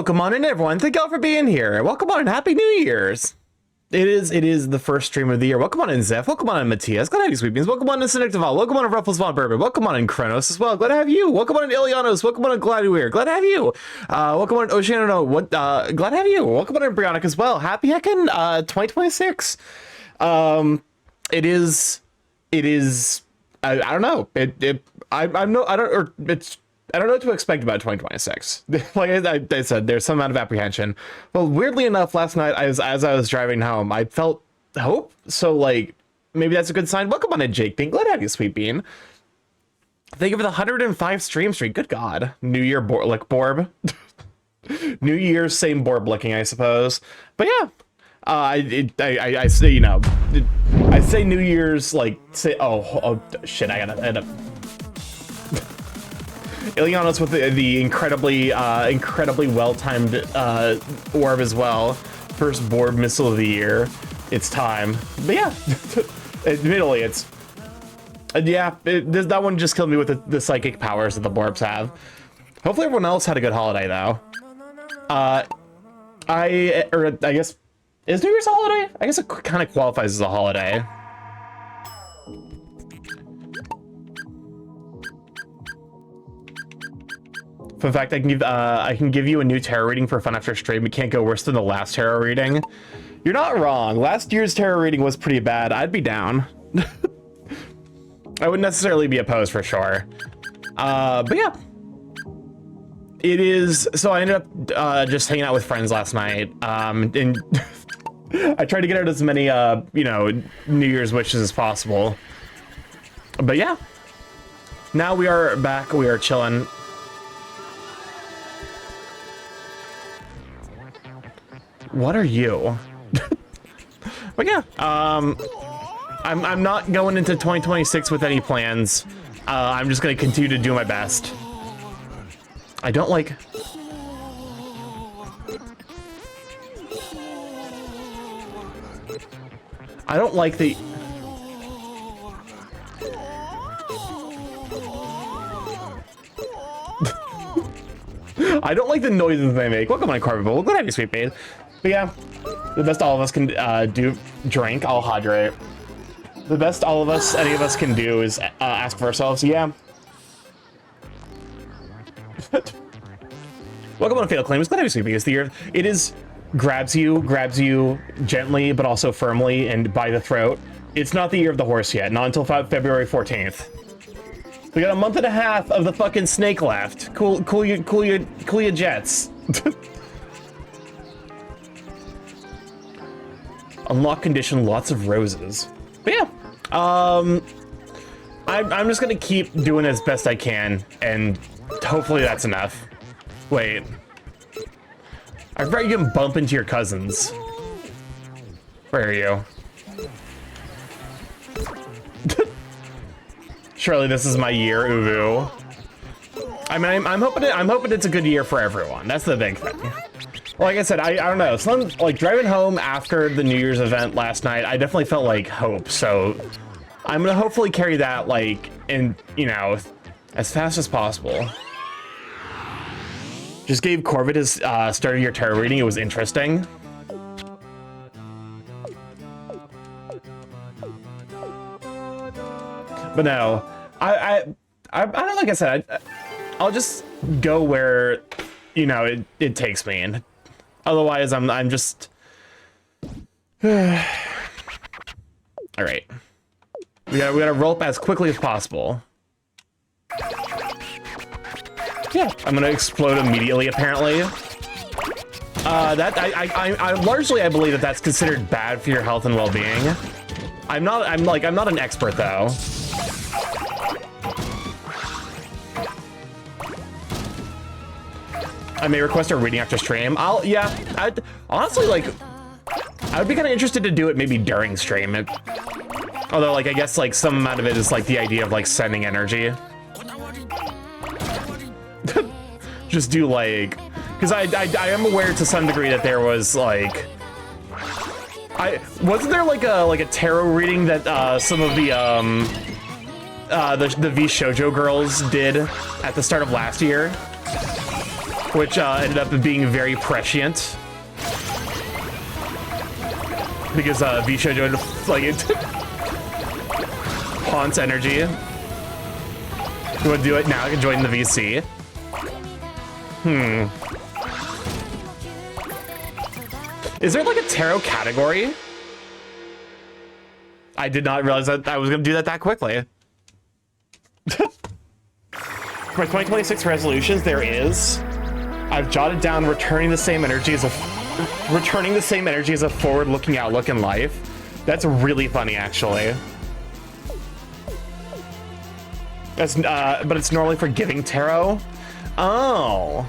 Welcome on in, everyone. Thank y'all for being here. Welcome on and Happy New Year's. It is the first stream of the year. Welcome on in, Zeph. Welcome on in, Matthias. Glad to have you, Sweet Beans. Welcome on in, Synectival. Welcome on in, Ruffles Von Bourbon. Welcome on in, Kronos as well. Glad to have you. Welcome on in, Ilianos. Welcome on in, Gladuir. Glad to have you. Welcome on in, Oceano. Glad to have you. Welcome on in, Brionic as well. Happy heckin' 2026. It is. I don't know. I don't know what to expect about 2026. Like I said, there's some amount of apprehension. Well, weirdly enough, last night as I was driving home, I felt hope. So like maybe that's a good sign. Welcome on in, Jake Pink. Glad to have you, Sweet Bean. Thank you for the 105 stream streak. Good God. New Year Borb. New Year's same Borb licking, I suppose. But yeah. I say, you know, I say New Year's like say oh shit, I gotta Ilianos with the incredibly well-timed orb as well. First Borb missile of the year. It's time. But yeah, admittedly, it's that one just killed me with the psychic powers that the Borbs have. Hopefully, everyone else had a good holiday though. I guess is New Year's a holiday? I guess it kind of qualifies as a holiday. Fun fact, I can give you a new tarot reading for fun after stream. It can't go worse than the last tarot reading. You're not wrong. Last year's tarot reading was pretty bad. I'd be down. I wouldn't necessarily be opposed for sure. But yeah. It is, so I ended up just hanging out with friends last night. And I tried to get out as many you know, New Year's wishes as possible. But yeah. Now we are back, we are chilling. What are you? But yeah, I'm not going into 2026 with any plans. I'm just gonna continue to do my best. I don't like. I don't like the. I don't like the noises they make. Welcome on, Carbon. We'll go ahead, you sweet babe. But yeah, the best all of us can do, drink, I'll hydrate. The best all of us, any of us can do is ask for ourselves, yeah. Welcome on Fatal Claim. It's glad to be sweet because the year it is grabs you gently but also firmly and by the throat. It's not the year of the horse yet, not until February 14th. We got a month and a half of the fucking snake left. Cool your jets. Unlock condition, lots of roses. But yeah, I'm just gonna keep doing as best I can, and hopefully that's enough. Wait, I forgot you can bump into your cousins. Where are you? Surely this is my year, Uvu. I mean, I'm hoping it's a good year for everyone. That's the big thing. Like I said, I don't know. Like driving home after the New Year's event last night, I definitely felt like hope. So I'm gonna hopefully carry that like in, you know, as fast as possible. Just gave Corvid his start of your tarot reading. It was interesting. But no, I don't, like I said, I'll just go where, you know, it takes me, and otherwise I'm just all right. We gotta roll up as quickly as possible. Yeah, I'm gonna explode immediately, apparently. That I largely I believe that that's considered bad for your health and well-being. I'm not an expert though. I may request a reading after stream. I'd honestly like, I would be kind of interested to do it maybe during stream. Although like, I guess like some amount of it is like the idea of like sending energy. Just do like, because I am aware to some degree that there was like, wasn't there like a tarot reading that some of the V Shoujo girls did at the start of last year? which ended up being very prescient. Because Visho joined, like, it haunts energy. You want to do it now? I can join the VC. Is there like a tarot category? I did not realize that I was going to do that quickly. For 2026 resolutions, there is. I've jotted down returning the same energy as a forward-looking outlook in life. That's really funny, actually. That's but it's normally for giving tarot. Oh.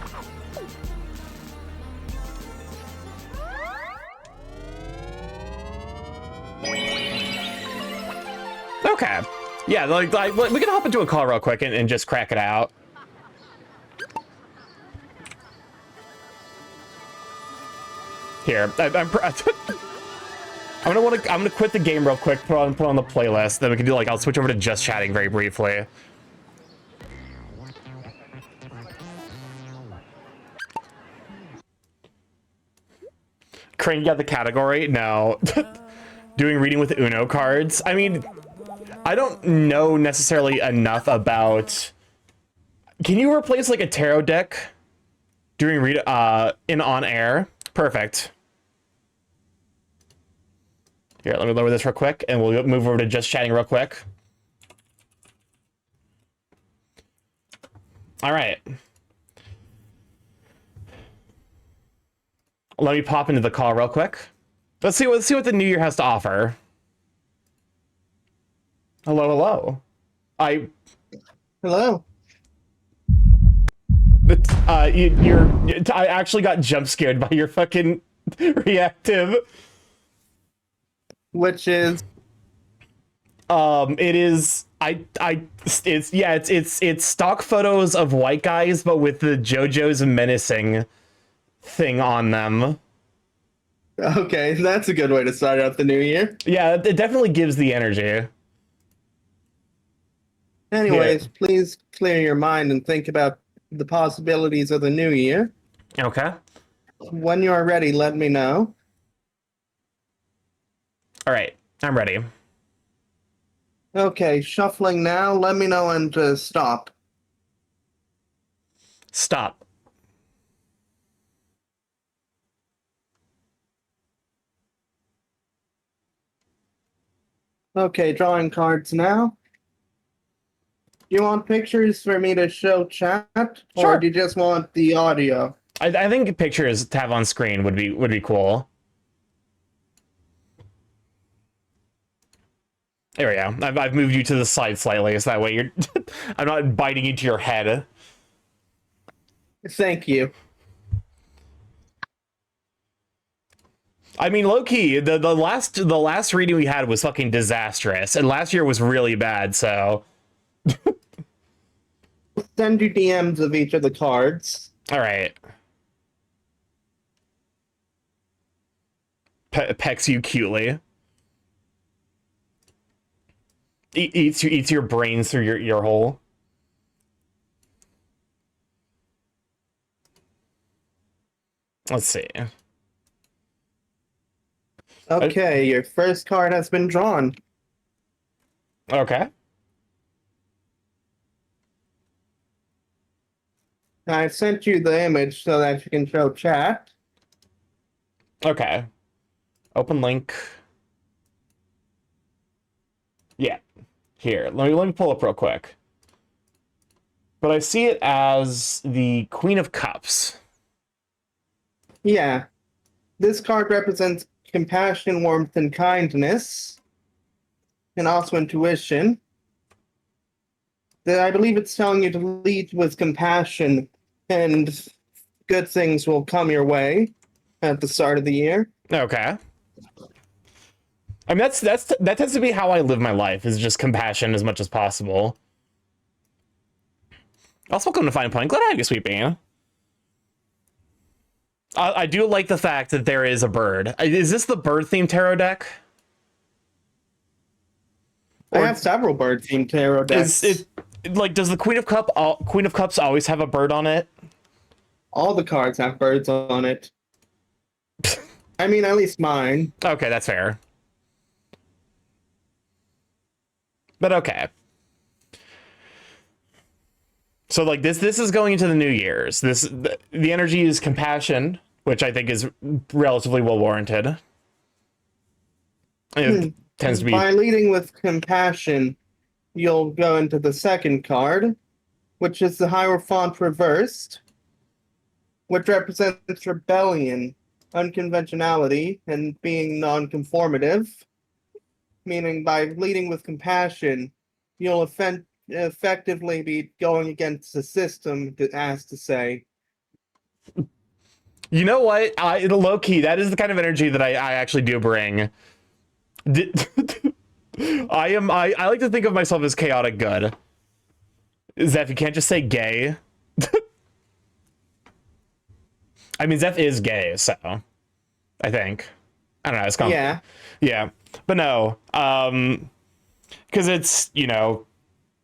Okay. Yeah, like we can hop into a call real quick and just crack it out. Here, I'm gonna quit the game real quick. Put on the playlist. Then we can do like I'll switch over to just chatting very briefly. Crane got the category? No. Doing reading with Uno cards. I mean, I don't know necessarily enough about. Can you replace like a tarot deck during read in on air? Perfect. Here, let me lower this real quick, and we'll move over to just chatting real quick. All right. Let me pop into the call real quick. Let's see what the new year has to offer. Hello, hello. Hello. I actually got jump scared by your fucking reactive. Which is it's stock photos of white guys but with the JoJo's menacing thing on them. okay, that's a good way to start out the new year. Yeah, it definitely gives the energy. Anyways, Yeah. please clear your mind and think about the possibilities of the new year. Okay. When you are ready, let me know. All right, I'm ready. Okay, shuffling now. Let me know when to stop. Stop. Okay, drawing cards now. You want pictures for me to show chat? Sure. Or do you just want the audio? I think pictures to have on screen would be cool. There we go. I've moved you to the side slightly, so that way you're I'm not biting into your head. Thank you. I mean, low-key, the last reading we had was fucking disastrous, and last year was really bad, so Send you DMs of each of the cards. alright. Pecks you cutely. Eats your brains through your hole. Let's see. Okay, your first card has been drawn. Okay. I sent you the image so that you can show chat. Okay. Open link. Yeah. Here, let me pull up real quick. But I see it as the Queen of Cups. Yeah. This card represents compassion, warmth, and kindness. And also intuition. I believe it's telling you to lead with compassion and good things will come your way at the start of the year. Okay. I mean, that tends to be how I live my life, is just compassion as much as possible. Also, welcome to Fine Point. Glad to have you, sweet bean. I do like the fact that there is a bird. Is this the bird-themed tarot deck? I have several bird-themed tarot decks. Like, does the Queen of Cups always have a bird on it? All the cards have birds on it. I mean, at least mine. Okay, that's fair. But okay. So like this is going into the New Year's. The energy is compassion, which I think is relatively well warranted. It tends to be By leading with compassion, you'll go into the second card, which is the Hierophant reversed, which represents rebellion, unconventionality, and being non-conformative. Meaning, by leading with compassion, you'll effectively be going against the system that has to say. You know what? Low key, that is the kind of energy that I actually do bring. I like to think of myself as chaotic good. Zeph, you can't just say gay. I mean, Zeph is gay, so I think. I don't know. It's yeah, but no, because it's, you know,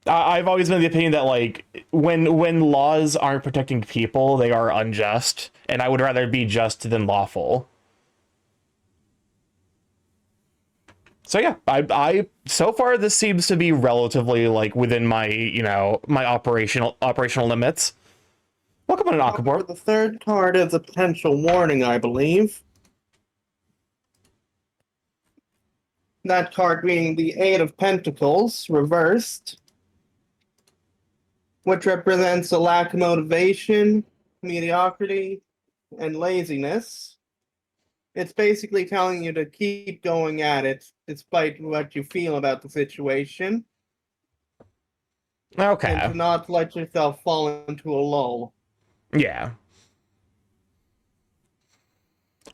I've always been of the opinion that like when laws aren't protecting people, they are unjust, and I would rather be just than lawful. So yeah, I so far this seems to be relatively like within my, you know, my operational limits. Welcome on an Aquaborp. The third card is a potential warning, I believe. That card being the Eight of Pentacles reversed, which represents a lack of motivation, mediocrity, and laziness. It's basically telling you to keep going at it despite what you feel about the situation. Okay. And to not let yourself fall into a lull. Yeah.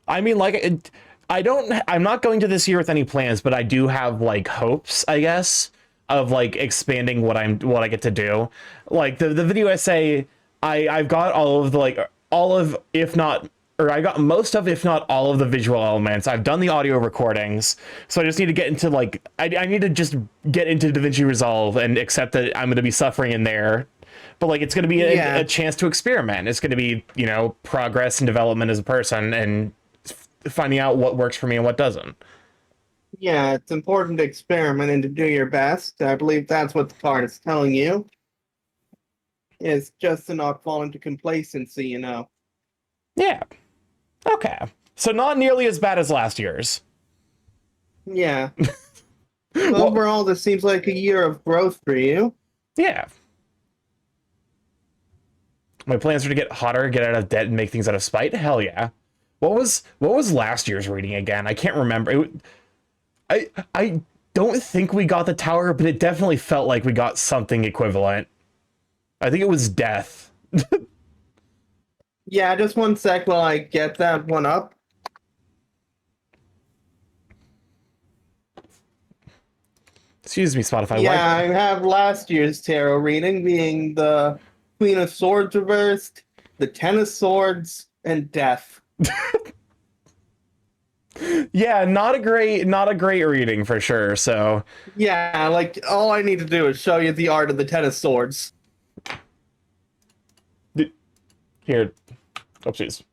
I mean, like, I'm not going to this year with any plans, but I do have like hopes, I guess, of like expanding what I get to do. Like the video essay, I've got all of the like all of, if not, or I got most of, if not all of the visual elements. I've done the audio recordings, so I just need to get into like I need to just get into DaVinci Resolve and accept that I'm going to be suffering in there. But like it's going to be a chance to experiment. It's going to be, you know, progress and development as a person and finding out what works for me and what doesn't. Yeah, it's important to experiment and to do your best. I believe that's what the card is telling you. Is just to not fall into complacency, you know. Yeah. Okay. So not nearly as bad as last year's. Yeah. Well, overall, this seems like a year of growth for you. Yeah. My plans are to get hotter, get out of debt, and make things out of spite. Hell yeah. What was last year's reading again? I can't remember. I don't think we got the tower, but it definitely felt like we got something equivalent. I think it was death. Yeah, just one sec while I get that one up. Excuse me, Spotify. Yeah, I have last year's tarot reading being the Queen of Swords reversed, the Ten of Swords, and Death. Yeah, not a great reading for sure. So yeah, like all I need to do is show you the art of the Ten of Swords. Here, oopsies.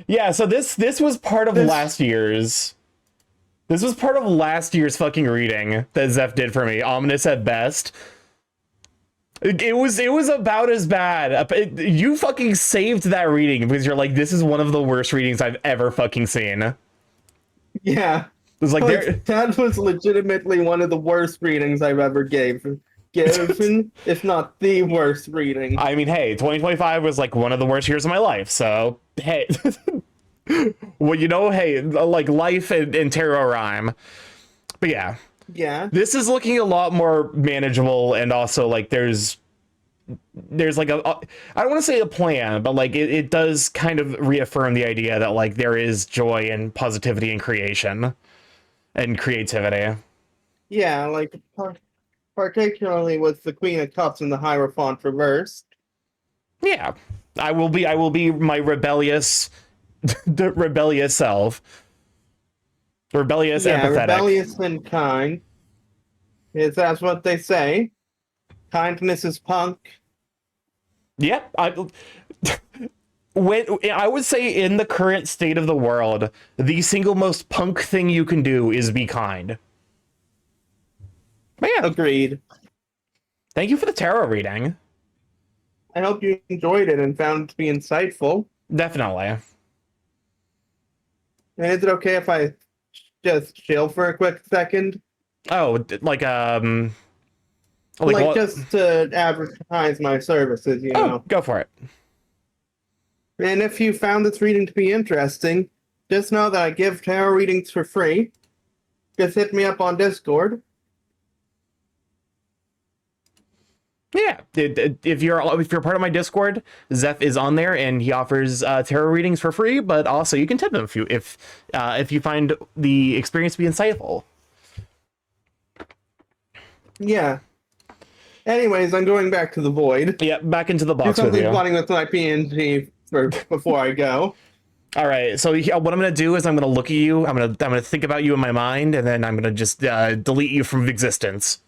Yeah, so this was part of last year's. This was part of last year's fucking reading that Zeph did for me. Ominous at best. It was about as bad. You fucking saved that reading because you're like, this is one of the worst readings I've ever fucking seen. Yeah. It's like that was legitimately one of the worst readings I've ever given, if not the worst reading. I mean, hey, 2025 was like one of the worst years of my life, so hey. Well, you know, hey, like life and tarot rhyme. But yeah. Yeah. This is looking a lot more manageable, and also like there's like I don't want to say a plan, but like it does kind of reaffirm the idea that like there is joy and positivity and creation and creativity. Yeah, like particularly with the Queen of Cups and the Hierophant reversed. Yeah. I will be my rebellious self. Rebellious, empathetic. Rebellious and kind. That's what they say. Kindness is punk. Yep. I would say in the current state of the world, the single most punk thing you can do is be kind. But yeah, Agreed. thank you for the tarot reading. I hope you enjoyed it and found it to be insightful. Definitely. And is it okay if I just chill for a quick second? Oh, Like just to advertise my services, you know. Go for it. And if you found this reading to be interesting, just know that I give tarot readings for free. Just hit me up on Discord. Yeah, if you're part of my Discord, Zeph is on there and he offers tarot readings for free. But also you can tip him if you find the experience to be insightful. Yeah. Anyways, I'm going back to the void. Yeah, back into the box Do with something you. funny with my PNG before I go. All right. So what I'm gonna do is I'm gonna look at you. I'm gonna think about you in my mind, and then I'm gonna just delete you from existence.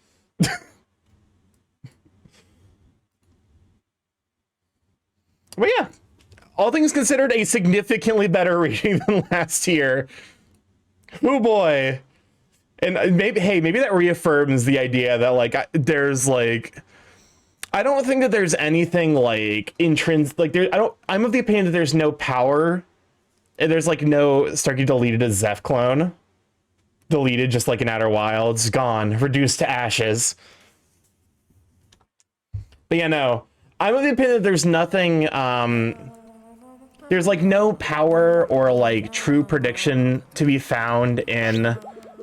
But yeah, all things considered, a significantly better reading than last year. Oh boy. And maybe that reaffirms the idea that like there's like, I don't think that there's anything like intrinsic, like I'm of the opinion that there's no power. And there's like no Starky deleted a Zeph clone. Deleted just like an Outer Wilds, gone, reduced to ashes. But yeah, no. I'm of the opinion that there's nothing, there's like no power or like true prediction to be found in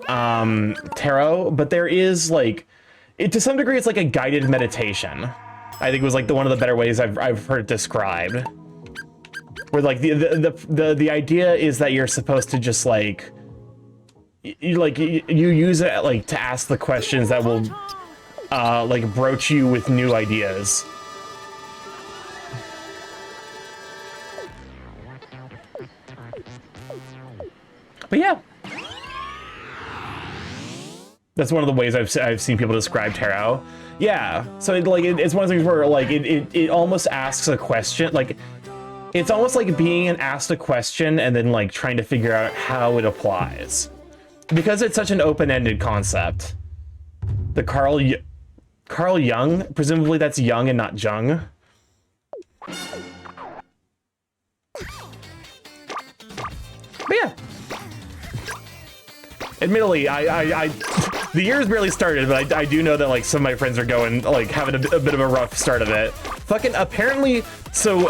tarot, but there is like, to some degree it's like a guided meditation. I think it was like one of the better ways I've heard it described. Where like the idea is that you're supposed to just like, you use it like to ask the questions that will like broach you with new ideas. But yeah, that's one of the ways I've seen people describe tarot. Yeah, so it's one of those things where like it almost asks a question, like it's almost like being asked a question and then like trying to figure out how it applies, because it's such an open-ended concept. The Carl Jung, presumably that's Young and not Jung. But yeah. Admittedly, I the year's barely started, but I do know that like some of my friends are going like having a bit of a rough start of it. Fucking apparently, so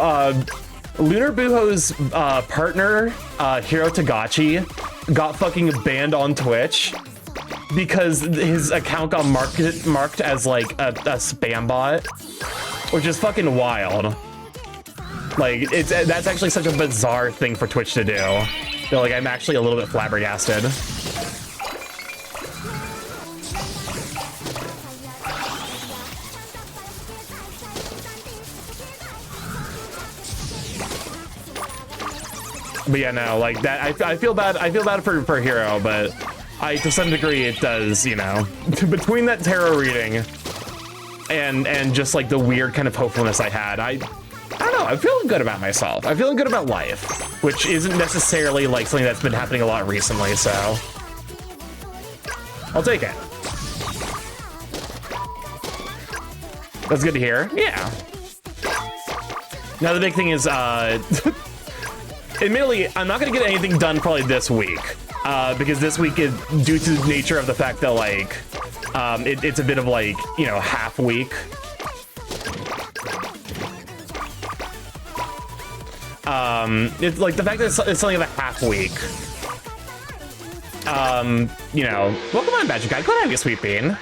Lunar Buho's partner, Hiro Tagachi, got fucking banned on Twitch because his account got marked as like a spam bot, which is fucking wild. Like that's actually such a bizarre thing for Twitch to do. So, like I'm actually a little bit flabbergasted. But yeah, no, like that. I feel bad. I feel bad for Hero, but to some degree it does. You know, between that tarot reading and just like the weird kind of hopefulness I had, I don't know. I'm feeling good about myself. I'm feeling good about life, which isn't necessarily like something that's been happening a lot recently. So I'll take it. That's good to hear. Yeah. Now the big thing is, admittedly, I'm not gonna get anything done probably this week, because this week is due to the nature of the fact that like, it's a bit of like, you know, half week. It's like the fact that it's something of a half week. You know, welcome on, Magic Guy. Glad to have you, Sweet Bean.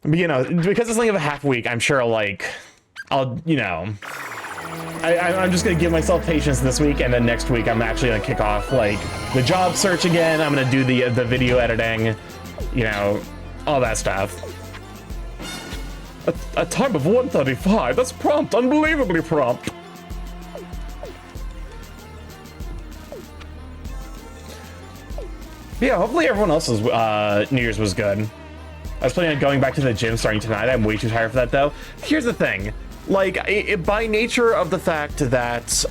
But you know, because it's something of a half week, I'm sure like you know, I'm just gonna give myself patience this week, and then next week I'm actually gonna kick off like the job search again. I'm gonna do the video editing, you know, all that stuff. A time of 1:35. That's prompt, unbelievably prompt. Yeah, hopefully everyone else's New Year's was good. I was planning on going back to the gym starting tonight. I'm way too tired for that, though. Here's the thing. Like, by nature of the fact that,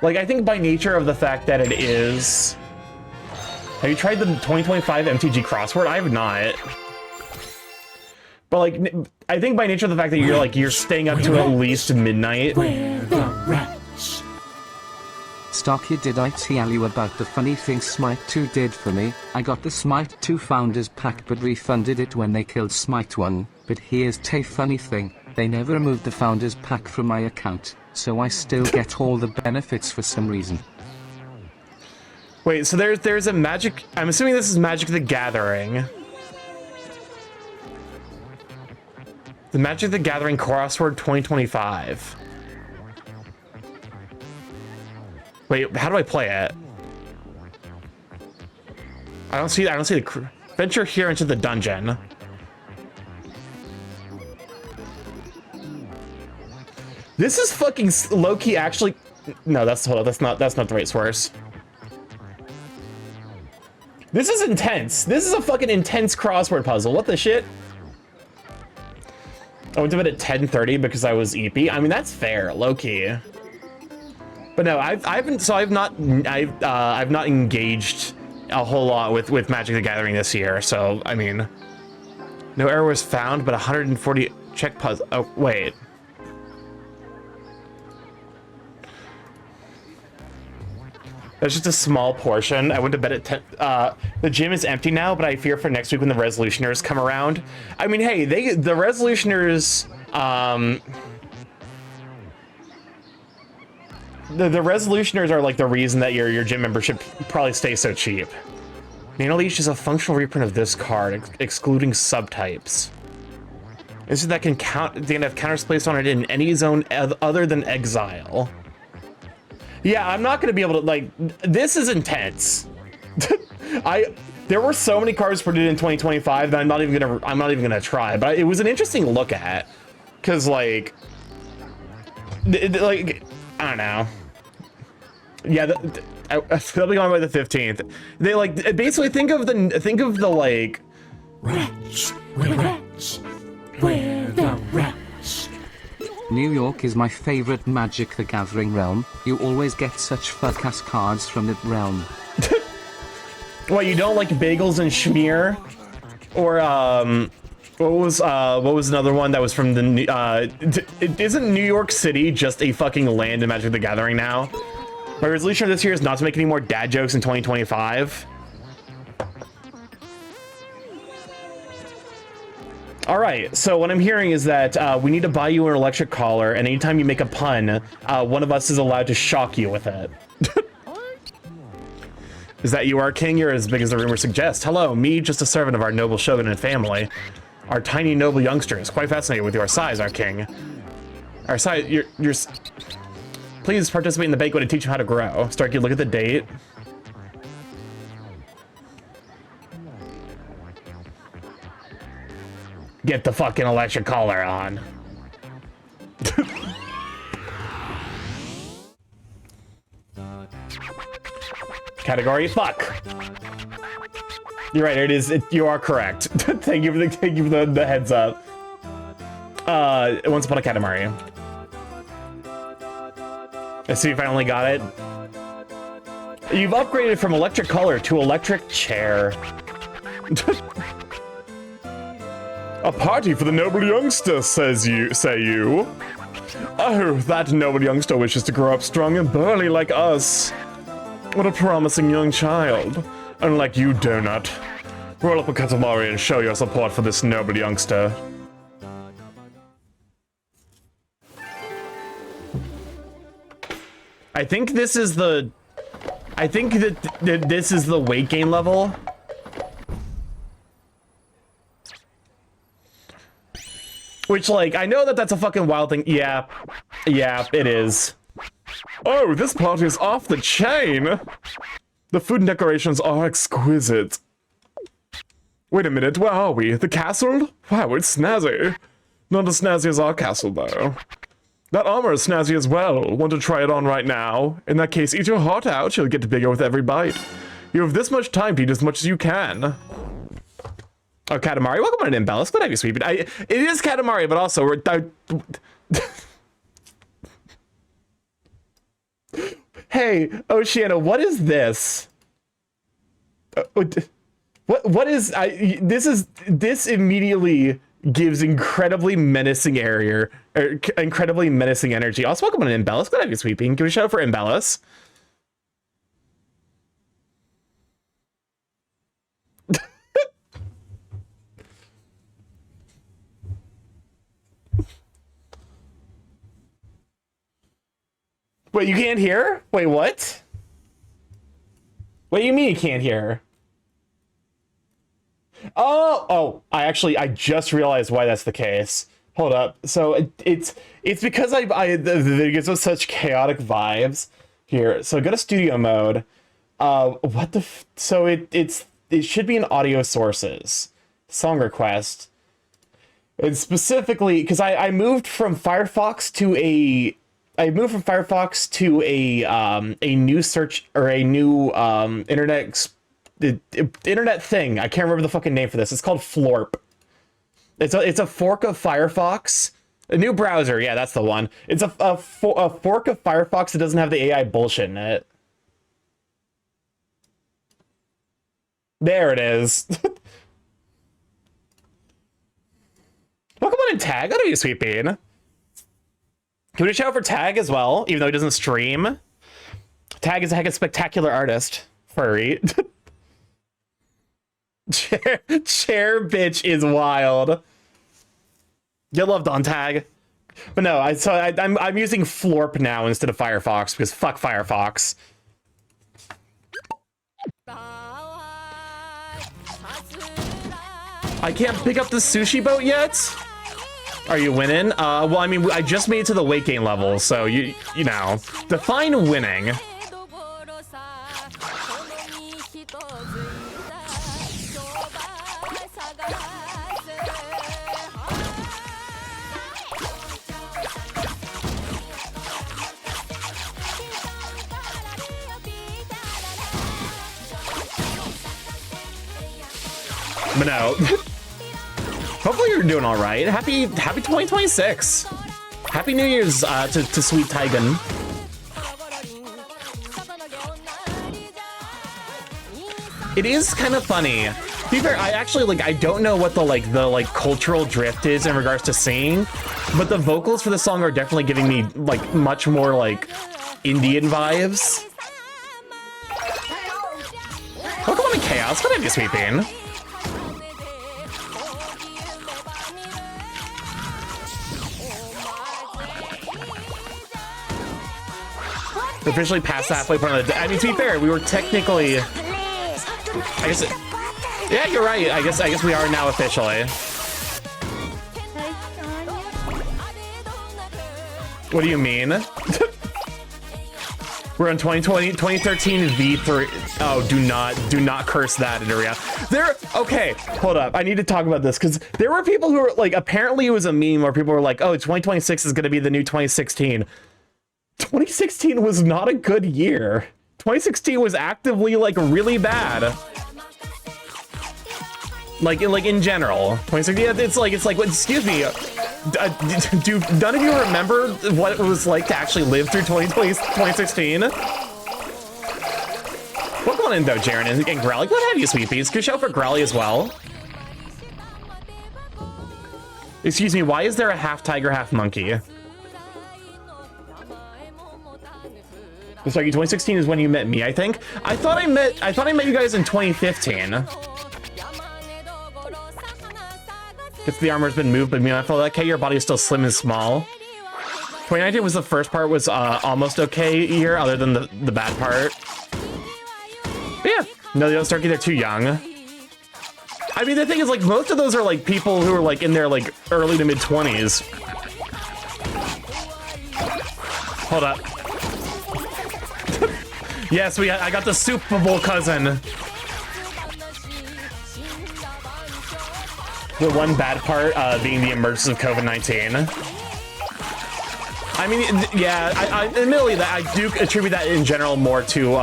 like, I think by nature of the fact that it is... Have you tried the 2025 MTG crossword? I have not. But, like, I think by nature of the fact that you're staying up to at least midnight. Starky, did I tell you about the funny thing Smite 2 did for me? I got the Smite 2 Founders Pack but refunded it when they killed Smite 1. But here's the funny thing, they never removed the Founders Pack from my account, so I still get all the benefits for some reason. Wait, so there's a magic... I'm assuming this is Magic the Gathering. The Magic the Gathering crossword 2025. Wait, how do I play it? I don't see the venture here into the dungeon. This is fucking low-key actually. No, that's not the right source. This is intense. This is a fucking intense crossword puzzle. What the shit? I went to bed at 10:30 because I was eepy. I mean, that's fair, low-key. But no, I've not engaged a whole lot with Magic the Gathering this year. So I mean, no error was found, but 140 check puzzle. Oh wait. That's just a small portion. I went to bed at 10. The gym is empty now, but I fear for next week when the resolutioners come around. I mean, hey, the resolutioners. The resolutioners are like the reason that your gym membership probably stays so cheap. Nano Leech is a functional reprint of this card, excluding subtypes. This is that can have counters placed on it in any zone other than exile. Yeah, I'm not gonna be able to, like, this is intense. There were so many cards printed in 2025 that I'm not even gonna try, but it was an interesting look at, cause like I don't know. Yeah, they'll be gone by the 15th. They like basically think of the like. Rats, we're the rats. New York is my favorite Magic the Gathering realm. You always get such fuck-ass cards from that realm. What, you don't like bagels and schmear? Or what was another one that was from the isn't New York City just a fucking land in Magic the Gathering now? My resolution this year is not to make any more dad jokes in 2025. All right, so what I'm hearing is that we need to buy you an electric collar, and anytime you make a pun, one of us is allowed to shock you with it. Is that you, our king? You're as big as the rumor suggests. Hello, me, just a servant of our noble shogun and family. Our tiny noble youngster is quite fascinated with your size, our king. Our size, you're please participate in the banquet and teach him how to grow. Starky, look at the date. Get the fucking electric collar on. Category, fuck. You're right, it is. You are correct. Thank you for the heads up. Once Upon a Katamari. I see you finally got it. You've upgraded from electric color to electric chair. A party for the noble youngster, say you. Oh, that noble youngster wishes to grow up strong and burly like us. What a promising young child. Unlike you, Donut. Roll up a Katamari and show your support for this noble youngster. I think this is the... I think that this is the weight gain level. Which, like, I know that that's a fucking wild thing. Yeah, it is. Oh, this party is off the chain! The food and decorations are exquisite. Wait a minute, where are we? The castle? Wow, it's snazzy. Not as snazzy as our castle, though. That armor is snazzy as well. Want to try it on right now? In that case, eat your heart out. You'll get bigger with every bite. You have this much time to eat as much as you can. Oh, Katamari, welcome on in, Bellis. Glad to have you, sweet. It is Katamari, but also we're. Hey, Oceana, what is this? What is this immediately gives incredibly menacing area or incredibly menacing energy. Also, welcome on in, Bellis. Glad to have you, sweeping. Give a shout out for Imbellis. Wait, you can't hear? Wait, what? What do you mean you can't hear? Oh, I just realized why that's the case. Hold up. So it's because the gives us such chaotic vibes here. So go to studio mode. So it should be in audio sources, song request. And specifically because I moved from Firefox to a new search or a new internet thing. I can't remember the fucking name for this. It's called Florp. It's a fork of Firefox. A new browser, yeah, that's the one. It's a fork of Firefox that doesn't have the AI bullshit in it. There it is. Welcome on in, Tag. How do you, sweet bean? Can we shout out for Tag as well, even though he doesn't stream? Tag is a heck of a spectacular artist. Furry. Chair bitch is wild. Get loved on Tag. But no, I'm using Florp now instead of Firefox because fuck Firefox. I can't pick up the sushi boat yet. Are you winning? Well, I mean, I just made it to the weight gain level, so you know, define winning. But no. Hopefully you're doing all right. Happy 2026. Happy New Year's to Sweet Tigan. It is kind of funny. To be fair, I actually I don't know what the cultural drift is in regards to singing, but the vocals for the song are definitely giving me much more Indian vibes. Welcome on to Chaos. What have you, Sweet Bean? We're officially past the halfway point of the day. I mean, to be fair, we were technically... I guess... Yeah, you're right. I guess we are now officially. What do you mean? We're on 2013 V3. Oh, do not curse that, Itaria. Okay, hold up. I need to talk about this because there were people who were apparently it was a meme where people were like, oh, 2026 is going to be the new 2016. 2016 was not a good year. 2016 was actively really bad. In general. 2016, yeah, it's like excuse me. Do none of you remember what it was like to actually live through 2016? Welcome on in though, Jaren and Growly. Glad to have you, sweepies. Good show for Growly as well. Excuse me, why is there a half tiger, half monkey? Sorry, 2016 is when you met me, I think. I thought I met you guys in 2015. If the armor's been moved, but me, I felt like, okay, your body is still slim and small. 2019 was the first part was almost okay year, other than the bad part. But yeah, no, they don't Starky, they're too young. I mean, the thing is, most of those are people who are in their early to mid 20s. Hold up. Yes, I got the Super Bowl cousin. The one bad part being the emergence of COVID-19. I mean, yeah, admittedly, that I do attribute that in general more to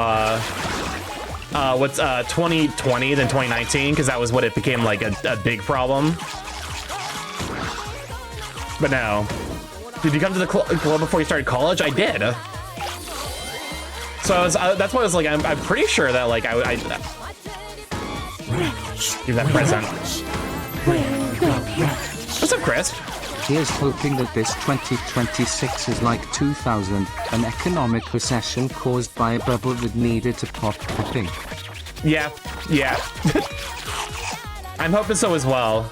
what's 2020 than 2019, because that was what it became like a big problem. But no. Did you come to the club before you started college? I did. So that's why I was like, I'm pretty sure that like I give that present. What's up, Chris? Here's hoping that this 2026 is like 2000, an economic recession caused by a bubble that needed to pop, I think. Yeah. I'm hoping so as well.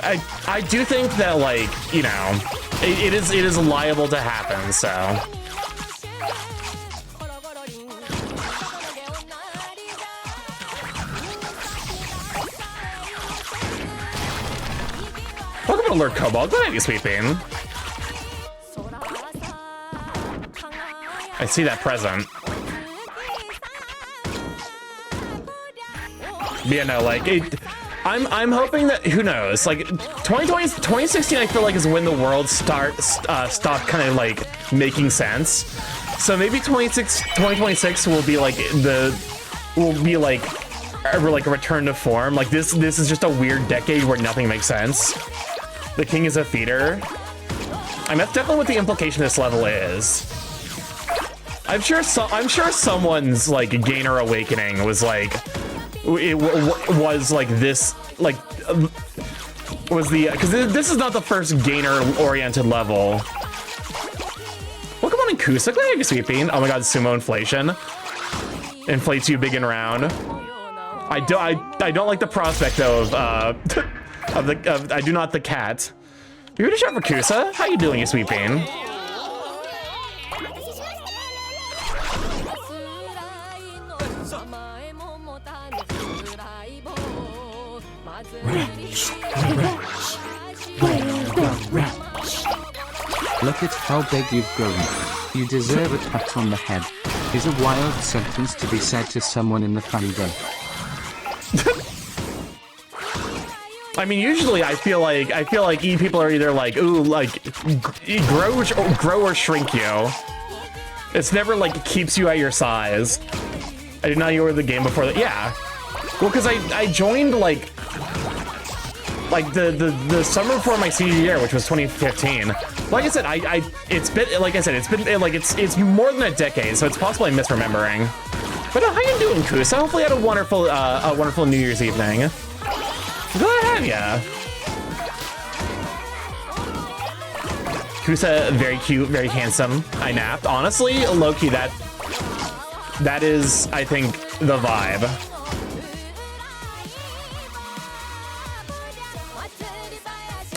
I do think that, like, you know, it is liable to happen, so. Welcome to Lord Cobalt. Good idea, Sweet Bean. I see that present. But yeah, no, like, I'm hoping that, who knows, like 2016 I feel like is when the world stopped kind of like making sense. So maybe 2026 will be like a return to form. Like this is just a weird decade where nothing makes sense. The king is a feeder. I mean, that's definitely what the implication of this level is. I'm sure someone's like Gainer Awakening was like was like this, like was the, because this is not the first Gainer oriented level. Welcome on in Kusa. Glad you, Sweet Bean. Oh my god, sumo inflation inflates you big and round. I don't like the prospect though of I do not the cat. You're gonna shop for Kusa? How you doing, you Sweet Bean? Look at how big you've grown. You deserve a pat on the head. Is a wild sentence to be said to someone in the fandom. I mean, usually I feel like people are either like, ooh, like grow or shrink you. It's never like keeps you at your size. I did not know you were the game before that. Yeah. Well, because I joined like the summer before my senior year, which was 2015. Like I said, it's been like it's more than a decade, so it's possible I'm misremembering. But how you doing, Kusa? Hopefully you had a wonderful New Year's evening. Glad to have ya. Kusa, very cute, very handsome. I napped. Honestly, low-key, that is, I think, the vibe.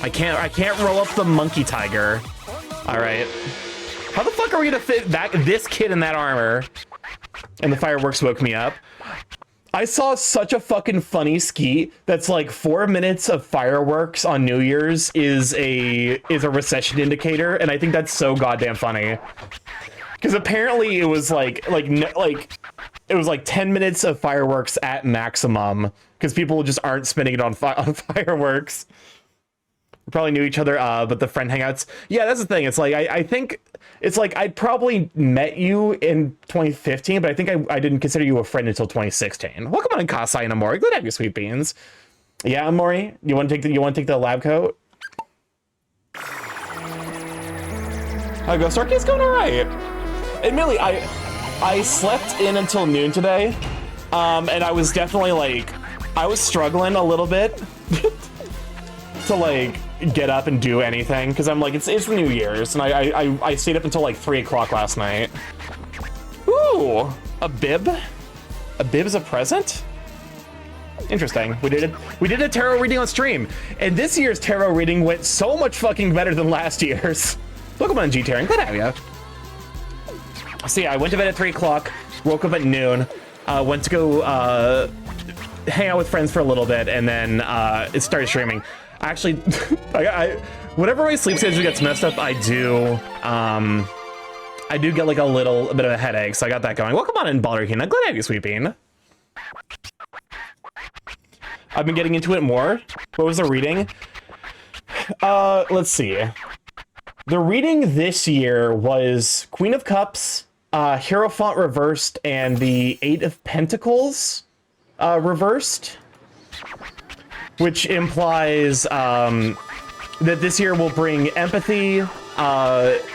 I can't roll up the monkey tiger. All right. How the fuck are we gonna fit this kid in that armor? And the fireworks woke me up. I saw such a fucking funny skeet that's like 4 minutes of fireworks on New Year's is a recession indicator, and I think that's so goddamn funny. Because apparently it was like 10 minutes of fireworks at maximum because people just aren't spending it on fireworks. We probably knew each other, but the friend hangouts. Yeah, that's the thing. It's like I think it's like I'd probably met you in 2015, but I think I didn't consider you a friend until 2016. Welcome on, Kasai and Amori. Good to have you, Sweet Beans. Yeah, Amori, you want to take the lab coat? How go, Starky? It's going all right. Admittedly, I slept in until noon today, and I was definitely like I was struggling a little bit to like get up and do anything because I'm like it's New Year's, and I stayed up until like 3 o'clock last night. Ooh, a bib. A bib is a present. Interesting. We did a tarot reading on stream, and this year's tarot reading went so much fucking better than last year's. Welcome on, G-Terran. Glad to have you. So yeah, I went to bed at 3 o'clock, woke up at noon, went to go hang out with friends for a little bit, and then it started streaming. Actually, whenever my sleep schedule gets messed up, I do get like a little bit of a headache, so I got that going. Welcome on in, Balderhina. Glad to have you, Sweet Bean. I've been getting into it more. What was the reading? Let's see. The reading this year was Queen of Cups, Hierophant reversed and the Eight of Pentacles reversed, which implies that this year will bring empathy,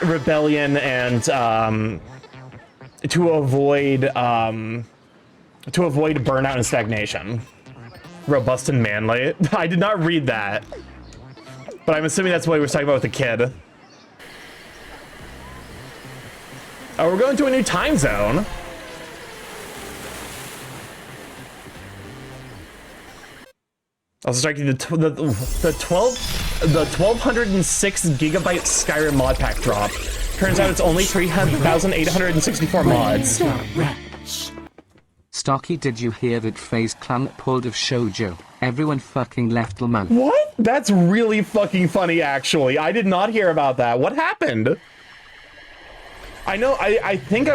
rebellion, and to avoid burnout and stagnation. Robust and manly. I did not read that, but I'm assuming that's what he was talking about with the kid. Oh, we're going to a new time zone. Also striking the 1206 gigabyte Skyrim mod pack drop. Turns out it's only 3,864 mods. Starky, did you hear that FaZe Clan pulled of Shoujo? Everyone fucking left man. What? That's really fucking funny, actually. I did not hear about that. What happened? I know, I think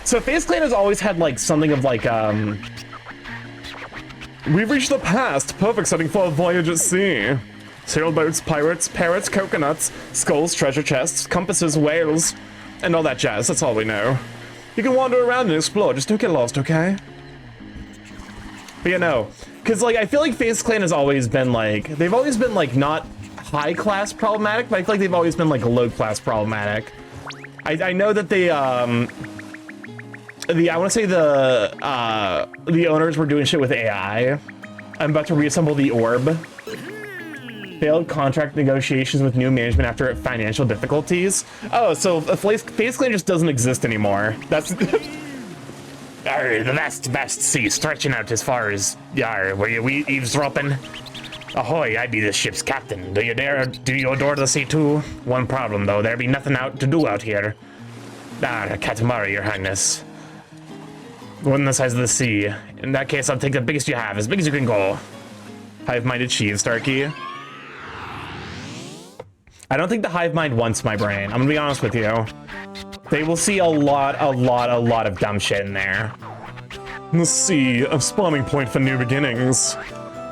so FaZe Clan has always had, like, something of, like, we've reached the past, perfect setting for a voyage at sea. Sailboats, pirates, parrots, coconuts, skulls, treasure chests, compasses, whales, and all that jazz. That's all we know. You can wander around and explore, just don't get lost, okay? But you know, because, like, I feel like FaZe Clan has always been, like, they've always been, like, not high-class problematic, but I feel like they've always been, like, low-class problematic. I know that they, I want to say the owners were doing shit with AI. I'm about to reassemble the orb. Failed contract negotiations with new management after financial difficulties. Oh, so FaZe Clan just doesn't exist anymore. That's Arr, the vast sea stretching out as far as were we eavesdropping? Ahoy, I be this ship's captain. Do you adore the sea too? One problem though, there be nothing to do out here. Katamari, your highness. One the size of the sea. In that case, I'll take the biggest you have, as big as you can go. Hive-minded Sheev, Starky. I don't think the hive mind wants my brain. I'm gonna be honest with you. They will see a lot of dumb shit in there. The sea, a spawning point for new beginnings.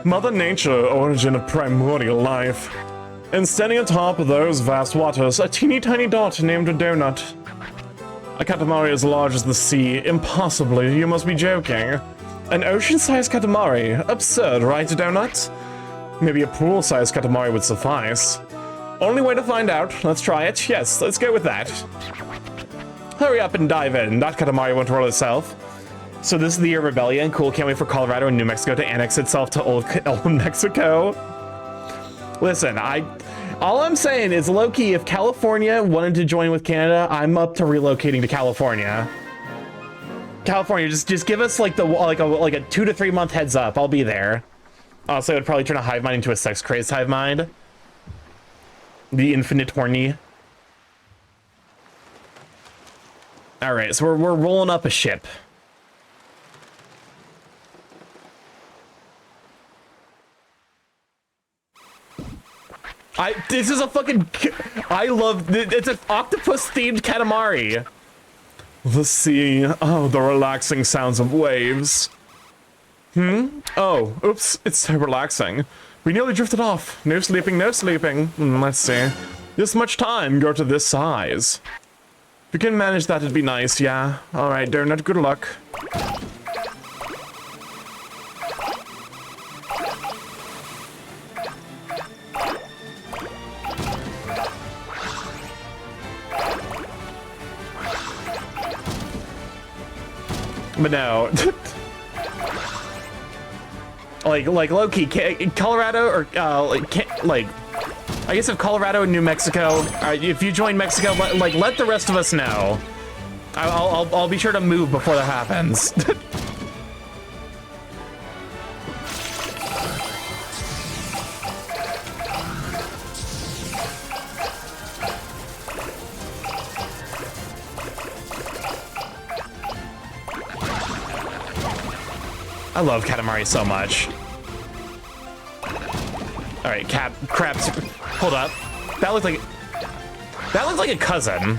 Mother Nature, origin of primordial life. And standing atop of those vast waters, a teeny tiny dot named a donut. A Katamari as large as the sea. Impossibly, you must be joking. An ocean-sized Katamari? Absurd, right, donut? Maybe a pool-sized Katamari would suffice. Only way to find out. Let's try it. Yes, let's go with that. Hurry up and dive in. That Katamari won't roll itself. So this is the year of rebellion. Cool, can't wait for Colorado and New Mexico to annex itself to old Mexico. Listen, all I'm saying is, low-key, if California wanted to join with Canada, I'm up to relocating to California. California, just give us like a 2 to 3 month heads up. I'll be there. Also, I would probably turn a hive mind into a sex-crazed hive mind. The infinite horny. All right, so we're rolling up a ship. This is a fucking. I love. It's an octopus-themed Katamari. The sea. Oh, the relaxing sounds of waves. Oh, oops! It's so relaxing. We nearly drifted off. No sleeping, no sleeping. Let's see. This much time, go to this size. If you can manage that, it'd be nice, yeah. Alright, Donut, good luck. But no. like low-key, Colorado or I guess if Colorado and New Mexico, if you join Mexico, let the rest of us know. I'll be sure to move before that happens. I love Katamari so much. All right, crabs. Hold up. That looks like a cousin.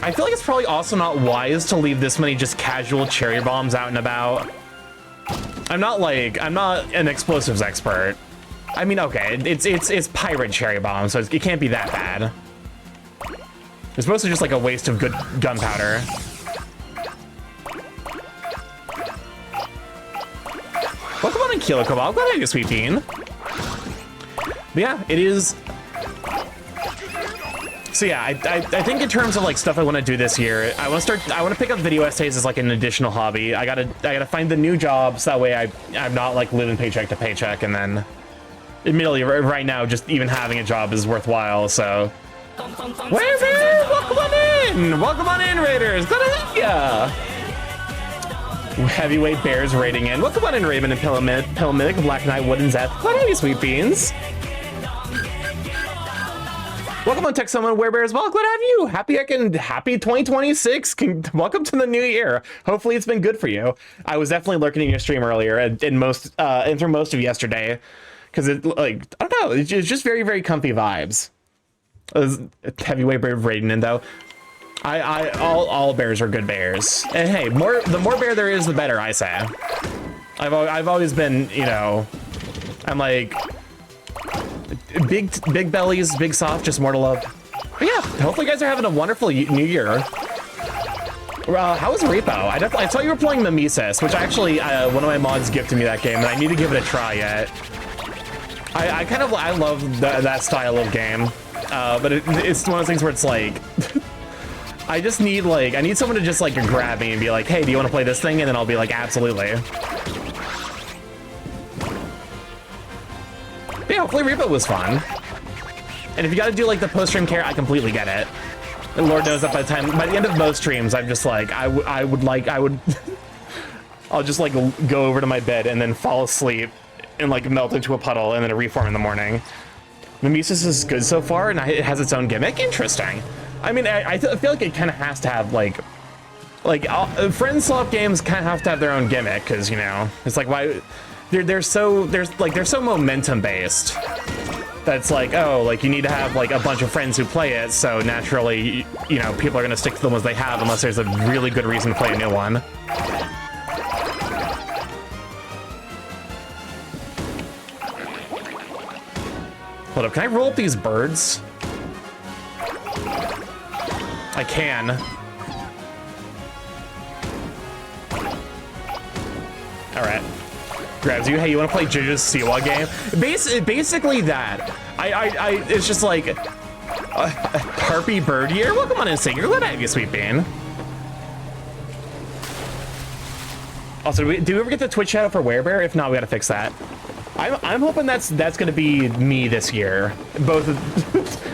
I feel like it's probably also not wise to leave this many just casual cherry bombs out and about. I'm not an explosives expert. I mean, okay, it's pirate cherry bomb, so it can't be that bad. It's mostly just like a waste of good gunpowder. Welcome on in, Kilo Cobalt. Glad to have you, Sweet Bean. But yeah, it is. So yeah, I think in terms of like stuff I want to do this year, I want to pick up video essays as like an additional hobby. I gotta find the new job so that way I'm not like living paycheck to paycheck, and then admittedly right now just even having a job is worthwhile. So welcome on in, Raiders. Glad to have ya. Heavyweight Bears raiding in. Welcome on in, Raven and Pillaminic, Black Knight, Wood and Zeth. Glad to have you, Sweet Beans. Welcome on Tech Someone, Werebears. Well, glad to have you. Happy 2026. Welcome to the new year. Hopefully it's been good for you. I was definitely lurking in your stream earlier and through most of yesterday, because it, like, I don't know, it's just very, very comfy vibes. Heavyweight Bear raiding in though. All bears are good bears, and hey, the more bear there is, the better, I say. I've always been, you know, I'm like big bellies, big soft, just more to love. But yeah, hopefully you guys are having a wonderful new year. How was Repo? I saw you were playing Mimesis, which actually one of my mods gifted me that game, and I need to give it a try yet. I love that style of game, but it's one of those things where it's like. I need someone to just like grab me and be like, hey, do you want to play this thing? And then I'll be like, absolutely. But yeah, hopefully Repo was fun. And if you gotta do like the post-stream care, I completely get it. And Lord knows that by the end of most streams, I'm just like, I'll just like go over to my bed and then fall asleep and like melt into a puddle and then reform in the morning. Mimesis is good so far and it has its own gimmick. Interesting. I mean, I feel like it kind of has to have like friend swap games kind of have to have their own gimmick, because you know it's like why they're so momentum based that it's like, oh, like you need to have like a bunch of friends who play it, so naturally you know people are gonna stick to the ones they have unless there's a really good reason to play a new one. Hold up, can I roll up these birds? I can. All right. Grabs you. Hey, you want to play JoJo's Siwa game? Basically that. It's just like Harpy Bird Year. Welcome on in, Singer. Glad to have you, Sweet Bean. Also, do we ever get the Twitch shout out for Werebear? If not, we gotta fix that. I'm hoping that's gonna be me this year. Both.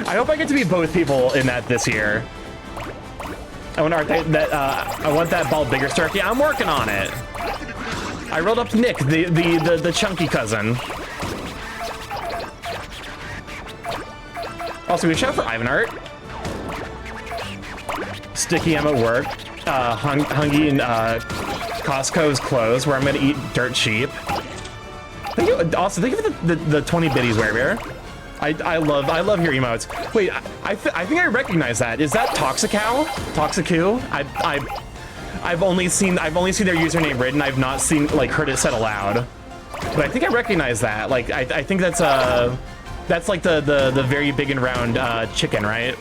I hope I get to be both people in that this year. I want that ball bigger, Starky. I'm working on it. I rolled up Nick, the chunky cousin. Also, we shout for Ivanart. Sticky, I'm at work. Hungy and Costco's closed, where I'm gonna eat dirt cheap. Thank you. Also, thank you for the 20 biddies, Werebear. I love your emotes. Wait, I think I recognize that. Is that Toxicow? Toxicu? I've only seen their username written. I've not seen heard it said aloud. But I think I recognize that. Like I think that's like the very big and round chicken, right?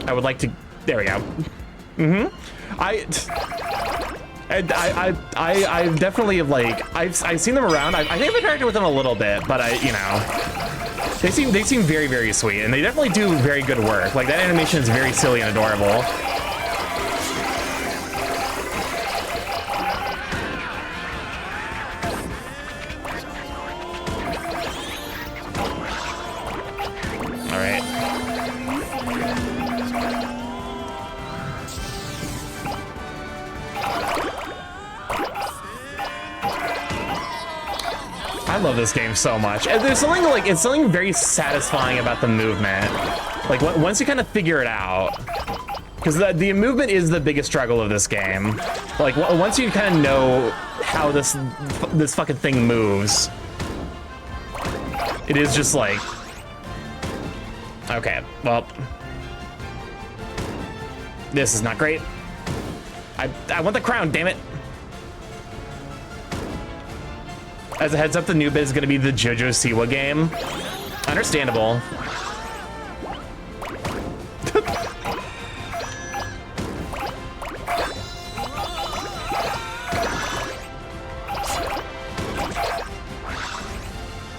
I would like to. There we go. I definitely I've seen them around. I think I've interacted with them a little bit, but they seem very, very sweet, and they definitely do very good work. Like that animation is very silly and adorable. All right. I love this game so much. And there's something it's something very satisfying about the movement. Like once you kind of figure it out, Because the movement is the biggest struggle of this game. Like, once you kind of know how this fucking thing moves, it is just like... Okay, well... This is not great. I want the crown, damn it! As a heads up, the new bit is going to be the JoJo Siwa game. Understandable.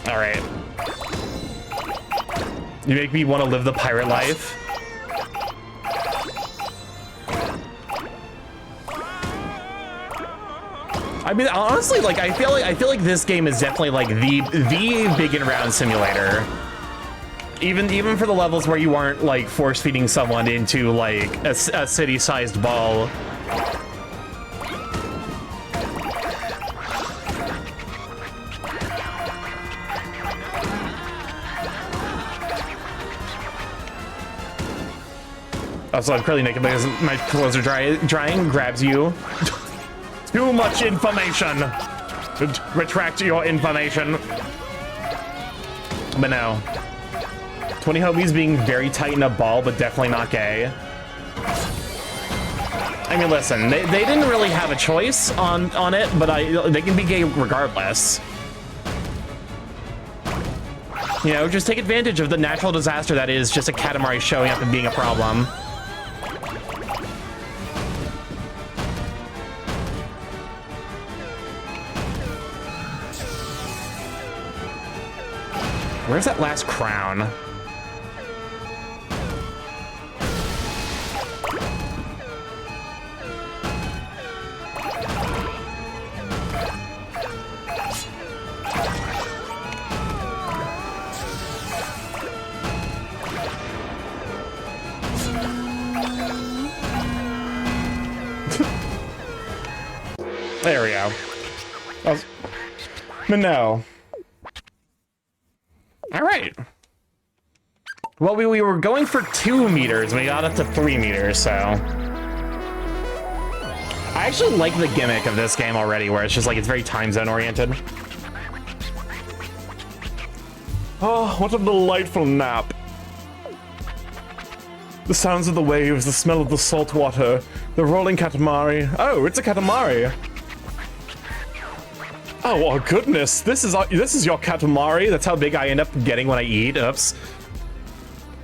All right. You make me want to live the pirate life. I mean, honestly, like I feel like this game is definitely like the big and round simulator. Even for the levels where you aren't like force feeding someone into like a city-sized ball. Also, I'm currently naked because my clothes are drying. Grabs you. Too much information. Retract your information. But no. 20 homies being very tight in a ball, but definitely not gay. I mean, listen, they didn't really have a choice on it, but they can be gay regardless. You know, just take advantage of the natural disaster that is just a Katamari showing up and being a problem. Where's that last crown? There we go. But no. All right. Well, we were going for 2 meters, and we got up to 3 meters, so. I actually like the gimmick of this game already, where it's just like, it's very time zone oriented. Oh, what a delightful nap. The sounds of the waves, the smell of the salt water, the rolling Katamari. Oh, it's a Katamari. Oh goodness, this is your Katamari. That's how big I end up getting when I eat. Oops.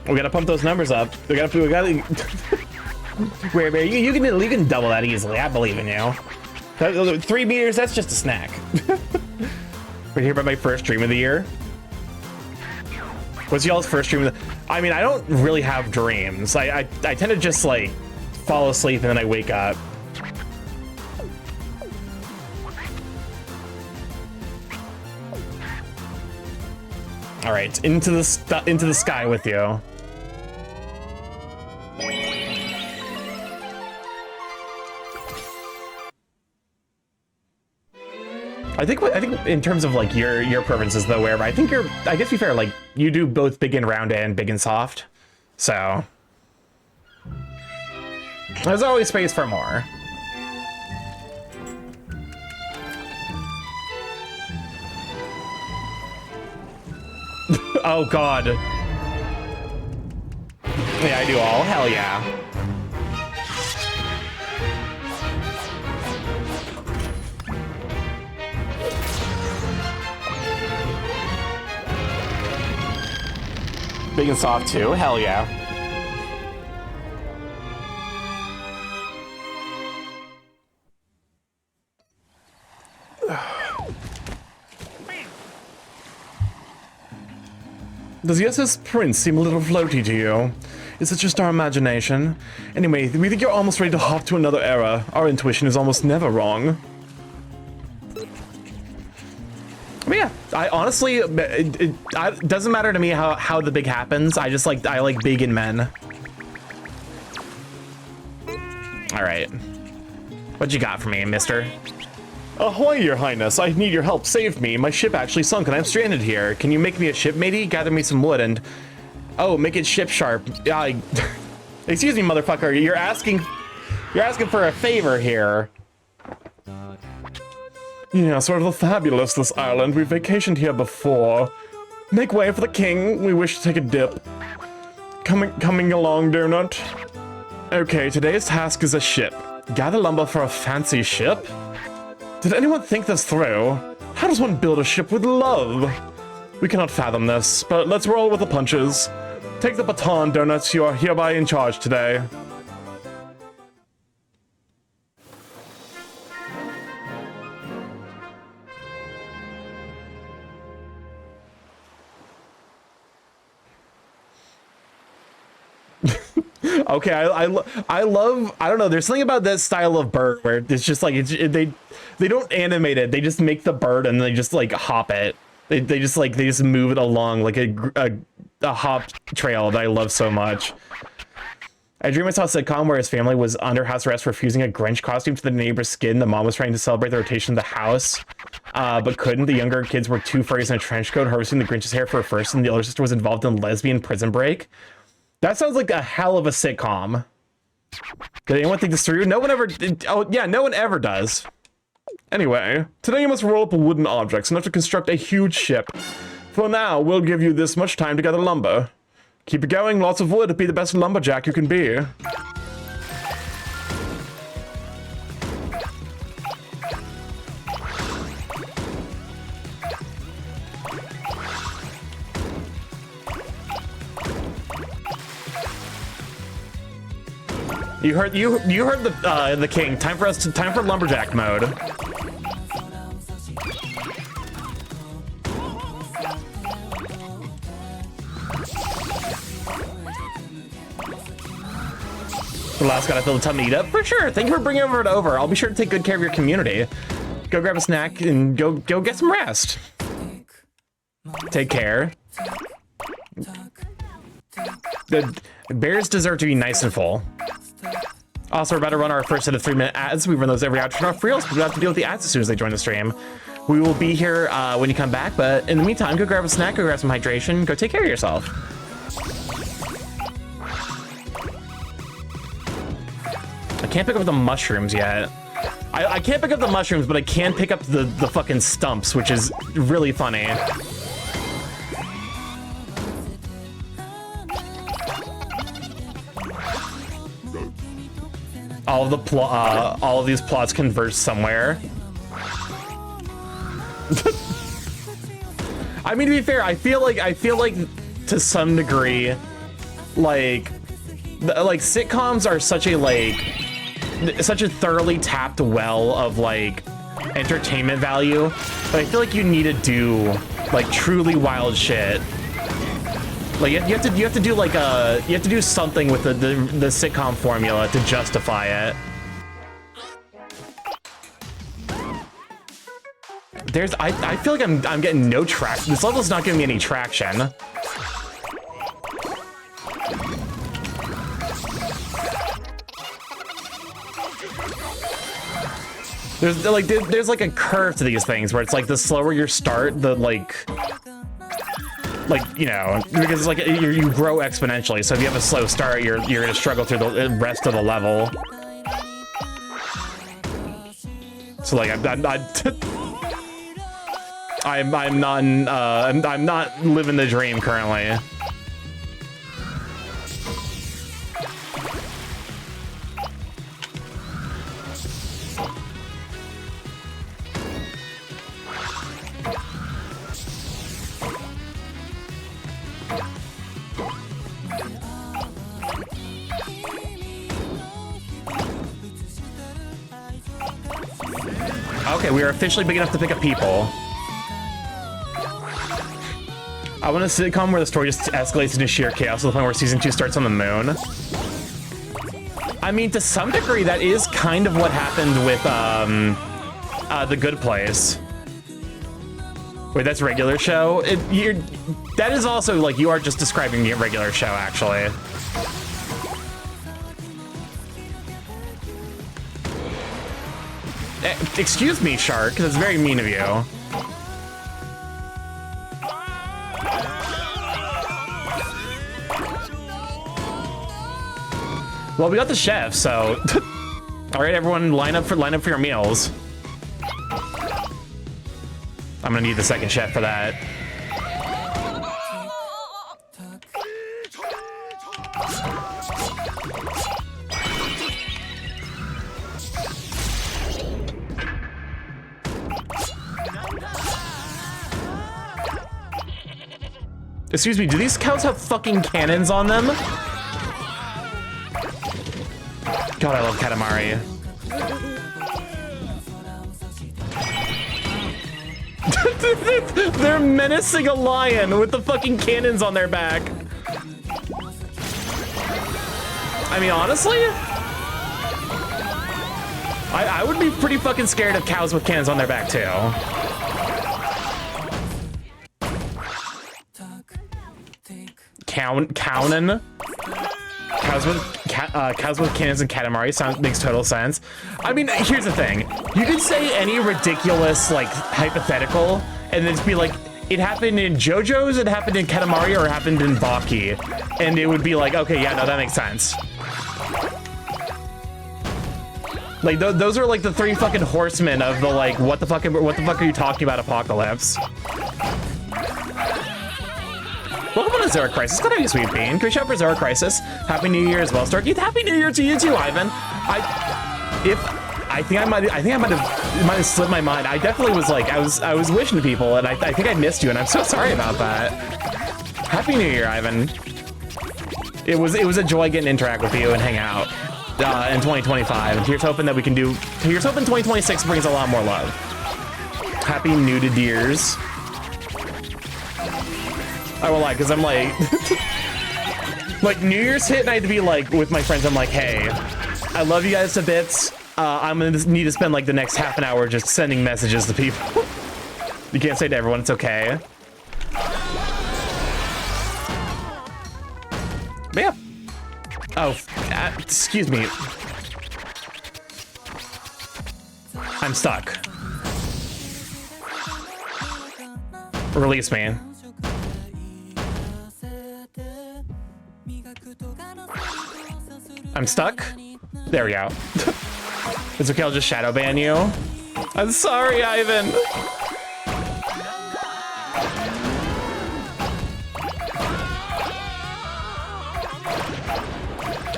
We gotta pump those numbers up. We gotta. Where you can double that easily. I believe in you. 3 meters. That's just a snack. We're here about my first stream of the year. What's y'all's first stream of the? I mean, I don't really have dreams. I tend to just like fall asleep and then I wake up. All right, into the sky with you. I think in terms of like your preferences though, wherever I think I guess to be fair, like you do both big and round and big and soft, so there's always space for more. Oh god. Yeah, I do all. Hell yeah. Big and soft too. Hell yeah. Does the SS Prince seem a little floaty to you? Is it just our imagination? Anyway, we think you're almost ready to hop to another era. Our intuition is almost never wrong. But yeah, I honestly, it doesn't matter to me how the big happens. I like big in men. All right. What you got for me, mister? Ahoy, your highness. I need your help. Save me. My ship actually sunk and I'm stranded here. Can you make me a ship, matey? Gather me some wood and... Oh, make it ship sharp. Excuse me, motherfucker. You're asking for a favor here. Yeah, sort of the fabulous, this island. We've vacationed here before. Make way for the king. We wish to take a dip. Coming along, Donut. Okay, today's task is a ship. Gather lumber for a fancy ship? Did anyone think this through? How does one build a ship with love? We cannot fathom this, but let's roll with the punches. Take the baton, Donuts. You are hereby in charge today. Okay, I love, I don't know, there's something about that style of bird where it's just like, they don't animate it, they just make the bird and they just like hop it. They just move it along like a hop trail that I love so much. I dreamed I saw a sitcom where his family was under house arrest for fusing a Grinch costume to the neighbor's skin. The mom was trying to celebrate the rotation of the house, but couldn't. The younger kids were two furries in a trench coat harvesting the Grinch's hair for a first, and the older sister was involved in lesbian prison break. That sounds like a hell of a sitcom. Did anyone think this through? No one ever did. Oh, yeah, no one ever does. Anyway, today you must roll up wooden objects enough to construct a huge ship. For now, we'll give you this much time to gather lumber. Keep it going, lots of wood, be the best lumberjack you can be. You heard the king. Time for lumberjack mode. The last gotta fill the tummy eat up for sure. Thank you for bringing it over. I'll be sure to take good care of your community. Go grab a snack and go get some rest. Take care. The bears deserve to be nice and full. Also, we're about to run our first set of 3-minute ads. We run those every hour to our reels, but we have to deal with the ads as soon as they join the stream. We will be here when you come back, but in the meantime, go grab a snack, go grab some hydration, go take care of yourself. I can't pick up the mushrooms yet. I can't pick up the mushrooms, but I can pick up the fucking stumps, which is really funny. All of these plots converge somewhere. I mean, to be fair, I feel like to some degree, like sitcoms are such a thoroughly tapped well of like entertainment value, but I feel like you need to do like truly wild shit. Like you have to do like you have to do something with the sitcom formula to justify it. I feel like I'm getting no traction. This level's not giving me any traction. There's like a curve to these things where it's like the slower you start, the like you know, because it's like you grow exponentially. So if you have a slow start, you're gonna struggle through the rest of the level. So like I'm not living the dream currently. Okay, we are officially big enough to pick up people. I want a sitcom where the story just escalates into sheer chaos to the point where season 2 starts on the moon. I mean, to some degree, that is kind of what happened with The Good Place. Wait, that's regular show? That is also, like, you are just describing the regular show, actually. Excuse me, Shark. That's very mean of you. Well, we got the chef, so all right, everyone, line up for your meals. I'm gonna need the second chef for that. Excuse me, do these cows have fucking cannons on them? God, I love Katamari. They're menacing a lion with the fucking cannons on their back. I mean, honestly, I would be pretty fucking scared of cows with cannons on their back too. Cownin? Cows with cannons and Katamari makes total sense. I mean, here's the thing. You could say any ridiculous, like, hypothetical, and then just be like, it happened in JoJo's, it happened in Katamari, or it happened in Baki. And it would be like, okay, yeah, no, that makes sense. Like, those are like the three fucking horsemen of the, like, what the fuck are you talking about apocalypse? Welcome to Zero Crisis. Good on you, Sweet Bean. Great shout for Zero Crisis. Happy New Year as well, Starky. Happy New Year to you too, Ivan. I think I might have slipped my mind. I definitely was like, I was wishing to people, and I think I missed you, and I'm so sorry about that. Happy New Year, Ivan. It was a joy getting to interact with you and hang out in 2025. And here's hoping that we can do. Here's hoping 2026 brings a lot more love. Happy New to Deers. I won't lie, because I'm like, like New Year's hit, and I had to be like, with my friends, I'm like, hey, I love you guys to bits. I'm gonna need to spend like the next half an hour just sending messages to people. You can't say to everyone, it's okay. But yeah. Oh, excuse me. I'm stuck. Release me. I'm stuck? There we go. It's okay, I'll just shadow ban you. I'm sorry, Ivan.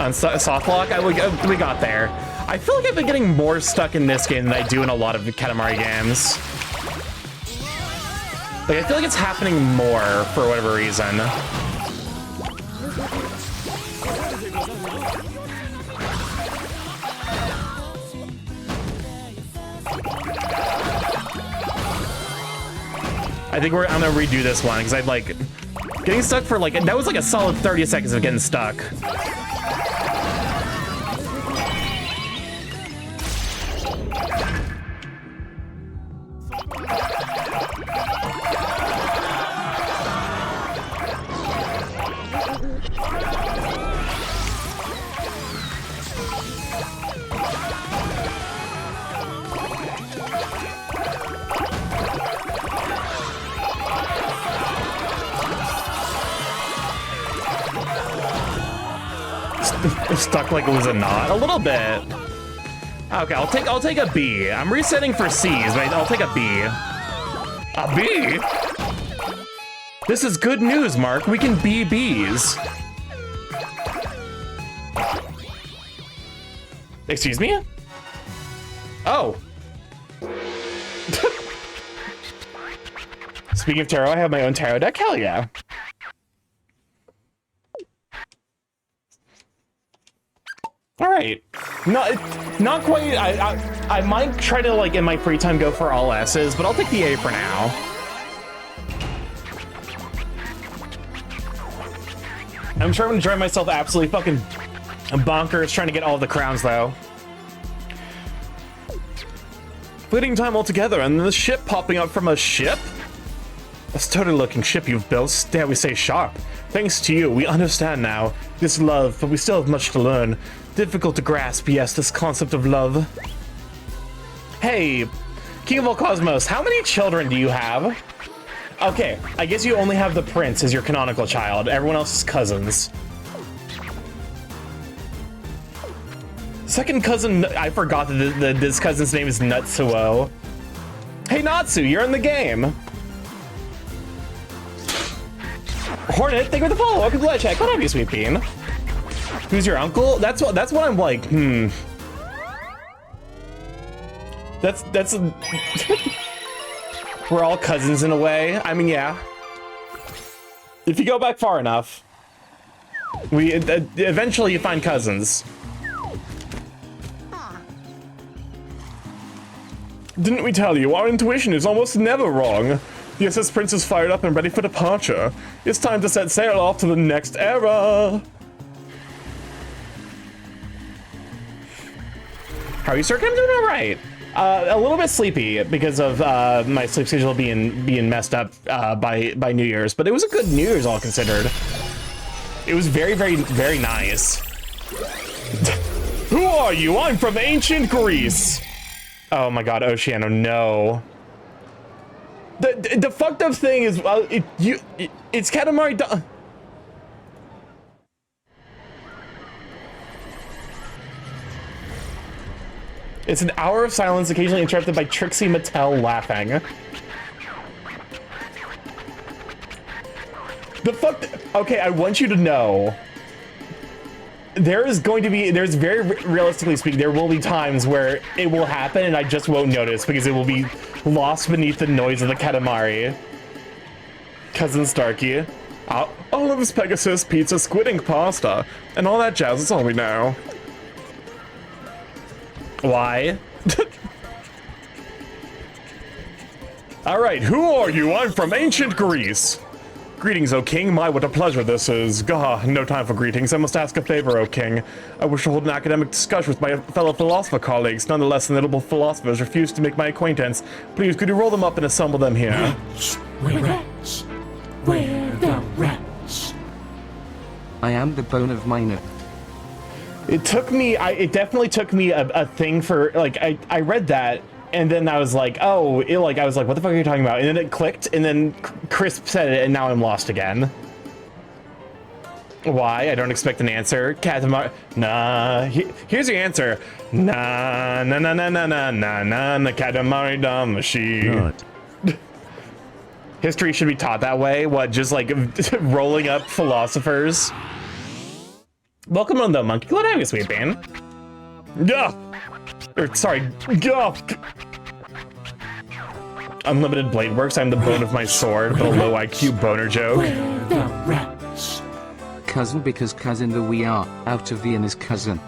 On soft lock, we got there. I feel like I've been getting more stuck in this game than I do in a lot of Katamari games. Like, I feel like it's happening more for whatever reason. I think I'm gonna redo this one because I'm like getting stuck for like, that was like a solid 30 seconds of getting stuck. Stuck like it was a knot a little bit. Okay, I'll take a B. I'm resetting for C's, but I'll take a B. A B? This is good news, Mark. We can be B's. Excuse me? Oh. Speaking of tarot, I have my own tarot deck. Hell yeah. All right, not quite. I might try to like in my free time go for all S's, but I'll take the A for now. I'm sure I'm gonna drive myself absolutely fucking bonkers trying to get all the crowns though. Fleeting time altogether, and the ship popping up from a ship. A sturdy looking ship you've built, dare we say sharp. Thanks to you, we understand now. This love, but we still have much to learn. Difficult to grasp, yes, this concept of love. Hey, King of all Cosmos, how many children do you have? Okay, I guess you only have the prince as your canonical child. Everyone else is cousins. Second cousin, I forgot that this cousin's name is Nutsuo. Hey Natsu, you're in the game. Hornet, thank you for the follow. Welcome to the check. What have you, sweet bean? Who's your uncle? That's what I'm like. That's we're all cousins in a way. I mean, yeah. If you go back far enough, we eventually you find cousins. Didn't we tell you, our intuition is almost never wrong. The SS Prince is fired up and ready for departure. It's time to set sail off to the next era. How are you, sir? I'm doing all right. A little bit sleepy because of my sleep schedule being messed up by New Year's, but it was a good New Year's all considered. It was very, very, very nice. Who are you? I'm from ancient Greece. Oh my God, Oceano, no. The fucked up thing is, it's Katamari. It's an hour of silence, occasionally interrupted by Trixie Mattel laughing. The fuck? Okay, I want you to know. There's very realistically speaking, there will be times where it will happen and I just won't notice because it will be lost beneath the noise of the Katamari. Cousin Starky. All of this Pegasus, pizza, squid ink pasta, and all that jazz, that's all we know. Why? Alright, who are you? I'm from ancient Greece. Greetings, O King. My, what a pleasure this is. Gah, no time for greetings. I must ask a favor, O King. I wish to hold an academic discussion with my fellow philosopher colleagues. Nonetheless, the notable philosophers refuse to make my acquaintance. Please, could you roll them up and assemble them here? Rats, we're rats. We're the rats. I am the bone of Miner. It took me, it definitely took me a thing for, like, I read that, and then I was like, oh, I was like, what the fuck are you talking about? And then it clicked, and then Chris said it, and now I'm lost again. Why? I don't expect an answer. Katamari, nah, here's your answer. Nah, na na na na na na na na Katamari Damashi. History should be taught that way. What, just like rolling up philosophers? Welcome on the monkey. Glad to have you, sweet bean. Yeah. Sorry. Yeah. Unlimited blade works. I'm the bone of my sword, but a low IQ boner joke. We're the rats. Cousin because cousin the we are. Out of the in is cousin.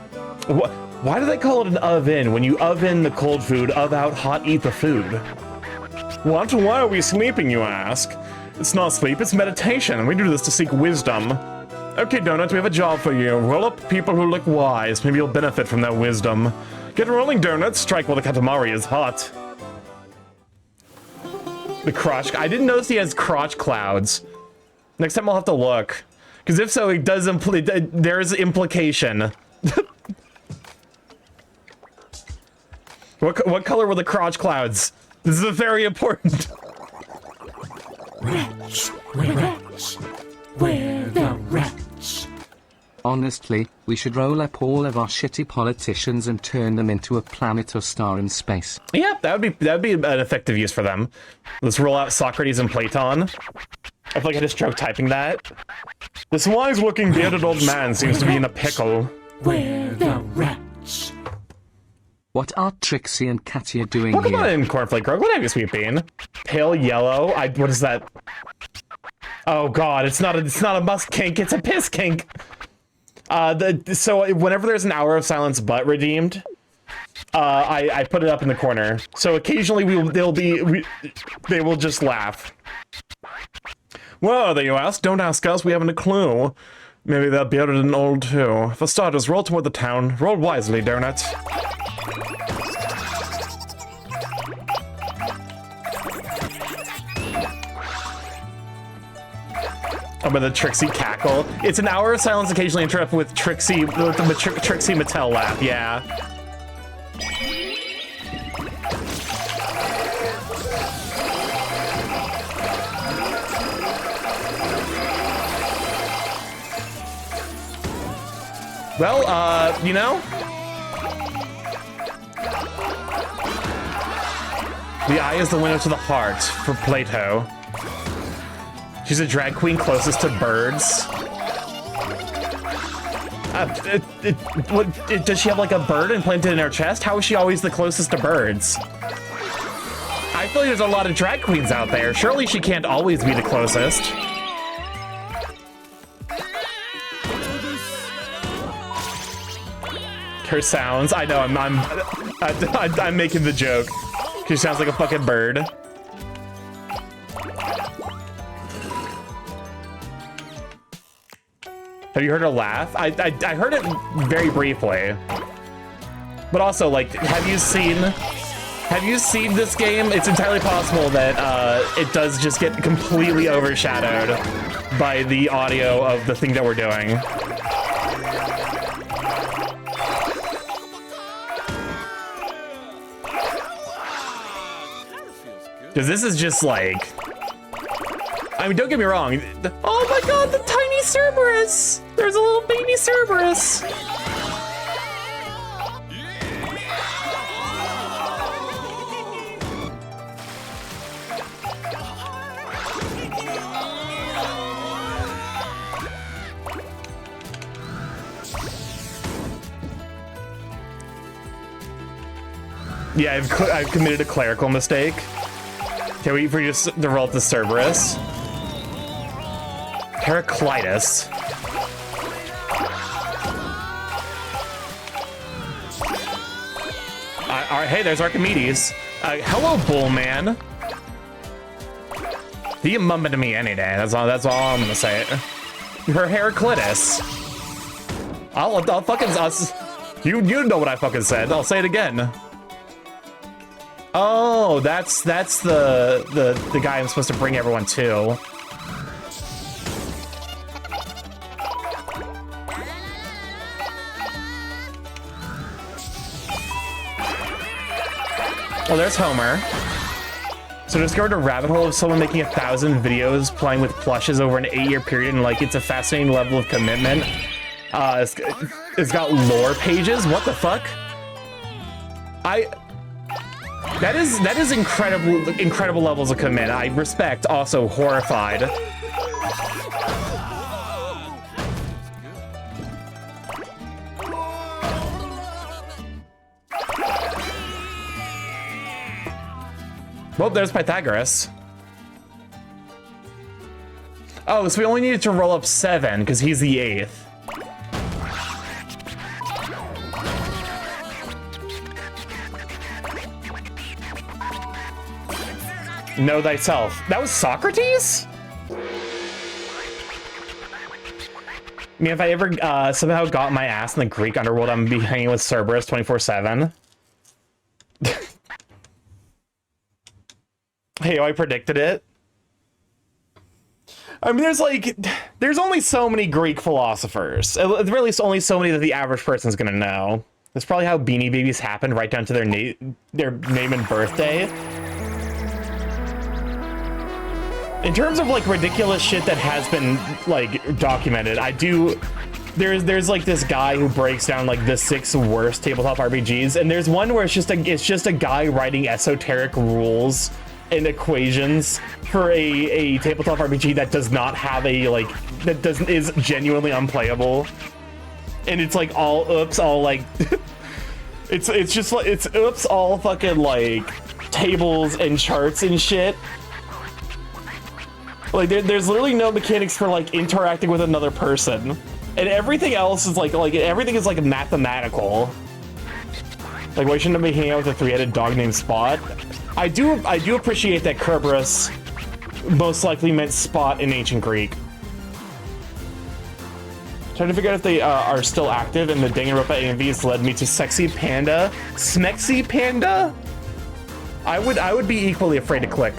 What? Why do they call it an oven? When you oven the cold food, out hot eat the food. What? Why are we sleeping, you ask? It's not sleep, it's meditation. We do this to seek wisdom. Okay, Donut, we have a job for you. Roll up people who look wise. Maybe you'll benefit from that wisdom. Get rolling, Donut. Strike while the Katamari is hot. The crotch... I didn't notice he has crotch clouds. Next time I'll have to look. Because if so, it does there's implication. What color were the crotch clouds? This is very important. Rats, we're rats. We're the rats. Honestly, we should roll up all of our shitty politicians and turn them into a planet or star in space. Yeah, that'd be an effective use for them. Let's roll out Socrates and Platon. I feel like I just stroked typing that. This wise-looking bearded old man seems to be in a pickle. We're the rats. What are Trixie and Katia doing Welcome here? on in, Cornflake Grog. What have you, sweet bean? Pale yellow. What is that? Oh God, it's not a musk kink. It's a piss kink. So whenever there's an hour of silence but redeemed, I put it up in the corner. So occasionally they will just laugh. Well, there you ask. Don't ask us. We haven't a clue. Maybe they're bearded and old too. For starters, roll toward the town. Roll wisely, Donut. Oh, but the Trixie cackle. It's an hour of silence occasionally interrupted with Trixie Mattel laugh, yeah. Well, you know, The eye is the window to the heart for Plato. She's a drag queen closest to birds. Does she have like a bird implanted in her chest? How is she always the closest to birds? I feel like there's a lot of drag queens out there. Surely she can't always be the closest. Her sounds. I know. I'm making the joke. She sounds like a fucking bird. Have you heard her laugh? I heard it very briefly. But also, like, have you seen this game? It's entirely possible that it does just get completely overshadowed by the audio of the thing that we're doing. Because this is just like... I mean, don't get me wrong. Oh my god, the tiny Cerberus! There's a little baby Cerberus! Yeah, I've committed a clerical mistake. Can we for you to roll up the Cerberus? Heraclitus. All right, hey, there's Archimedes. Hello, Bullman. You can mum it to me any day. That's all I'm gonna say. Her Heraclitus. I'll fucking you know what I fucking said. I'll say it again. Oh, that's the guy I'm supposed to bring everyone to. Oh, there's Homer. So discovered a rabbit hole of someone making 1,000 videos playing with plushes over an 8-year period, and like it's a fascinating level of commitment. It's got lore pages. What the fuck? That is incredible levels of commit. I respect, also horrified. Well, there's Pythagoras. Oh, so we only needed to roll up 7 because he's the 8th. Know thyself. That was Socrates? I mean, if I ever somehow got my ass in the Greek underworld, I'm gonna be hanging with Cerberus 24/7. Hey, I predicted it. I mean, there's only so many Greek philosophers. Really, only so many that the average person's gonna know. That's probably how Beanie Babies happened, right down to their name and birthday. In terms of like ridiculous shit that has been like documented, there's like this guy who breaks down like the 6 worst tabletop RPGs, and there's one where it's just a guy writing esoteric rules and equations for a tabletop RPG that does not have is genuinely unplayable, and it's like all oops, all like it's just like it's oops, all fucking like tables and charts and shit. Like there's literally no mechanics for like interacting with another person, and everything else is like everything is like mathematical. Like, why shouldn't I be hanging out with a 3-headed dog named Spot? I do appreciate that Kerberos most likely meant Spot in ancient Greek. Trying to figure out if they are still active, and the Danganronpa AMVs led me to Sexy Panda. Smexy Panda? I would be equally afraid to click.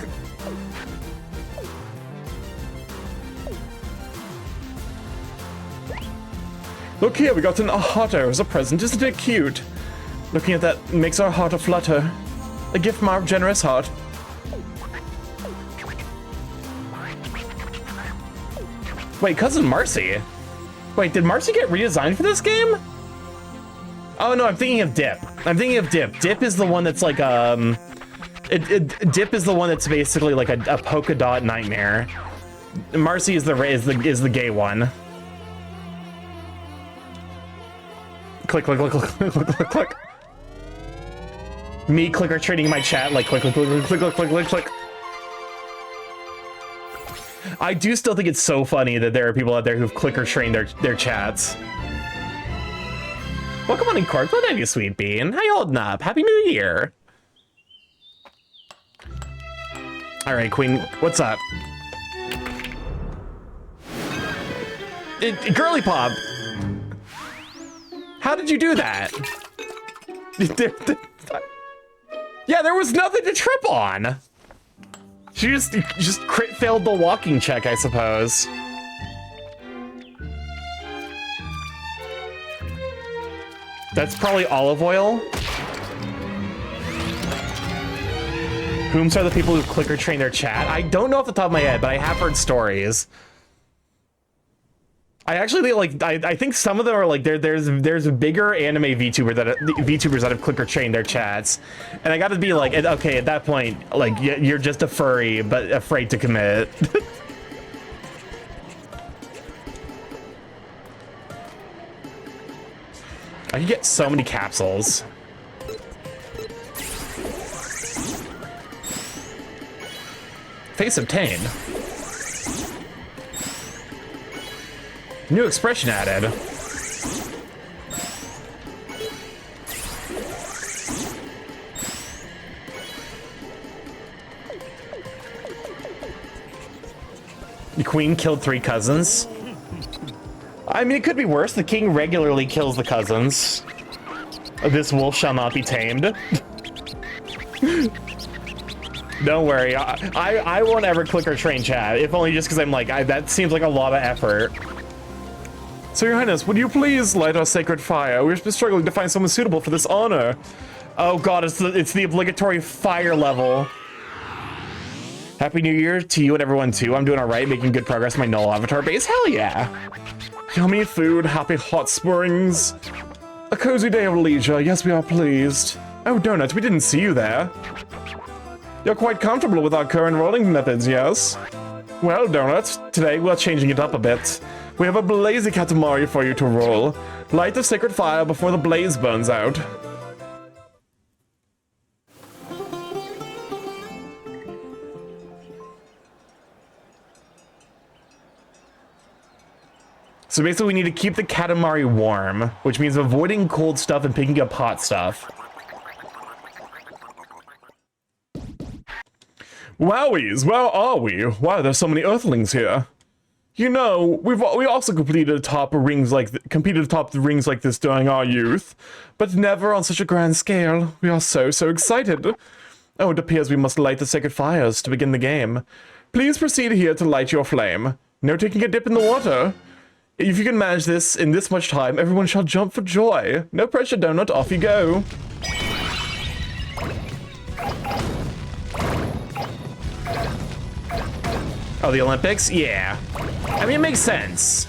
Look here, we got an ahata as a present. Isn't it cute? Looking at that makes our heart aflutter. A gift from our generous heart. Wait, Cousin Marcy? Wait, did Marcy get redesigned for this game? Oh no, I'm thinking of Dip. Dip is the one that's like, Dip is the one that's basically like a polka dot nightmare. Marcy is the gay one. Click, click, click, click, click, click, click, click. Me clicker trading my chat like click, click, click, click, click, click, click, click. I do still think it's so funny that there are people out there who've clicker trained their chats. Welcome on in, Cork. What have you, sweet bean? How you holding up? Happy New Year. All right, Queen, what's up? Girly Pop. How did you do that? Yeah, there was nothing to trip on. She just crit failed the walking check, I suppose. That's probably olive oil. Whom's are the people who clicker train their chat? I don't know off the top of my head, but I have heard stories. I actually like. I think some of them are like there's a bigger anime VTubers that have clicker trained their chats, and I got to be like, okay, at that point, like you're just a furry but afraid to commit. I could get so many capsules. Face obtained. New expression added. The queen killed 3 cousins. I mean, it could be worse. The king regularly kills the cousins. This wolf shall not be tamed. Don't worry. I won't ever clicker train chat, if only just because I'm like, that seems like a lot of effort. So, Your Highness, would you please light our sacred fire? We're struggling to find someone suitable for this honor. Oh god, it's the obligatory fire level. Happy New Year to you and everyone too. I'm doing alright, making good progress in my null avatar base. Hell yeah! Yummy food, happy hot springs. A cozy day of leisure, yes we are pleased. Oh Donut, we didn't see you there. You're quite comfortable with our current rolling methods, yes? Well, Donut, today we're changing it up a bit. We have a blazy Katamari for you to roll. Light the sacred fire before the blaze burns out. So basically we need to keep the Katamari warm, which means avoiding cold stuff and picking up hot stuff. Wowies, where are we? Why are there so many Earthlings here? You know, we also competed atop rings like this during our youth, but never on such a grand scale. We are so excited. Oh, it appears we must light the sacred fires to begin the game. Please proceed here to light your flame. No taking a dip in the water. If you can manage this in this much time, everyone shall jump for joy. No pressure, Donut, off you go. Oh, the Olympics? Yeah. I mean, it makes sense.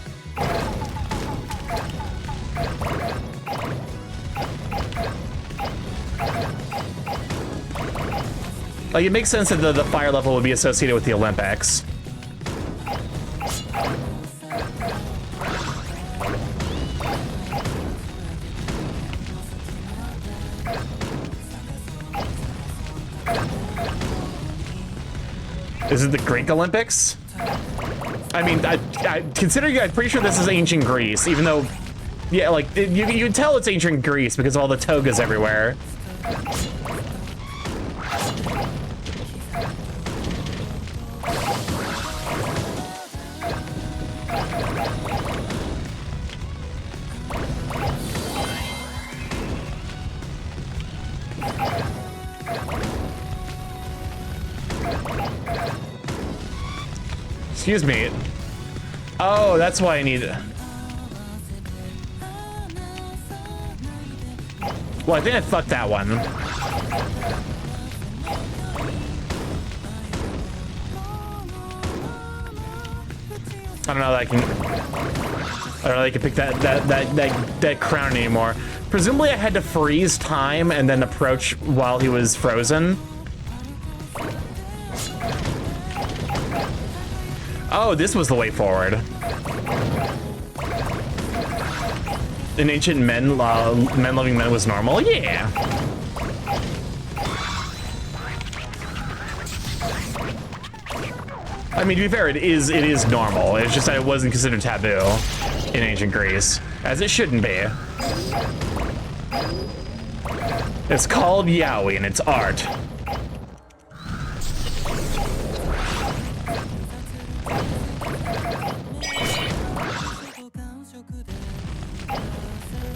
Like, it makes sense that the fire level would be associated with the Olympics. Is it the Greek Olympics? I mean, considering I'm pretty sure this is ancient Greece, even though, yeah, like, you can tell it's ancient Greece because of all the togas everywhere. Excuse me. Oh, that's why I need it. Well, I think I fucked that one. I don't know that I can. I don't know that I can pick that crown anymore. Presumably, I had to freeze time and then approach while he was frozen. Oh, this was the way forward. In ancient men, men-loving men was normal? Yeah. I mean, to be fair, it is normal. It's just that it wasn't considered taboo in ancient Greece, as it shouldn't be. It's called yaoi, and it's art.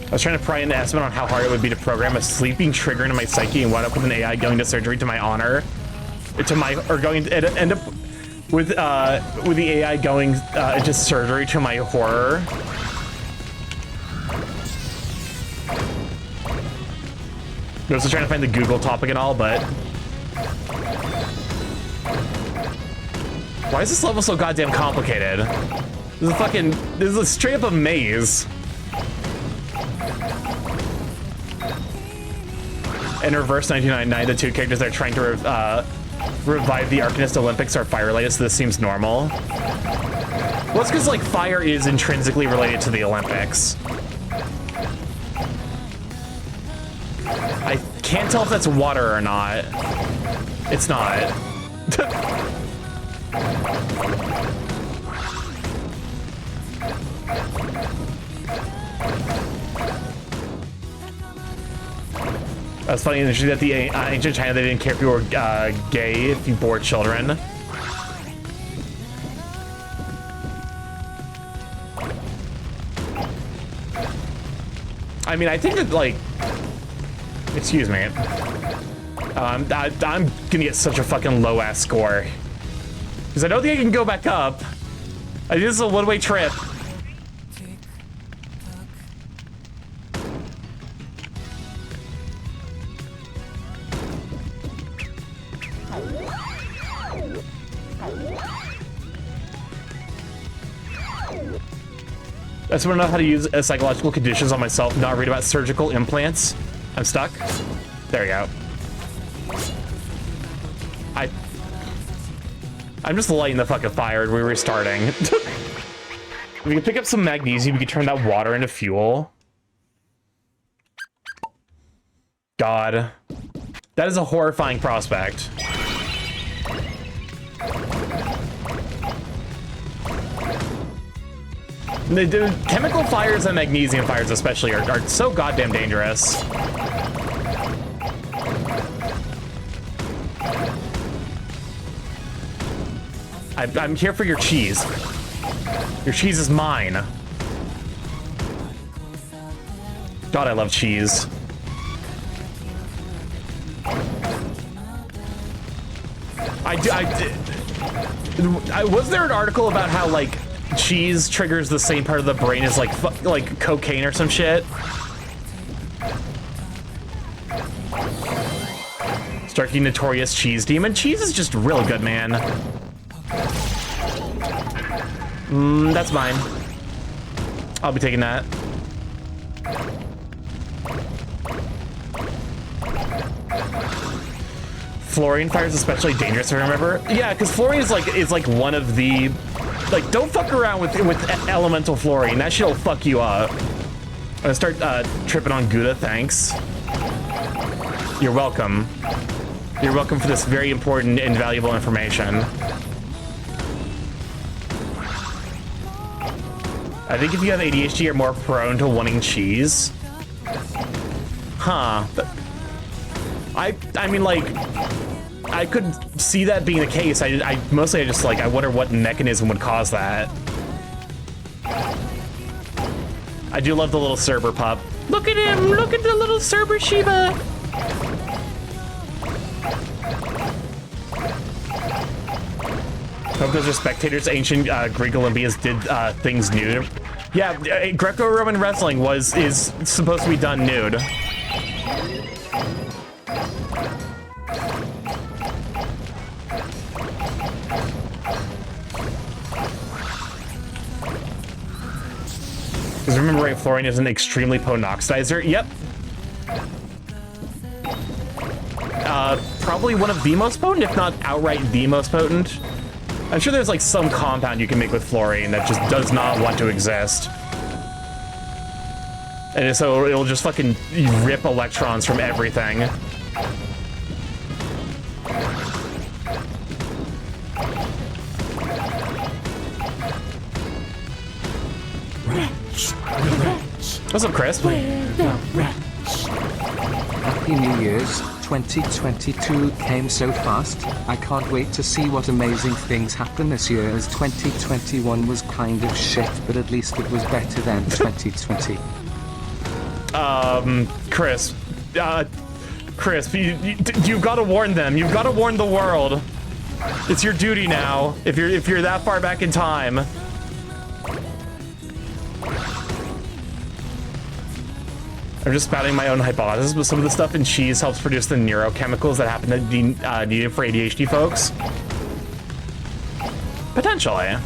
I was trying to pry into estimate on how hard it would be to program a sleeping trigger into my psyche and wound up with an AI going to surgery to my honor, or going to end up with the AI going into surgery to my horror. I was also trying to find the Google topic and all, but why is this level so goddamn complicated? This is a straight up a maze. In reverse 1999, the two characters that are trying to revive the Arcanist Olympics are fire-related, so this seems normal. Well, it's because, like, fire is intrinsically related to the Olympics. I can't tell if that's water or not. It's not. That's funny and interesting that the ancient China, they didn't care if you were gay, if you bore children. I mean, I think that, like, excuse me. I'm gonna get such a fucking low ass score. Because I don't think I can go back up. I think this is a one-way trip. I just want to know how to use psychological conditions on myself, not read about surgical implants. I'm stuck. There we go. I'm just lighting the fucking fire and we're restarting. We can pick up some magnesium, we can turn that water into fuel. God. That is a horrifying prospect. The chemical fires and magnesium fires especially are so goddamn dangerous. I'm here for your cheese. Your cheese is mine. God, I love cheese. Was there an article about how, like, cheese triggers the same part of the brain as like cocaine or some shit? Starky Notorious Cheese Demon. Cheese is just real good, man. That's mine. I'll be taking that. Fluorine fire is especially dangerous, if I remember. Yeah, because fluorine is like one of the, like, don't fuck around with elemental fluorine. That shit'll fuck you up. I'm gonna start tripping on Gouda, thanks. You're welcome. You're welcome for this very important and valuable information. I think if you have ADHD, you're more prone to wanting cheese. Huh. I mean, like, I could see that being the case. I mostly just, like, I wonder what mechanism would cause that. I do love the little Cerber pup. Look at him! Look at the little Cerber Shiba! Hope those are spectators. Ancient Greek Olympians did things nude. Yeah, Greco-Roman wrestling is supposed to be done nude. Because remember, right, fluorine is an extremely potent oxidizer. Yep. Probably one of the most potent, if not outright the most potent. I'm sure there's like some compound you can make with fluorine that just does not want to exist. And so it'll just fucking rip electrons from everything. What's up, Chris? We're the wretch. Happy New Year's. 2022 came so fast. I can't wait to see what amazing things happen this year, as 2021 was kind of shit, but at least it was better than 2020. Chris, Chris, you've got to warn them. You've got to warn the world. It's your duty now. If you're that far back in time. I'm just spouting my own hypothesis, but some of the stuff in cheese helps produce the neurochemicals that happen to be needed for ADHD folks. Potentially.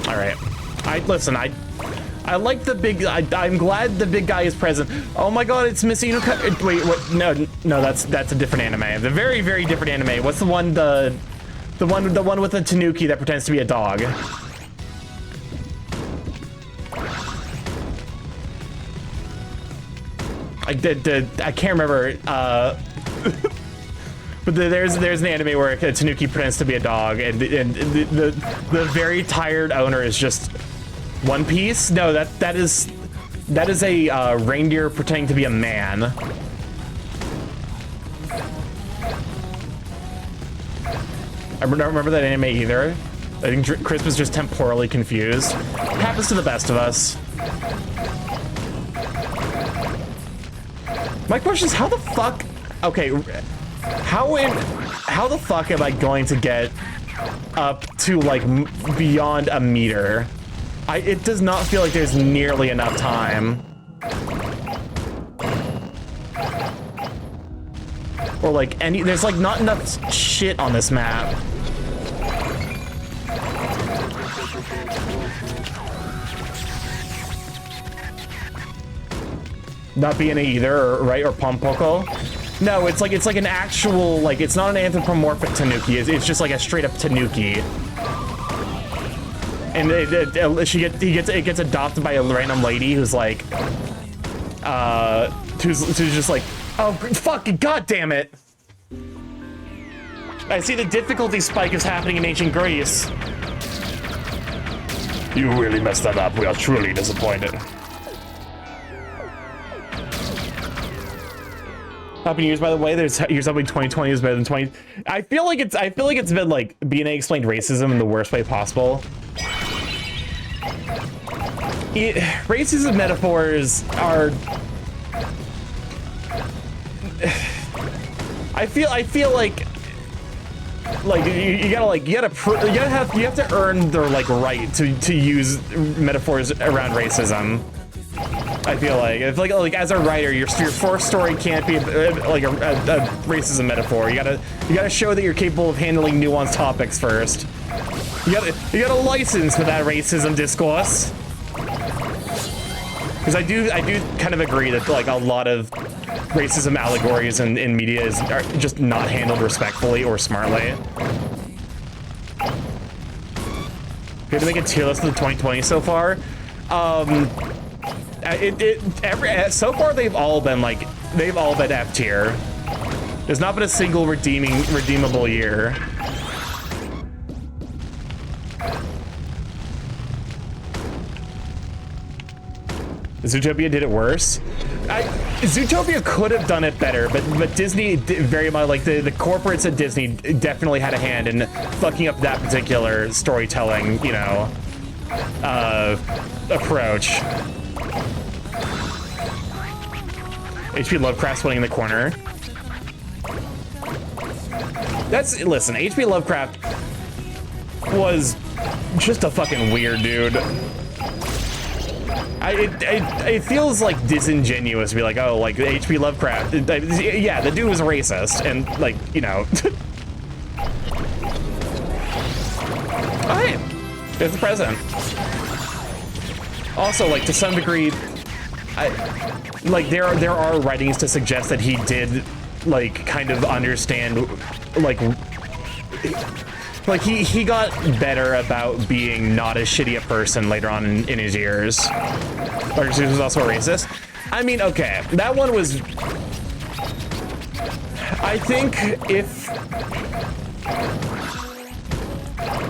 All right. I like the big. I'm glad the big guy is present. Oh my god, it's missing. Wait, what? No, that's a different anime. The very, very different anime. What's the one? The one with the tanuki that pretends to be a dog. I can't remember. But there's an anime where a tanuki pretends to be a dog, and the very tired owner is just One Piece. No, that is a reindeer pretending to be a man. I don't remember that anime either. I think Chris was just temporally confused. Happens to the best of us. My question is, how the fuck? Okay, how the fuck am I going to get up to like beyond a meter? It does not feel like there's nearly enough time. Or like there's like not enough shit on this map. Not being either, right? Or Pompoko. No, it's like an actual, like, it's not an anthropomorphic tanuki. It's just like a straight up tanuki. And it gets adopted by a random lady who's like, who's just like, oh fucking god damn it! I see the difficulty spike is happening in ancient Greece. You really messed that up. We are truly disappointed. Happy New Year's, by the way. Here's something 2020 is better than 20. I feel like it's been like BNA explained racism in the worst way possible. Racism metaphors are. I feel like you have to earn their like right to use metaphors around racism. I feel like as a writer, your first story can't be like a racism metaphor. You gotta show that you're capable of handling nuanced topics first. You gotta license for that racism discourse. Because I do kind of agree that like a lot of racism allegories in media are just not handled respectfully or smartly. We have to make a tier list of the 2020 so far. So far they've all been F tier. There's not been a single redeemable year. Zootopia did it worse. Zootopia could have done it better, but Disney very much, like the corporates at Disney definitely had a hand in fucking up that particular storytelling, you know, approach. HP Lovecraft's winning in the corner. Listen, HP Lovecraft was just a fucking weird dude. It feels like disingenuous to be like, oh, like HP Lovecraft. Yeah, the dude was racist, and like, you know. Oh, hey, there's the president. Also, like to some degree, like there are writings to suggest that he did like kind of understand like he got better about being not as shitty a person later on in his years. Dr. Seuss was also a racist. I mean, okay, that one was, I think if,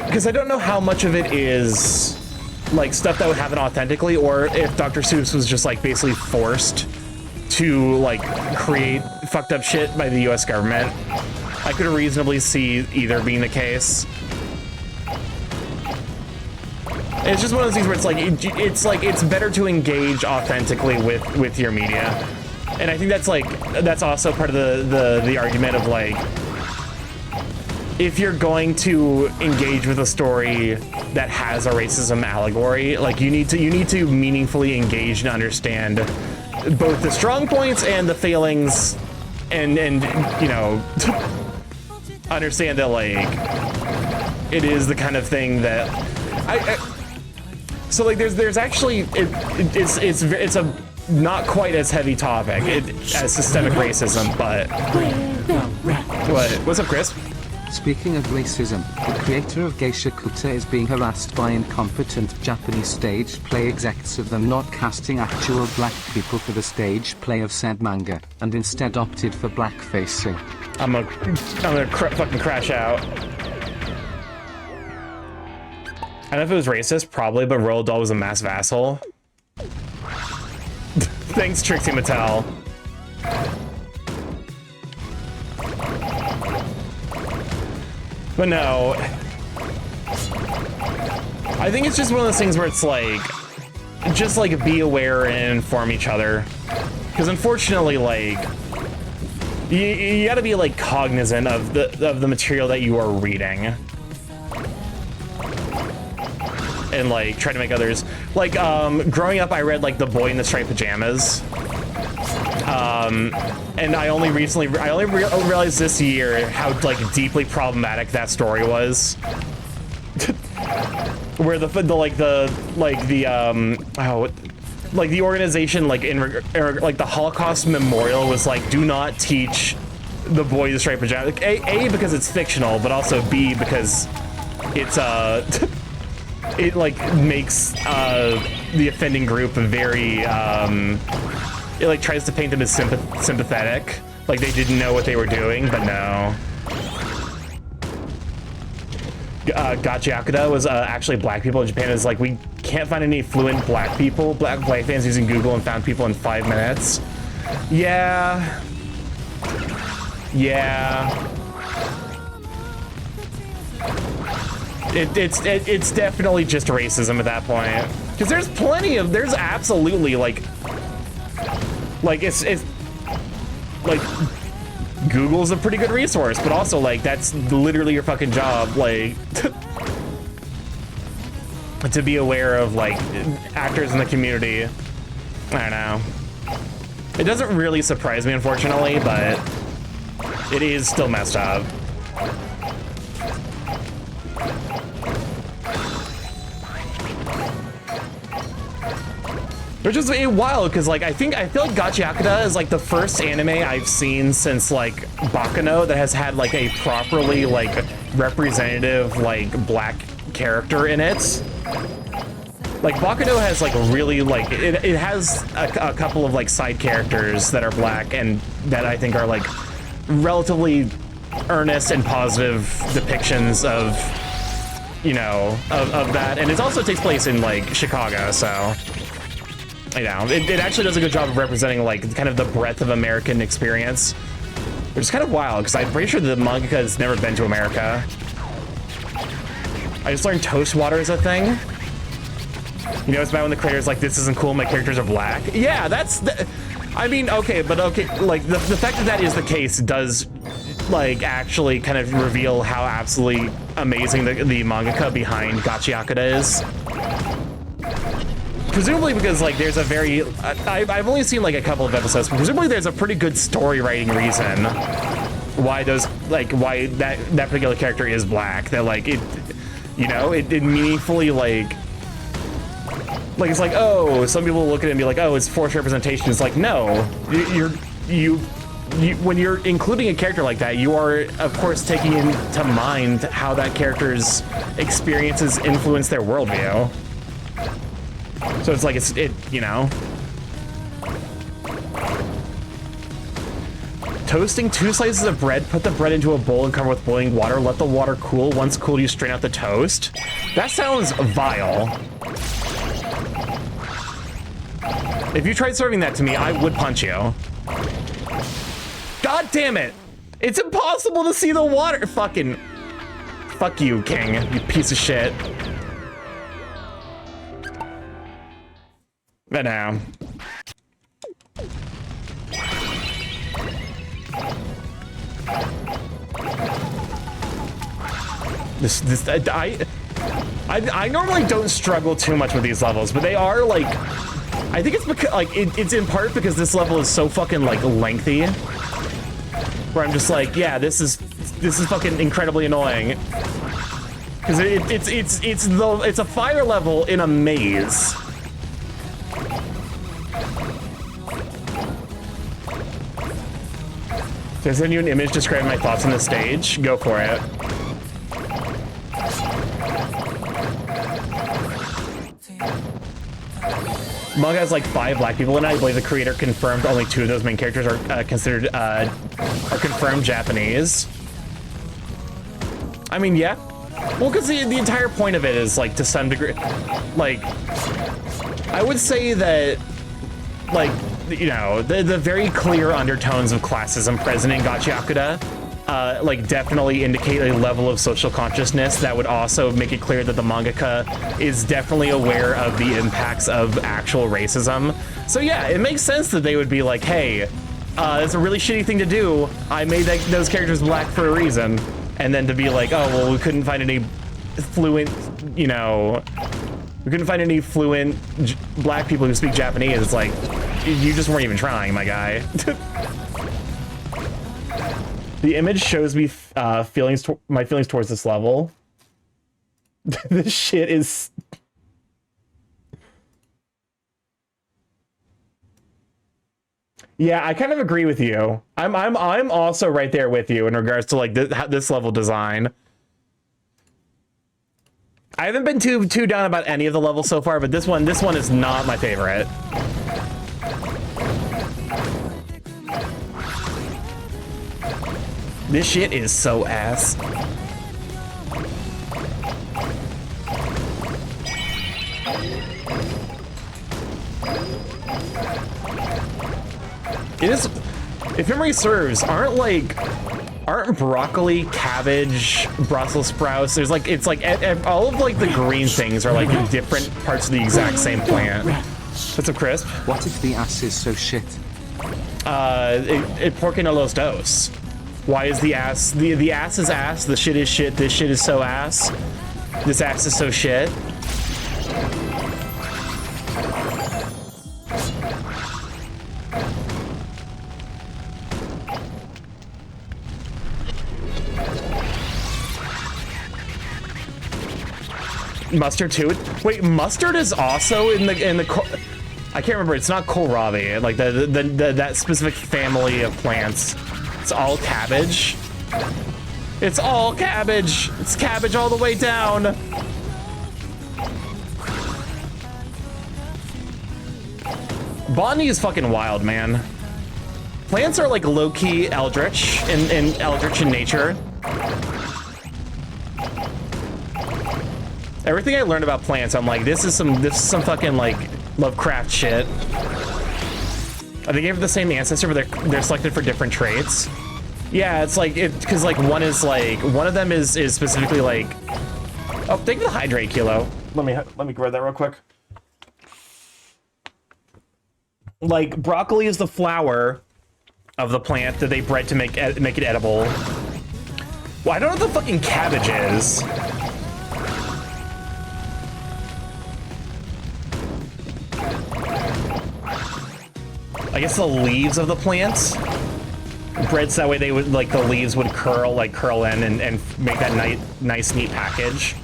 because I don't know how much of it is like stuff that would happen authentically, or if Dr. Seuss was just like basically forced to like create fucked up shit by the US government. I could reasonably see either being the case. It's just one of those things where it's like it's better to engage authentically with your media, and I think that's also part of the argument of like, if you're going to engage with a story that has a racism allegory, like you need to meaningfully engage and understand both the strong points and the failings, and you know, understand that like it is the kind of thing that so like there's actually it's a not quite as heavy topic as systemic racism, but what's up, Chris? Speaking of racism, the creator of Geisha Kuta is being harassed by incompetent Japanese stage play execs of them not casting actual black people for the stage play of said manga, and instead opted for blackfacing. I'm gonna fucking crash out. I don't know if it was racist, probably, but Roald Dahl was a mass vassal. Thanks, Trixie Mattel. But no, I think it's just one of those things where it's like, just like be aware and inform each other. Because unfortunately, like, you gotta be like cognizant of the material that you are reading. And like try to make others, like growing up I read like The Boy in the Striped Pajamas. And I only realized this year how like deeply problematic that story was. Where the organization like like the Holocaust Memorial was like, do not teach The Boy in the Striped Pajamas. Like, A because it's fictional, but also B because it's it like makes the offending group very it like tries to paint them as sympathetic, like they didn't know what they were doing, but no. Gachiakuda was actually black people in Japan. Is like, we can't find any fluent black fans using Google, and found people in 5 minutes. Yeah. It's definitely just racism at that point, because there's absolutely like it's like Google's a pretty good resource, but also like that's literally your fucking job, like to be aware of like actors in the community. I don't know. It doesn't really surprise me, unfortunately, but it is still messed up. Which is wild, because like I feel like Gachiakuda is like the first anime I've seen since like Bakano that has had like a properly like representative like black character in it. Like Bakano has like really like it has a couple of like side characters that are black and that I think are like relatively earnest and positive depictions of, you know, of that, and it also takes place in like Chicago, so. You know, it actually does a good job of representing like kind of the breadth of American experience, which is kind of wild because I'm pretty sure the mangaka has never been to America. I just learned toast water is a thing. You know, it's about when the creator's like, this isn't cool, my characters are black. Yeah, I mean, okay, but okay, like the fact that that is the case does like actually kind of reveal how absolutely amazing the mangaka behind Gachiakuda is. Presumably because like there's a very, I've only seen like a couple of episodes, but presumably there's a pretty good story writing reason why why that particular character is black. That like it, you know, it meaningfully like Like, it's like, oh, some people look at it and be like, oh, it's forced representation. It's like, no, you when you're including a character like that, you are, of course, taking into mind how that character's experiences influence their worldview. So it's like, you know. Toasting 2 slices of bread, put the bread into a bowl and cover with boiling water. Let the water cool. Once cooled, you strain out the toast. That sounds vile. If you tried serving that to me, I would punch you. God damn it! It's impossible to see the water. Fucking. Fuck you, King, you piece of shit. But now. I normally don't struggle too much with these levels, but they are like, I think it's because like it's in part because this level is so fucking like lengthy, where I'm just like, yeah, this is fucking incredibly annoying because it's a fire level in a maze. If I send you an image describing my thoughts on the stage, go for it. Manga has like 5 black people in it. I believe the creator confirmed only 2 of those main characters are considered are confirmed Japanese. I mean, yeah. Well, because the entire point of it is like to some degree, like I would say that like, you know, the very clear undertones of classism present in Gachiakuda like definitely indicate a level of social consciousness that would also make it clear that the mangaka is definitely aware of the impacts of actual racism. So yeah, it makes sense that they would be like, hey, it's a really shitty thing to do. I made those characters black for a reason. And then to be like, oh, well, we couldn't find any fluent, you know, we couldn't find any fluent black people who speak Japanese. It's like, you just weren't even trying, my guy. The image shows me my feelings towards this level. This shit is... Yeah, I kind of agree with you. I'm also right there with you in regards to like this level design. I haven't been too down about any of the levels so far, but this one is not my favorite. This shit is so ass. It is, if memory serves, aren't broccoli, cabbage, Brussels sprouts, there's like, it's like all of like the green things are like in different parts of the exact same plant. What's up, Crisp? What if the ass is so shit? Porque no los dos. Why is the ass, the ass is ass, the shit is shit, this shit is so ass, this ass is so shit. Mustard too? Wait, mustard is also in the I can't remember, it's not kohlrabi, like that specific family of plants. It's all cabbage. It's all cabbage. It's cabbage all the way down. Botany is fucking wild, man. Plants are like low-key eldritch in eldritch in nature. Everything I learned about plants, I'm like, this is some fucking like Lovecraft shit. I think they have the same ancestor, but they're selected for different traits. Yeah, it's like because like one of them is specifically like. Oh, thank you for the hydrate, Kilo. Let me grab that real quick. Like broccoli is the flower of the plant that they bred to make it edible. Well, I don't know what the fucking cabbage is. I guess the leaves of the plants. Bred so that way they would, like, the leaves would curl in and make that nice, neat package.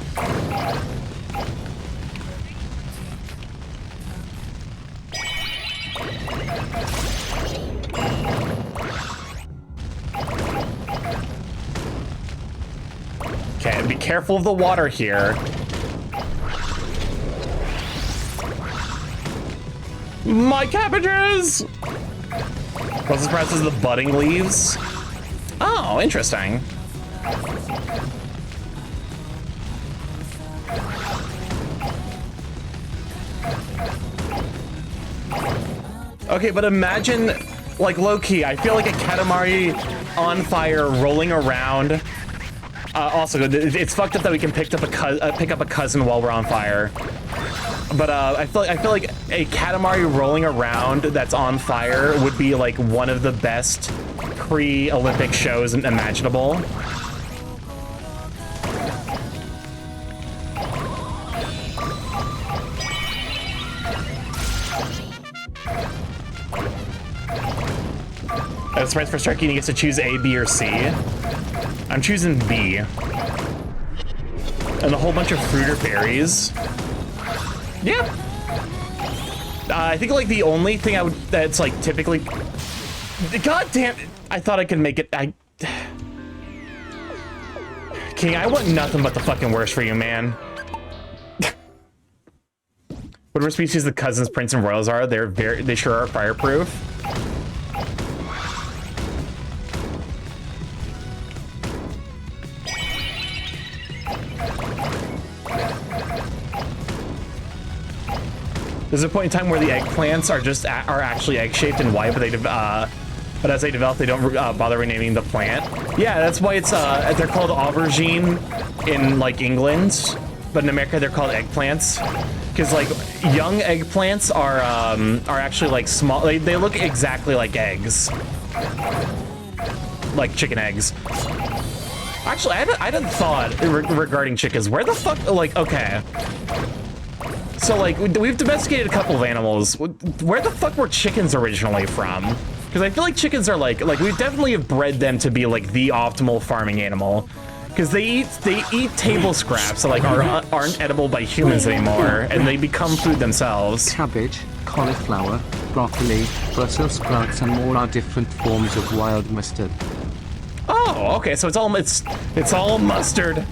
careful of the water here. My cabbages! Brussels sprouts is the budding leaves. Oh, interesting. Okay, but imagine, like, low-key, I feel like a Katamari on fire rolling around. Also, it's fucked up that we can pick up a cousin while we're on fire. But I feel like a Katamari rolling around that's on fire would be like one of the best pre-Olympic shows imaginable. That's right for Starky, he gets to choose A, B, or C. I'm choosing B. And a whole bunch of fruit or berries. Yeah. I think like the only thing that's like typically. God damn it! I thought I could make it. King, I want nothing but the fucking worst for you, man. Whatever species the cousins, prince, and royals are, they sure are fireproof. There's a point in time where the eggplants are actually egg-shaped and white, but as they develop, they don't bother renaming the plant. Yeah, that's why it's they're called aubergine in like England, but in America they're called eggplants. Because like young eggplants are actually like small. They look exactly like eggs, like chicken eggs. Actually, I had a thought regarding chickens. Where the fuck? Like, okay. So, like, we've domesticated a couple of animals. Where the fuck were chickens originally from? Because I feel like chickens are like we definitely have bred them to be like the optimal farming animal. Because they eat table scraps that like aren't edible by humans anymore, and they become food themselves. Cabbage, cauliflower, broccoli, Brussels sprouts, and more are different forms of wild mustard. Oh, okay. So it's all mustard.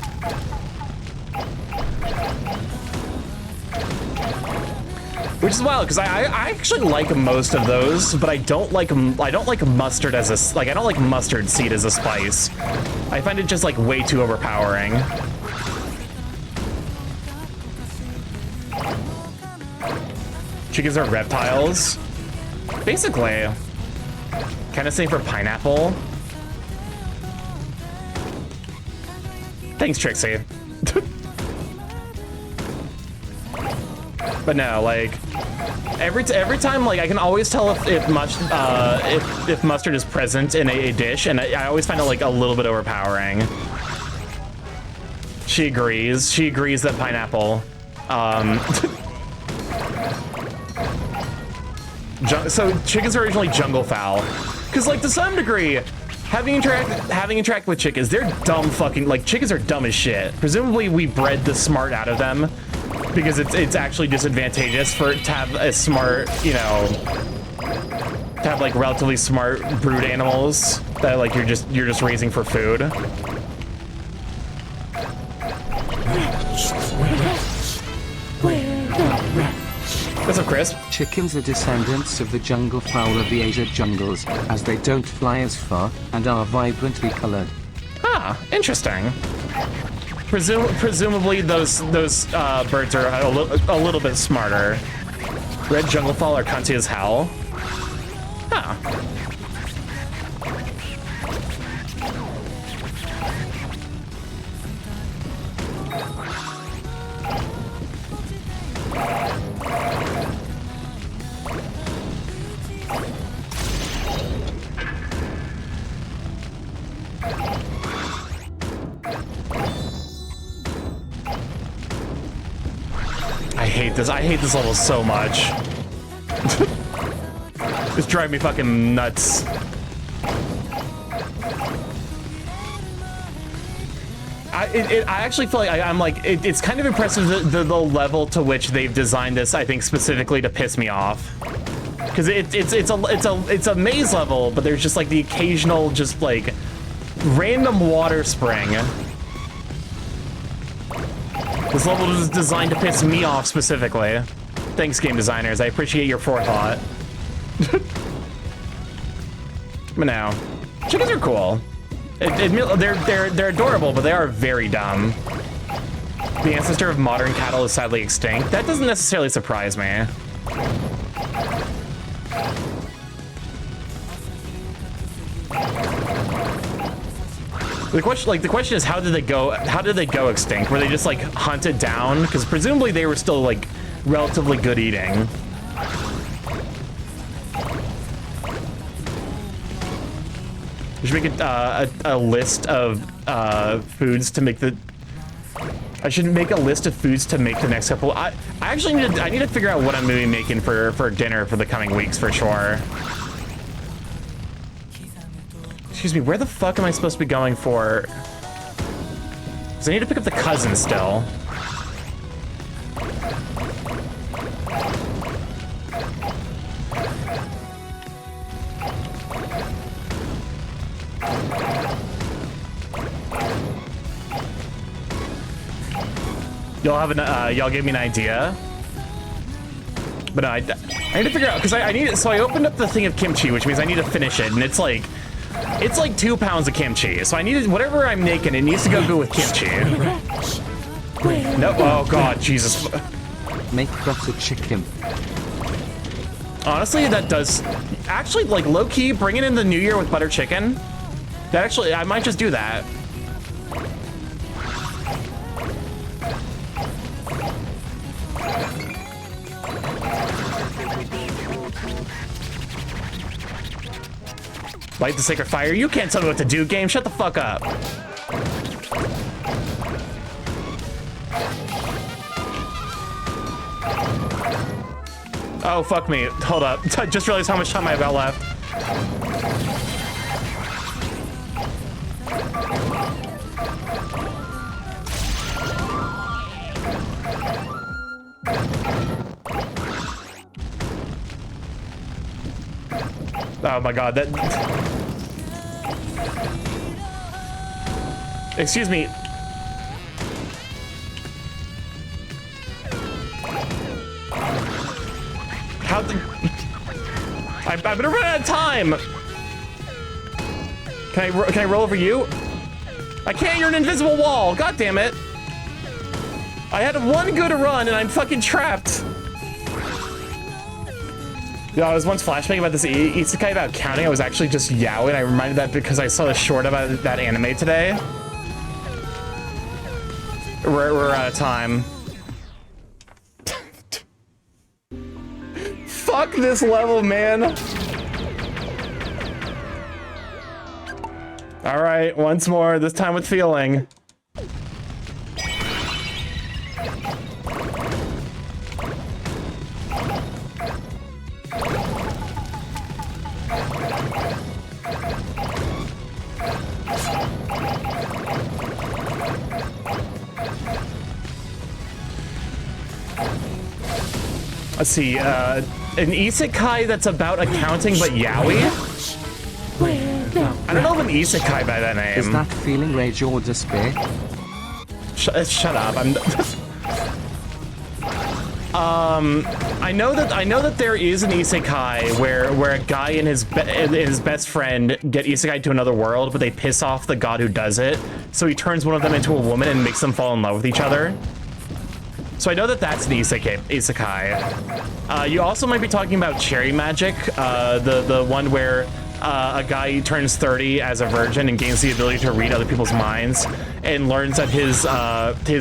Which is wild, because I actually like most of those, but I don't like mustard as a I don't like mustard seed as a spice. I find it just like way too overpowering. Chickens are reptiles, basically. Kind of same for pineapple. Thanks, Trixie. But no, like every time, like I can always tell if mustard is present in a dish, and I always find it like a little bit overpowering. She agrees. She agrees that pineapple. So chickens are originally jungle fowl, because like to some degree, having interact with chickens, they're dumb fucking like chickens are dumb as shit. Presumably we bred the smart out of them. Because it's actually disadvantageous to have a smart, you know, to have like relatively smart brood animals that like you're just raising for food. What's up, Chris? Chickens are descendants of the jungle fowl of the Asia jungles, as they don't fly as far and are vibrantly colored. Ah, interesting. Presumably those birds are a little bit smarter. Red jungle fowl are cunty as hell. Huh. I hate this level so much. It's driving me fucking nuts. I actually feel like it's kind of impressive the level to which they've designed this, I think, specifically to piss me off. Because it's a maze level, but there's just like the occasional just like random water spring. This level was designed to piss me off specifically. Thanks, game designers. I appreciate your forethought. But now, chickens are cool. They're adorable, but they are very dumb. The ancestor of modern cattle is sadly extinct. That doesn't necessarily surprise me. The question is, how did they go extinct? Were they just like hunted down? Because presumably they were still like relatively good eating. We should make a list of foods to make the. I should make a list of foods to make the next couple. I actually need to figure out what I'm gonna be making for dinner for the coming weeks for sure. Excuse me, where the fuck am I supposed to be going for? Because I need to pick up the cousin still. Y'all gave me an idea. But I need to figure out, because I need it. So I opened up the thing of kimchi, which means I need to finish it, and it's like 2 pounds of kimchi. So I needed, whatever I'm making, it needs to go good with kimchi. No, oh god, Jesus. Make butter chicken. Honestly, that does, actually, like low-key, bringing in the new year with butter chicken. That actually, I might just do that. Light the sacred fire. You can't tell me what to do, game. Shut the fuck up. Oh, fuck me. Hold up. Just realized how much time I have got left. Oh my god, that... Excuse me. How the... I'm gonna run out of time! Can I roll over you? I can't, you're an invisible wall! God damn it! I had one good run and I'm fucking trapped! Yo, I was once flashbang about this isekai about counting. I was actually just yaoi. I reminded that because I saw the short about that anime today. We're out of time. Fuck this level, man. All right, once more, this time with feeling. Let's see, an isekai that's about accounting but yaoi? I don't know of an isekai by that name. Is that feeling rage or despair? Shut up. I know that there is an isekai where a guy and his best friend get isekai to another world, but they piss off the god who does it. So he turns one of them into a woman and makes them fall in love with each other. So I know that that's an isekai. You also might be talking about Cherry Magic, the one where a guy turns 30 as a virgin and gains the ability to read other people's minds, and learns that his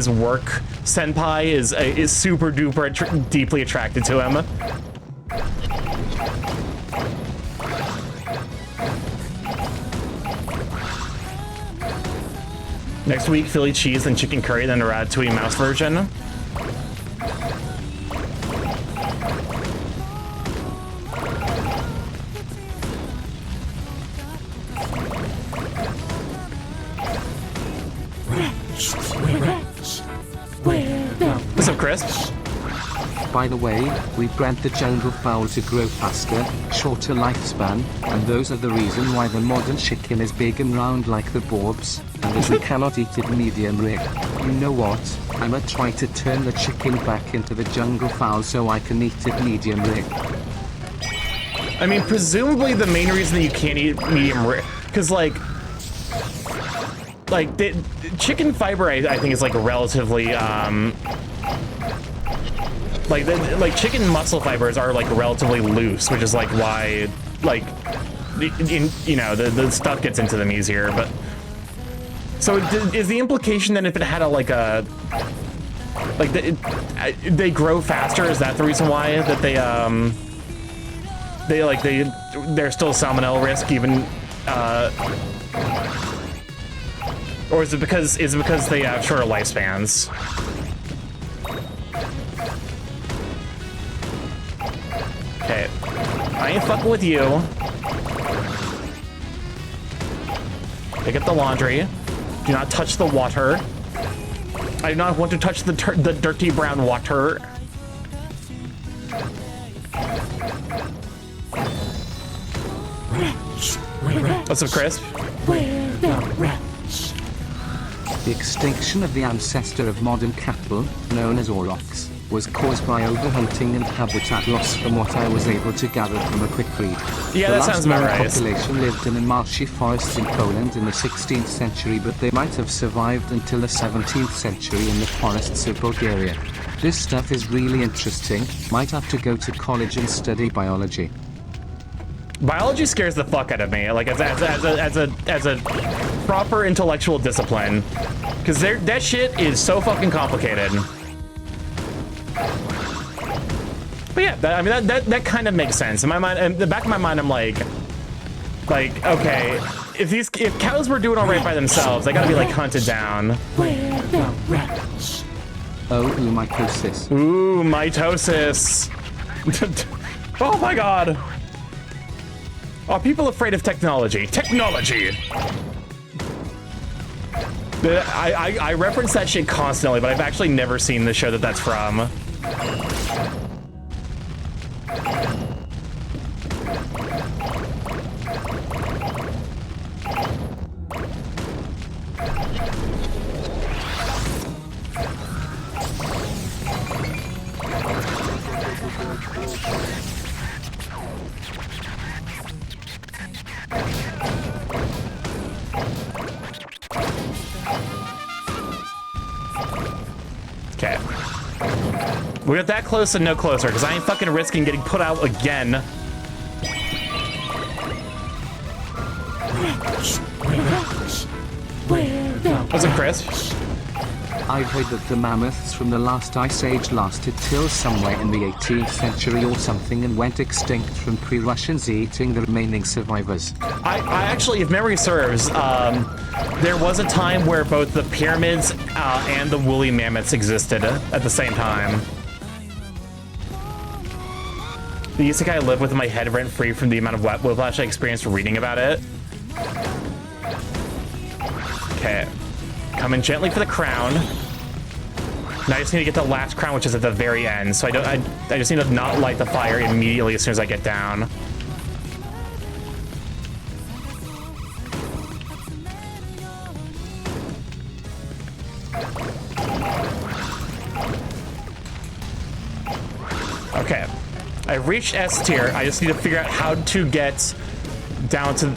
work senpai is super duper deeply attracted to him. Next week, Philly cheese and chicken curry, then a ratatouille mouse version. What's up, Chris? By the way, we bred the jungle fowl to grow faster, shorter lifespan, and those are the reason why the modern chicken is big and round like the borbs, and that we cannot eat it medium rare. You know what? I'ma try to turn the chicken back into the jungle fowl so I can eat it medium rare. I mean, presumably the main reason that you can't eat medium rare, because like the chicken fiber, I think is like relatively like chicken muscle fibers are like relatively loose, which is like why like the stuff gets into them easier. But so is the implication that if it had they grow faster? Is that the reason why that they're still salmonella risk even? Or is it because they have shorter lifespans? Okay, I ain't fucking with you. Pick up the laundry. Do not touch the water. I do not want to touch the dirty brown water. What's up, Chris? We're the wretch. The extinction of the ancestor of modern cattle, known as aurochs, was caused by overhunting and habitat loss from what I was able to gather from a quick read. Yeah, that sounds about right. The last population lived in the marshy forests in Poland in the 16th century, but they might have survived until the 17th century in the forests of Bulgaria. This stuff is really interesting. Might have to go to college and study biology. Biology scares the fuck out of me, like as a proper intellectual discipline, because that shit is so fucking complicated. But yeah, that kind of makes sense in my mind. In the back of my mind, I'm like, okay, if cows were doing all right by themselves, they gotta be like hunted down. We're the wretch. Oh, mitosis. Ooh, mitosis. Oh my god. Are people afraid of technology? Technology! I reference that shit constantly, but I've actually never seen the show that's from. Okay. We got that close and no closer, because I ain't fucking risking getting put out again. What's up, Chris? I've heard that the mammoths from the last ice age lasted till somewhere in the 18th century or something and went extinct from pre-Russians eating the remaining survivors. I actually, if memory serves, there was a time where both the pyramids and the woolly mammoths existed at the same time. The isekai I live with in my head rent-free from the amount of whiplash I experienced reading about it. Okay. Coming gently for the crown. Now I just need to get the last crown, which is at the very end. So I just need to not light the fire immediately as soon as I get down. Okay. I've reached S tier. I just need to figure out how to get down to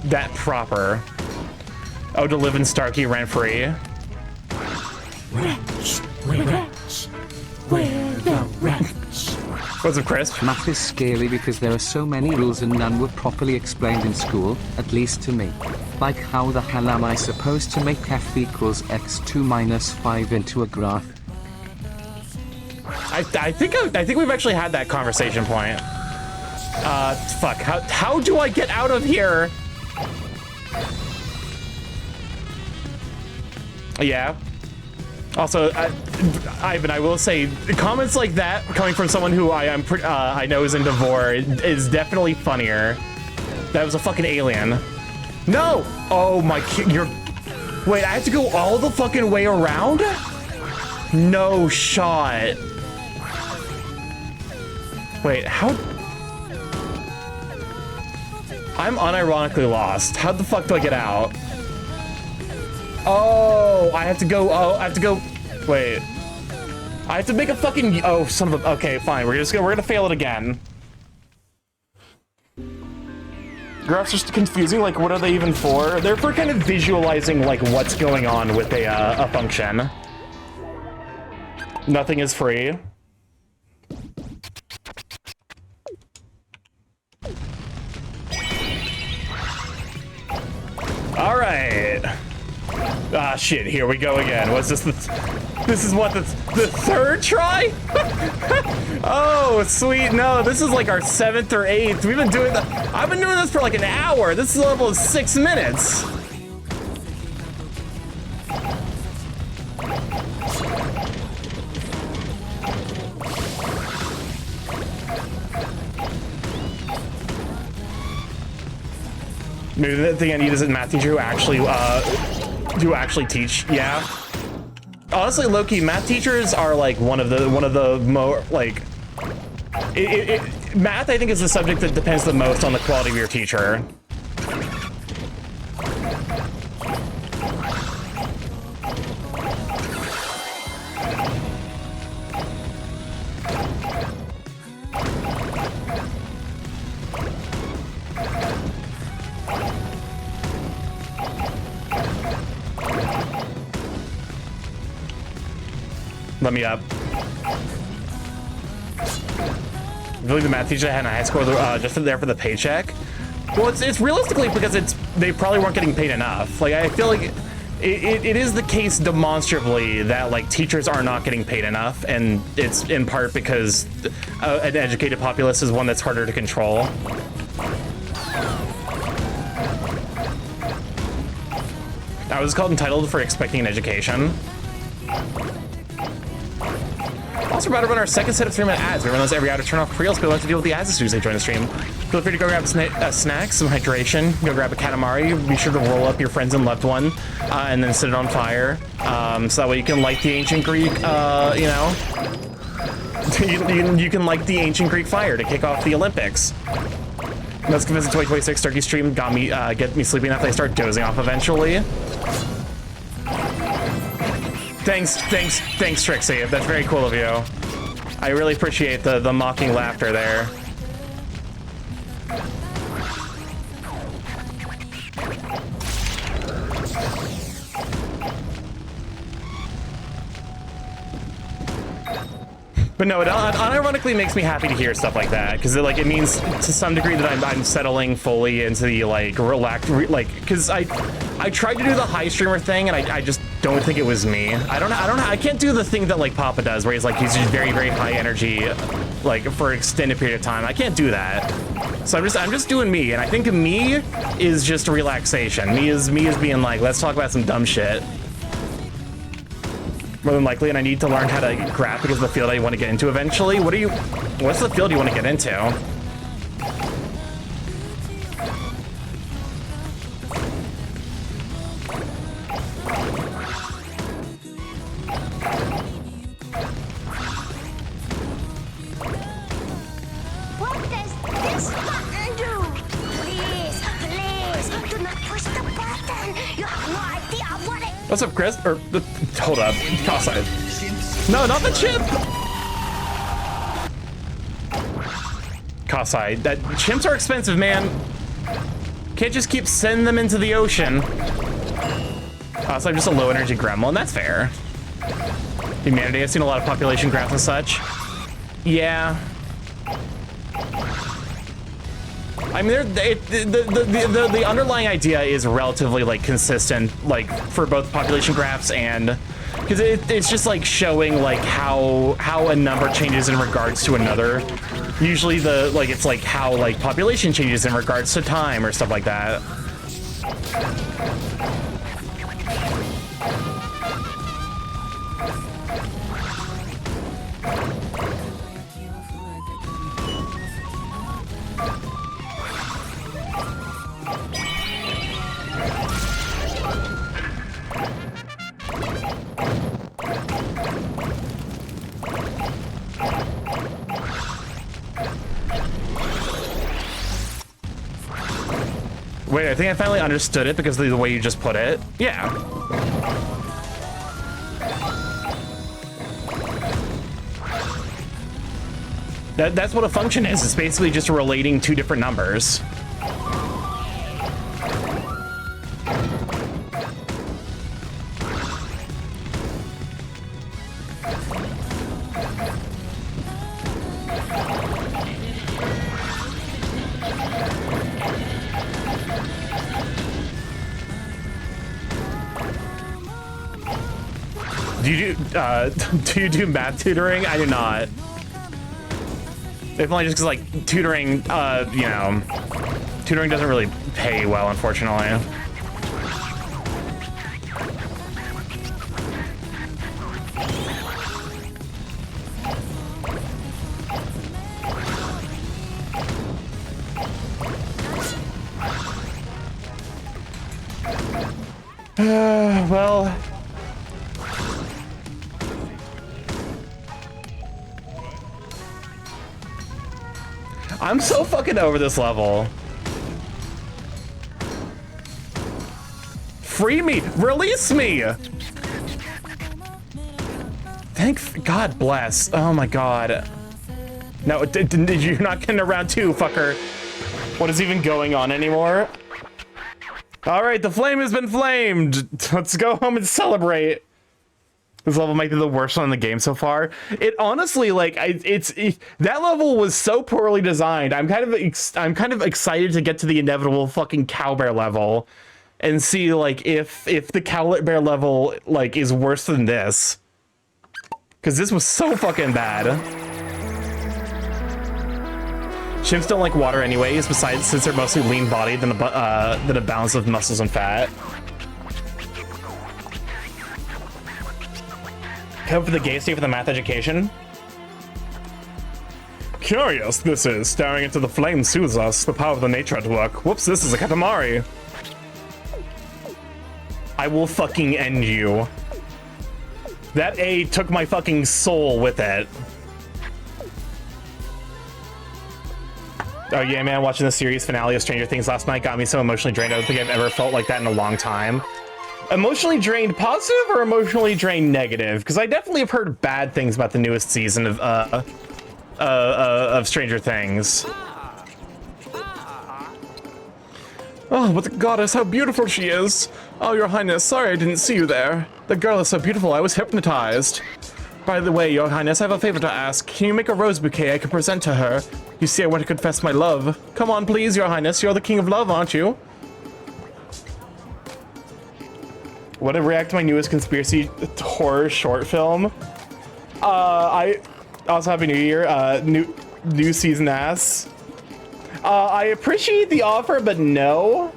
that proper. Oh, to live in Starky rent-free. Wretch. We're wretch. We're the wretch. What's up, Chris? Math is scary because there are so many rules and none were properly explained in school, at least to me. Like how the hell am I supposed to make f equals x2 minus 5 into a graph? I think we've actually had that conversation point. Fuck. How do I get out of here? Yeah. Also, Ivan, I will say, comments like that coming from someone who I know is into Vor is definitely funnier. That was a fucking alien. No! Oh my, wait, I have to go all the fucking way around? No shot. Wait, how? I'm unironically lost. How the fuck do I get out? Oh, I have to go. Oh, I have to go. Wait. I have to make a fucking. Oh, son of a. Okay, fine. We're gonna fail it again. Graphs are just confusing. Like, what are they even for? They're for kind of visualizing like what's going on with a function. Nothing is free. All right. Ah, shit. Here we go again. What's this? This is what the third try? Oh, sweet. No, this is like our 7th or 8th. We've been doing I've been doing this for like an hour. This is a level of 6 minutes. Maybe the thing I need is a math teacher who actually teach. Yeah. Honestly, low-key, math teachers are like one of the more like math. I think is the subject that depends the most on the quality of your teacher. Let me up. Really, the math teacher I had in high school, just there for the paycheck. Well, it's realistically because they probably weren't getting paid enough. Like, I feel like it is the case demonstrably that like teachers are not getting paid enough, and it's in part because an educated populace is one that's harder to control. I was called entitled for expecting an education. Also, we're about to run our second set of 3-minute ads. We run those every hour to turn off pre-rolls, but we'll have to deal with the ads as soon as they join the stream. Feel free to go grab snacks, some hydration, go grab a Katamari. Be sure to roll up your friends and loved one, and then set it on fire. So that way you can light the ancient Greek, you know, you can light the ancient Greek fire to kick off the Olympics. Let's convince the 2026 Starky stream got me, get me sleeping enough that I start dozing off eventually. Thanks, Trixie. That's very cool of you. I really appreciate the mocking laughter there. But no, it unironically makes me happy to hear stuff like that, because it means to some degree that I'm settling fully into the like relaxed, because I tried to do the high streamer thing and I just don't think it was me. I don't know. I can't do the thing that like Papa does, where he's just very, very high energy, like for an extended period of time. I can't do that. So I'm just doing me, and I think me is just relaxation. Me is being like, let's talk about some dumb shit. More than likely, and I need to learn how to graph because of the field I want to get into eventually. What's the field you want to get into? What does this button do? Please, do not push the button. You have no idea what it... What's up, Chris? Hold up. Cross-eyed. No, not the chimp! Cross-eyed. Chimps are expensive, man. Can't just keep sending them into the ocean. So I'm just a low-energy gremlin. That's fair. Humanity, I've seen a lot of population graphs and such. Yeah. I mean, the underlying idea is relatively like consistent, like for both population graphs and because it's just like showing like how a number changes in regards to another. Usually it's like how like population changes in regards to time or stuff like that. Wait, I think I finally understood it because of the way you just put it. Yeah. That's what a function is. It's basically just relating two different numbers. Do you do math tutoring? I do not. If only just because, like, tutoring, you know, tutoring doesn't really pay well, unfortunately. Well... I'm so fucking over this level. Free me! Release me! Thank God bless. Oh my God. No, did you not get into round two, fucker? What is even going on anymore? All right, the flame has been flamed. Let's go home and celebrate. This level might be the worst one in the game so far. It honestly, like, that level was so poorly designed. I'm kind of excited to get to the inevitable fucking cowbear level, and see like if the cowbear level like is worse than this, because this was so fucking bad. Chimps don't like water anyways. Besides, since they're mostly lean-bodied than a balance of muscles and fat. Come for the gay state for the math education. Curious, this is. Staring into the flame soothes us. The power of the nature at work. Whoops, this is a Katamari. I will fucking end you. That A took my fucking soul with it. Oh yeah, man, watching the series finale of Stranger Things last night got me so emotionally drained. I don't think I've ever felt like that in a long time. Emotionally drained positive or emotionally drained negative? Because I definitely have heard bad things about the newest season of Stranger Things. Oh, but the goddess, how beautiful she is! Oh, your highness, sorry I didn't see you there. The girl is so beautiful, I was hypnotized. By the way, your highness, I have a favor to ask. Can you make a rose bouquet I can present to her? You see, I want to confess my love. Come on, please, your highness, you're the king of love, aren't you? Want to react to my newest conspiracy horror short film? I also Happy New Year. New season ass. I appreciate the offer, but no.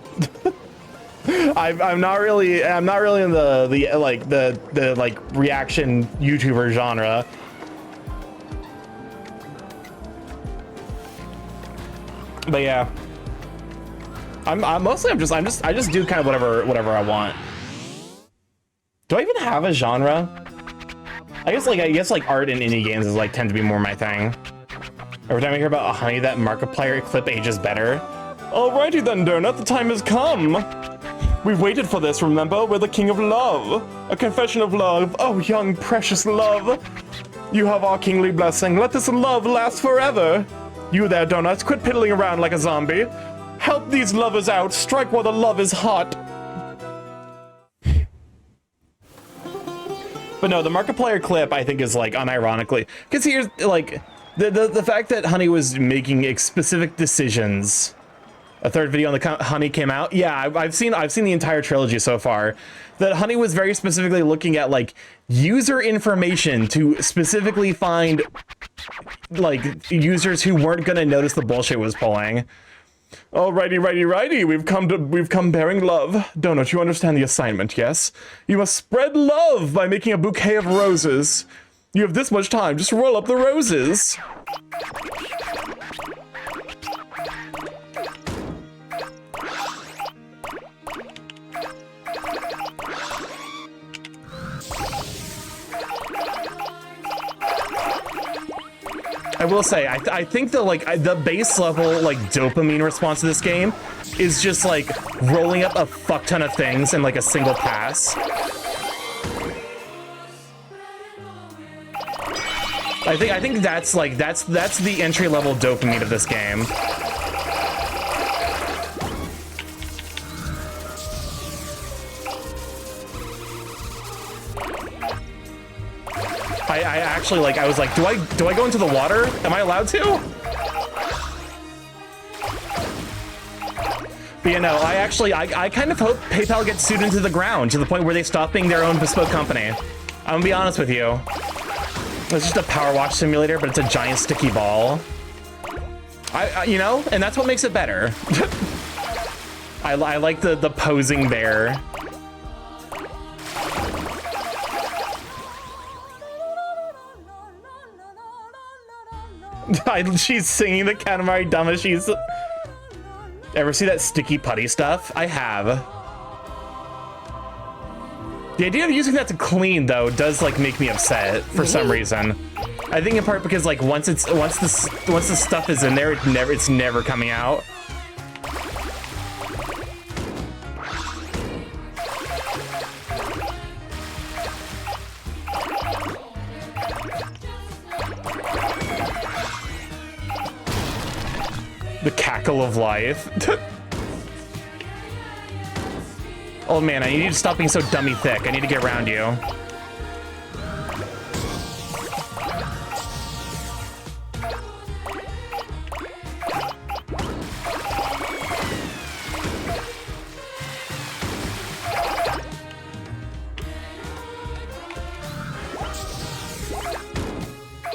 I'm not really in the reaction YouTuber genre. But yeah, I just do kind of whatever I want. Do I even have a genre? I guess like art and indie games is like tend to be more my thing. Every time I hear about a honey, that Markiplier clip ages better. Alrighty then, Donut, the time has come. We've waited for this, remember? We're the king of love. A confession of love. Oh, young, precious love. You have our kingly blessing. Let this love last forever. You there, Donuts, quit piddling around like a zombie. Help these lovers out. Strike while the love is hot. But no, the Markiplier clip, I think, is like unironically, because here's like the fact that Honey was making specific decisions. A third video on the Honey came out. Yeah, I've seen the entire trilogy so far. That Honey was very specifically looking at like user information to specifically find like users who weren't gonna notice the bullshit was pulling. Alrighty, we've come bearing love. Donut, you understand the assignment, yes? You must spread love by making a bouquet of roses. You have this much time, just roll up the roses. I will say, I think the base level like dopamine response to this game is just like rolling up a fuck ton of things in like a single pass. I think that's the entry level dopamine of this game. I actually like, I was like, do I go into the water? Am I allowed to? But you know, I kind of hope PayPal gets sued into the ground to the point where they stop being their own bespoke company. I'm gonna be honest with you. It's just a power wash simulator, but it's a giant sticky ball. You know, and that's what makes it better. I like the posing bear. She's singing the Katamari Dama. She's... Ever see that sticky putty stuff? I have. The idea of using that to clean, though, does like make me upset for some reason. I think in part because like once the stuff is in there, it's never coming out. The cackle of life. Oh man, I need you to stop being so dummy thick. I need to get around you.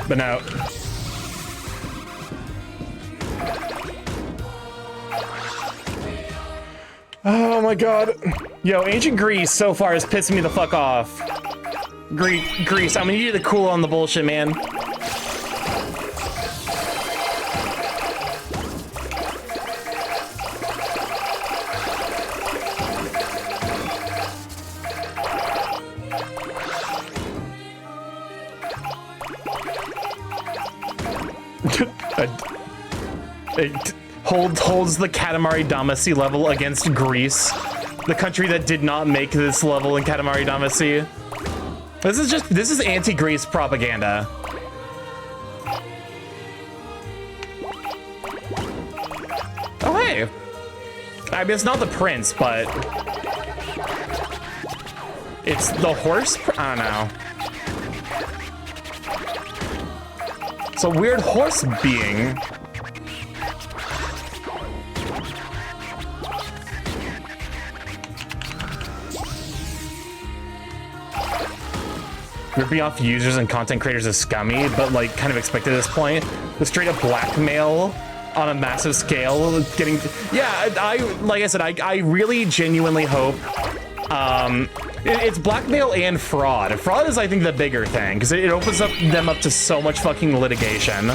But no. Oh my god. Yo, Ancient Greece so far is pissing me the fuck off. Greece, I'm gonna need you to cool on the bullshit, man. It holds the Katamari Damacy level against Greece, the country that did not make this level in Katamari Damacy. This is anti-Greece propaganda. Oh hey, I mean it's not the prince, but it's the horse. I don't know. It's a weird horse being. Ripping off users and content creators is scummy, but like kind of expected at this point. The straight up blackmail on a massive scale, getting, yeah, like I said, I really genuinely hope, it's blackmail and fraud. Fraud is, I think, the bigger thing, because it opens them up to so much fucking litigation.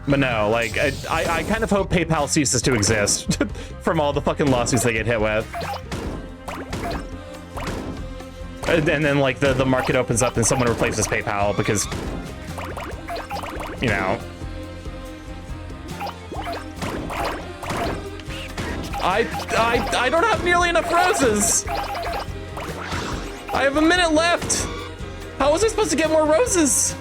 But no, like, I kind of hope PayPal ceases to exist from all the fucking lawsuits they get hit with. And then, like, the market opens up and someone replaces PayPal because, you know. I don't have nearly enough roses. I have a minute left. How was I supposed to get more roses?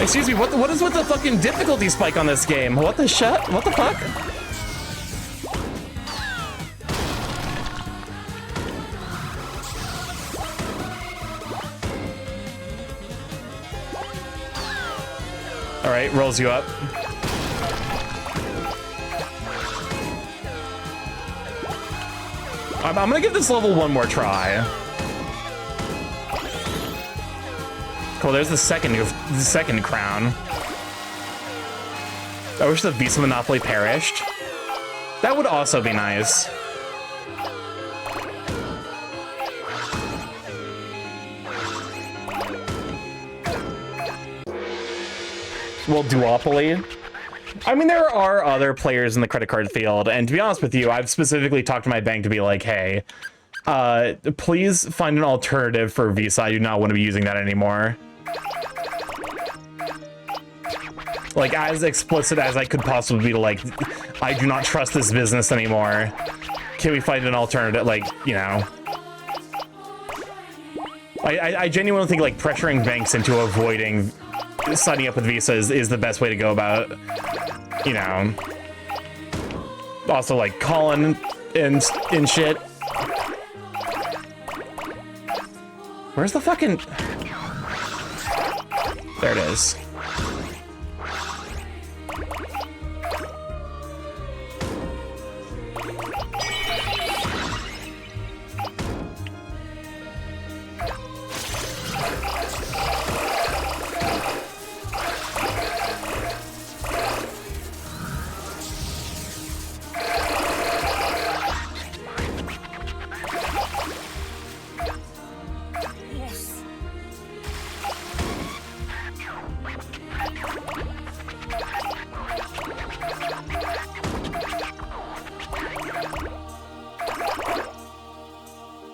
Excuse me, what is with the fucking difficulty spike on this game? What the shit? What the fuck? All right, rolls you up. I'm gonna give this level one more try. Cool, there's the second crown. I wish the Visa Monopoly perished. That would also be nice. Well, duopoly. I mean, there are other players in the credit card field, and to be honest with you, I've specifically talked to my bank to be like, hey, please find an alternative for Visa. I do not want to be using that anymore. Like, as explicit as I could possibly be to, like, I do not trust this business anymore. Can we find an alternative? Like, you know. I genuinely think, like, pressuring banks into avoiding signing up with Visa is the best way to go about, you know. Also, like, calling and shit. Where's the fucking... There it is.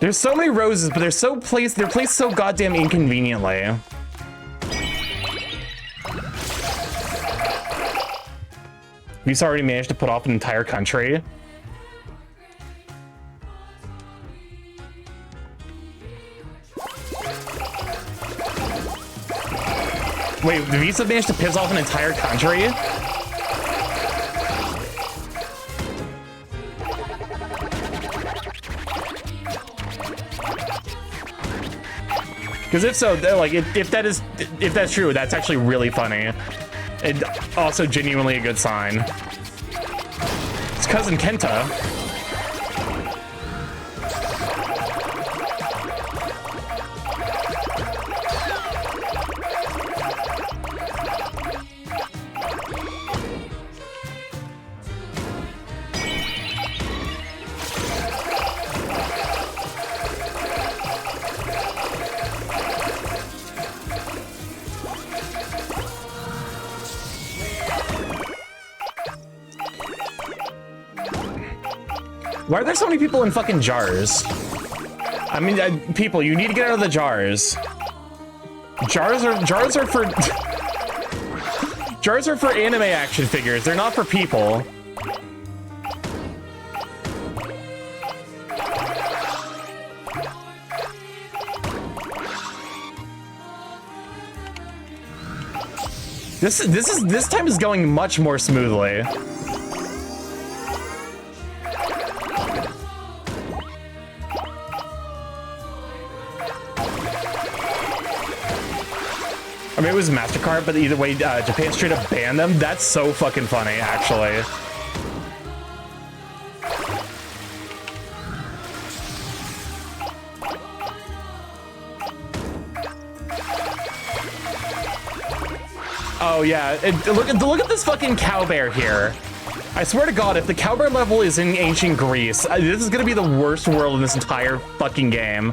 There's so many roses, but they're placed so goddamn inconveniently. We've already managed to put off an entire country. Wait, the Visa managed to piss off an entire country? Because if so, like, if that's true, that's actually really funny. And also genuinely a good sign. It's cousin Kenta. Why are there so many people in fucking jars? I mean, people, you need to get out of the jars. Jars are for jars are for anime action figures. They're not for people. This time is going much more smoothly. I mean, it was MasterCard, but either way, Japan straight up banned them. That's so fucking funny, actually. Oh yeah, look at this fucking cowbear here. I swear to God, if the cowbear level is in ancient Greece, this is gonna be the worst world in this entire fucking game.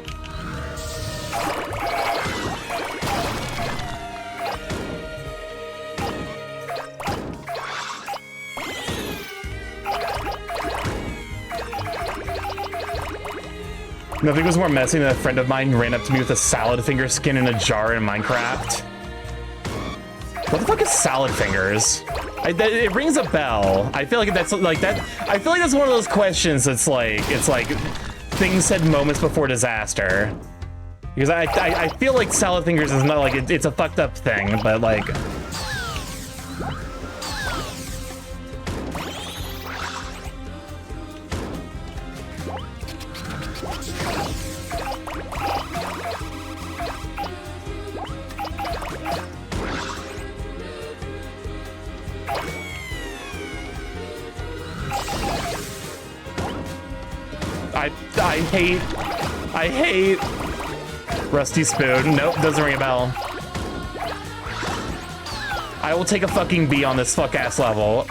Nothing was more messy than a friend of mine ran up to me with a salad finger skin in a jar in Minecraft. What the fuck is salad fingers? It rings a bell. I feel like that's like that. I feel like that's one of those questions that's like, it's like things said moments before disaster. Because I feel like salad fingers is not like, it's a fucked up thing, but like. I hate Rusty Spoon. Nope, doesn't ring a bell. I will take a fucking B on this fuck-ass level.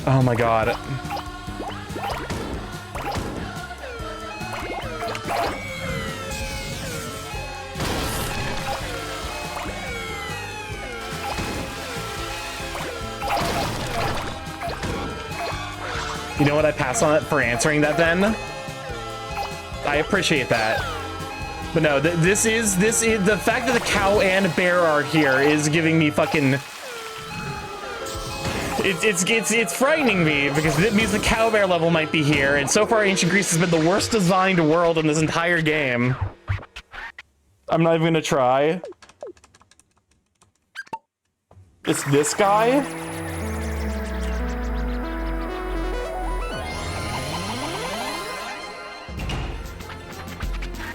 Oh my God. You know what? I pass on it for answering that then. I appreciate that. But no, this is the fact that the cow and bear are here is giving me fucking... It's frightening me because it means the cow bear level might be here, and so far Ancient Greece has been the worst designed world in this entire game. I'm not even gonna try. It's this guy?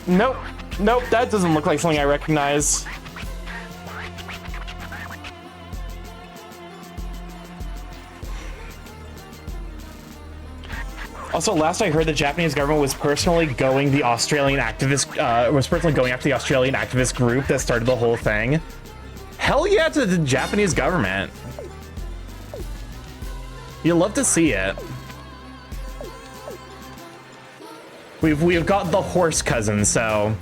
Nope. Nope, that doesn't look like something I recognize. Also, last I heard, the Japanese government was personally going the Australian activist, going after the Australian activist group that started the whole thing. Hell yeah to the Japanese government. You'd love to see it. We've got the horse cousin, so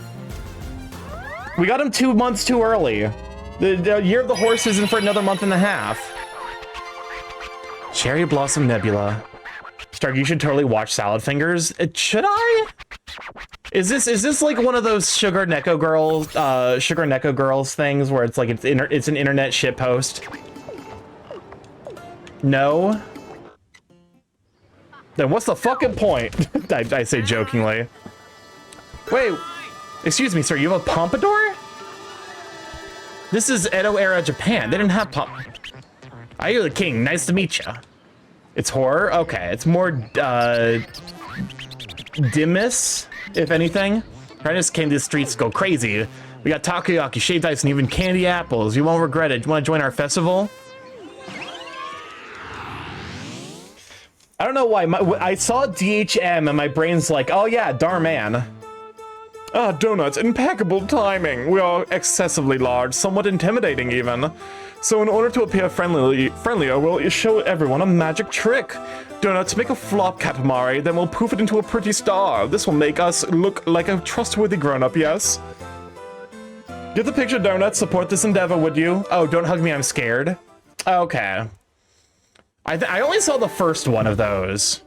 we got him 2 months too early. The year of the horse isn't for another month and a half. Cherry Blossom Nebula. Stark, you should totally watch Salad Fingers. Should I? Is this like one of those Sugar Neko Girls things where it's like it's an internet shitpost? No. Then what's the fucking point? I say jokingly. Wait, excuse me, sir. You have a pompadour? This is Edo era Japan. They didn't have Are you the king? Nice to meet you. It's horror? Okay, it's more, dimness, if anything. Apprentice came to the streets to go crazy. We got takoyaki, shaved ice, and even candy apples. You won't regret it. You want to join our festival? I don't know why. I saw DHM and my brain's like, oh yeah, darn man. Ah, donuts, impeccable timing. We are excessively large, somewhat intimidating even. So in order to appear friendlier, we'll show everyone a magic trick. Donuts, make a flop Katamari, then we'll poof it into a pretty star. This will make us look like a trustworthy grown-up, yes? Get the picture, Donuts. Support this endeavor, would you? Oh, don't hug me, I'm scared. Okay. I only saw the first one of those.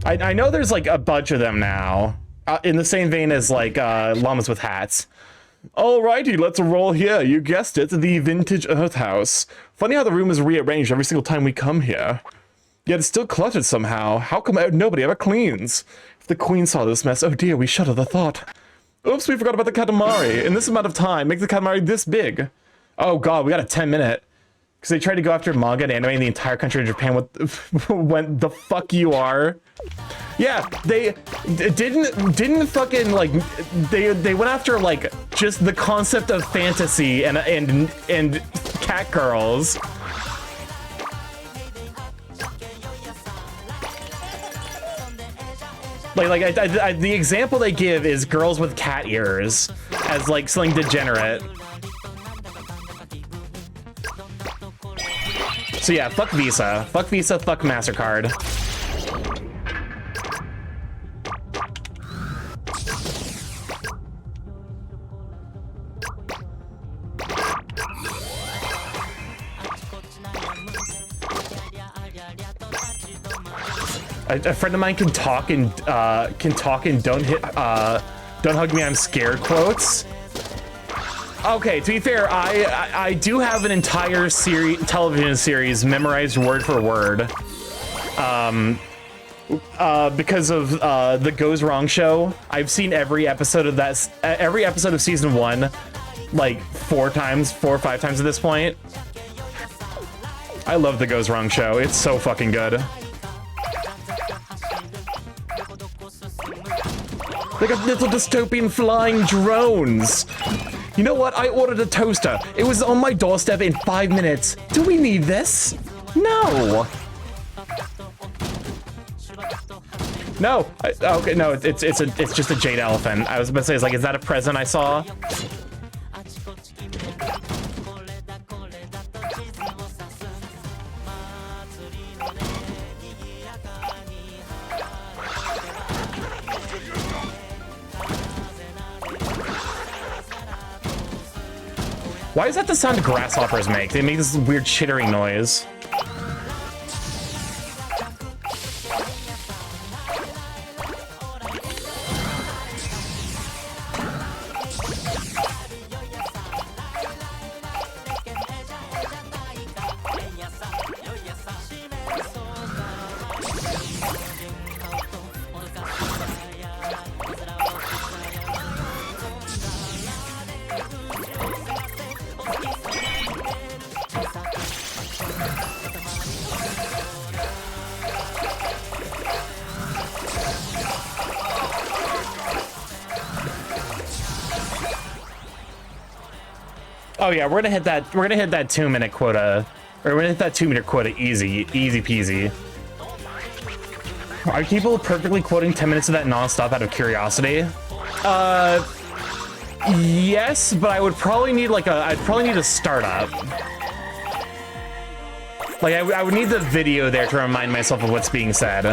I know there's like a bunch of them now. In the same vein as like llamas with hats. Alrighty, let's roll here. You guessed it, the vintage Earth House. Funny how the room is rearranged every single time we come here. Yet it's still cluttered somehow. How come nobody ever cleans? If the queen saw this mess, oh dear, we shudder the thought. Oops, we forgot about the Katamari. In this amount of time, make the Katamari this big. Oh god, we got a 10-minute. Because they tried to go after manga and anime in the entire country of Japan. When the fuck you are? Yeah, they didn't fucking like they went after like just the concept of fantasy and cat girls. The example they give is girls with cat ears as like something degenerate. So yeah, fuck Visa, fuck MasterCard. A friend of mine can talk and don't hug me, I'm scared quotes. Okay, to be fair, I do have an entire television series memorized word for word. Because of the Goes Wrong show. I've seen every episode of season 1 like 4 or 5 times at this point. I love the Goes Wrong show. It's so fucking good. They got little dystopian flying drones. You know what? I ordered a toaster. It was on my doorstep in 5 minutes. Do we need this? No. No. Okay, no. It's just a jade elephant. I was about to say, is that a present I saw? Why is that the sound grasshoppers make? They make this weird chittering noise. Oh yeah, we're gonna hit that 2-minute quota. Or we're gonna hit that 2-minute quota easy peasy. Are people perfectly quoting 10 minutes of that nonstop out of curiosity? Yes, but I would probably need I'd probably need a startup. Like I would need the video there to remind myself of what's being said.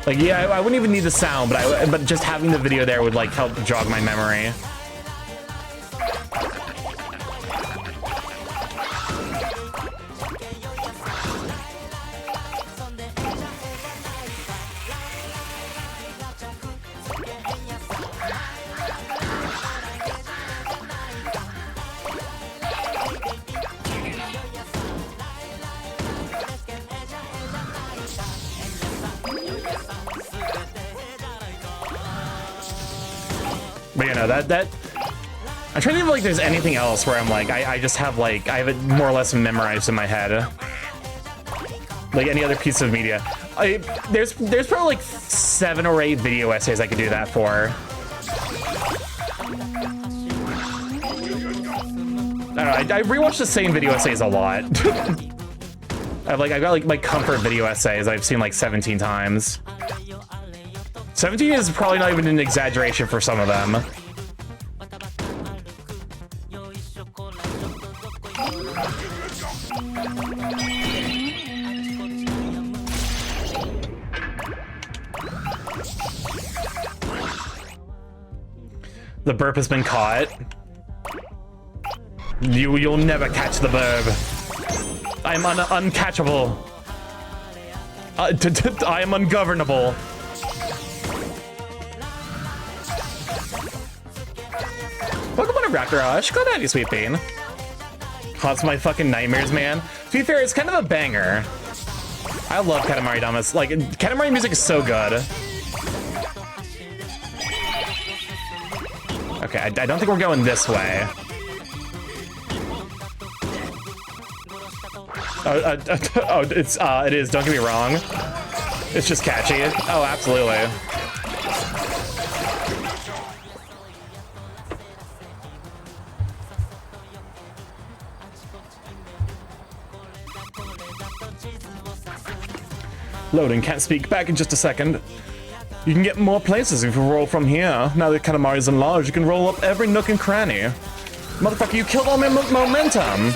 Like yeah, I wouldn't even need the sound, but just having the video there would like help jog my memory. But you know, that I'm trying to think of like there's anything else where I'm like I just have like I have it more or less memorized in my head. Like any other piece of media. There's probably like 7 or 8 video essays I could do that for. I don't know, I rewatch the same video essays a lot. I've got like my comfort video essays I've seen like 17 times. 17 is probably not even an exaggeration for some of them. The burp has been caught. You'll never catch the burp. I'm uncatchable. I am ungovernable. Welcome on a Raptor Rush. Glad to have you, sweet bean. Haunts my fucking nightmares, man. To be fair, it's kind of a banger. I love Katamari Dama's. Like, Katamari music is so good. Okay, I don't think we're going this way. It is. Don't get me wrong. It's just catchy. Oh, absolutely. Loading, can't speak. Back in just a second. You can get more places if you roll from here. Now that Katamari's enlarged, you can roll up every nook and cranny. Motherfucker, you killed all my momentum!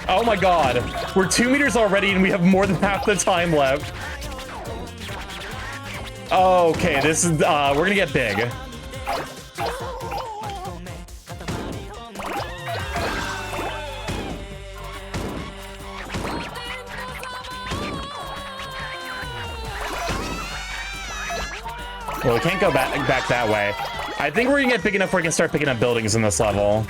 Oh my god, we're 2 meters already and we have more than half the time left. Okay, this is, we're gonna get big. Well, we can't go back that way. I think we're gonna get big enough where we can start picking up buildings in this level.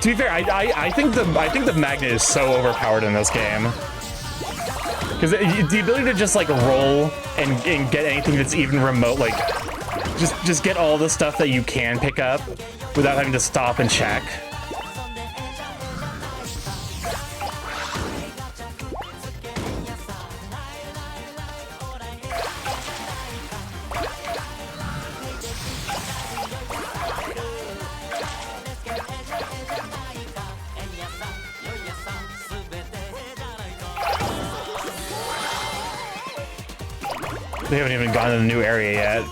To be fair, I think the magnet is so overpowered in this game. Because the ability to just like roll and get anything that's even remote, like just get all the stuff that you can pick up without having to stop and check. They haven't even gone to the new area yet.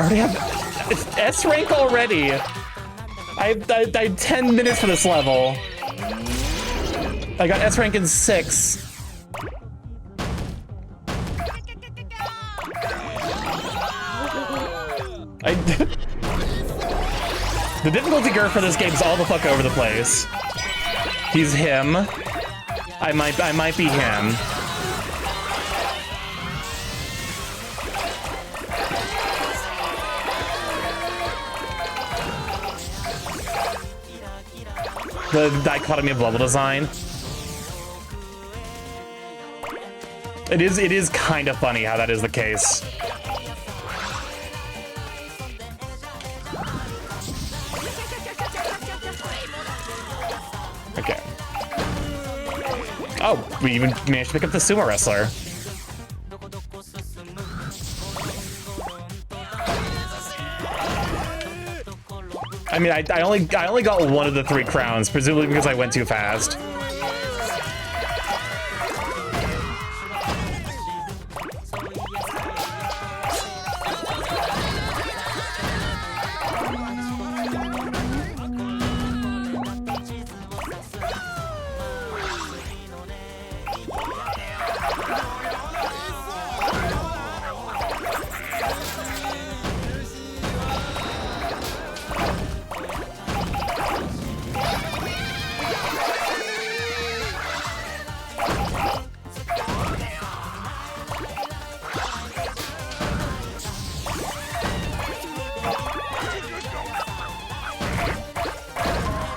already have S rank already. I had 10 minutes for this level. I got S rank in 6. The difficulty curve for this game is all the fuck over the place. He's him. I might be him. The dichotomy of level design. It is kind of funny how that is the case. Okay. Oh, we even managed to pick up the sumo wrestler. I mean, I only got one of the 3 crowns, presumably because I went too fast.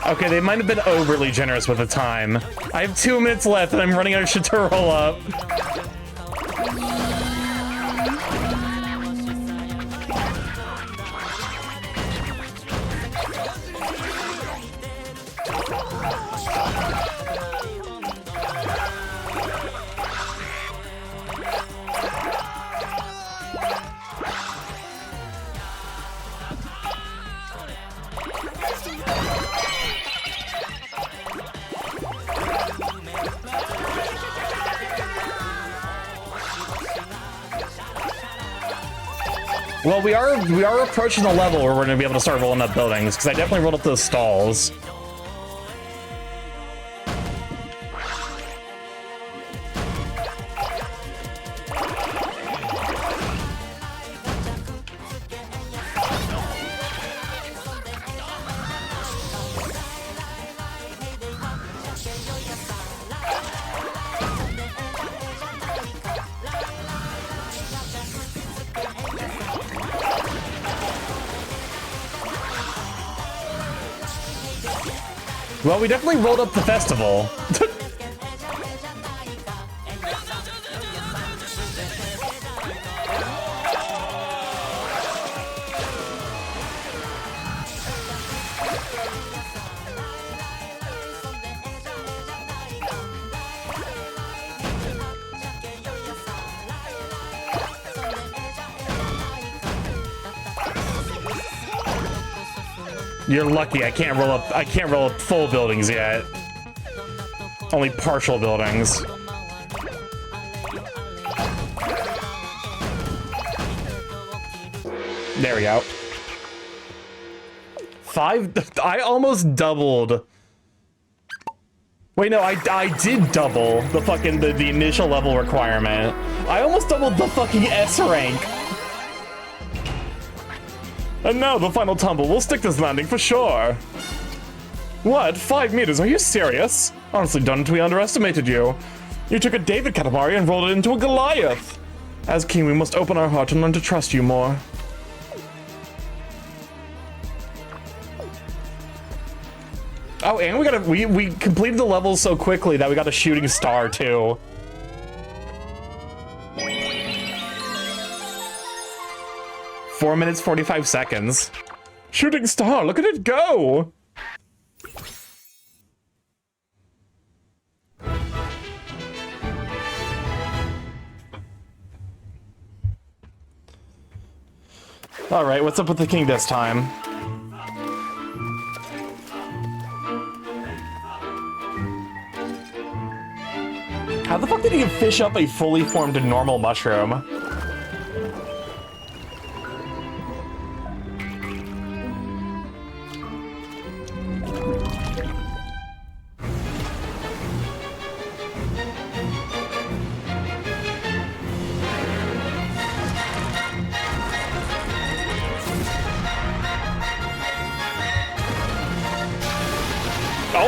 Okay, they might have been overly generous with the time. I have 2 minutes left and I'm running out of shit to roll up. Well, we are approaching the level where we're going to be able to start rolling up buildings, because I definitely rolled up those stalls. Well, we definitely rolled up the festival. You're lucky. I can't roll up full buildings yet. Only partial buildings. There we go. 5. I almost doubled. Wait, no, I did double the fucking the initial level requirement. I almost doubled the fucking S rank. And now the final tumble. We'll stick this landing for sure. What? 5 meters? Are you serious? Honestly, don't we underestimated you? You took a David Katamari and rolled it into a Goliath. As king, we must open our heart and learn to trust you more. Oh, and we completed the level so quickly that we got a shooting star too. Four minutes, 45 seconds. Shooting star, look at it go! Alright, what's up with the king this time? How the fuck did he fish up a fully formed normal mushroom?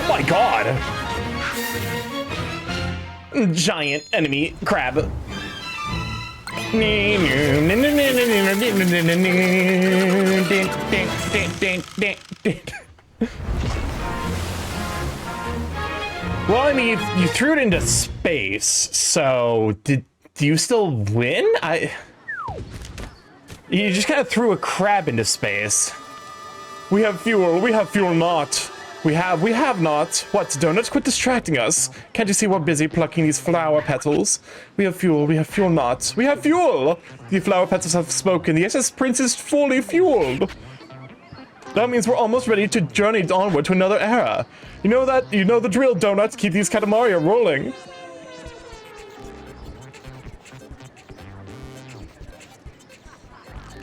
Oh my god! Giant enemy crab. Well, I mean, you threw it into space, so do you still win? You just kind of threw a crab into space. We have fuel not. We have not. What, Donuts? Quit distracting us. Can't you see we're busy plucking these flower petals? We have fuel not. We have fuel! The flower petals have spoken. The SS Prince is fully fueled. That means we're almost ready to journey onward to another era. You know that? You know the drill, Donuts. Keep these Katamari rolling.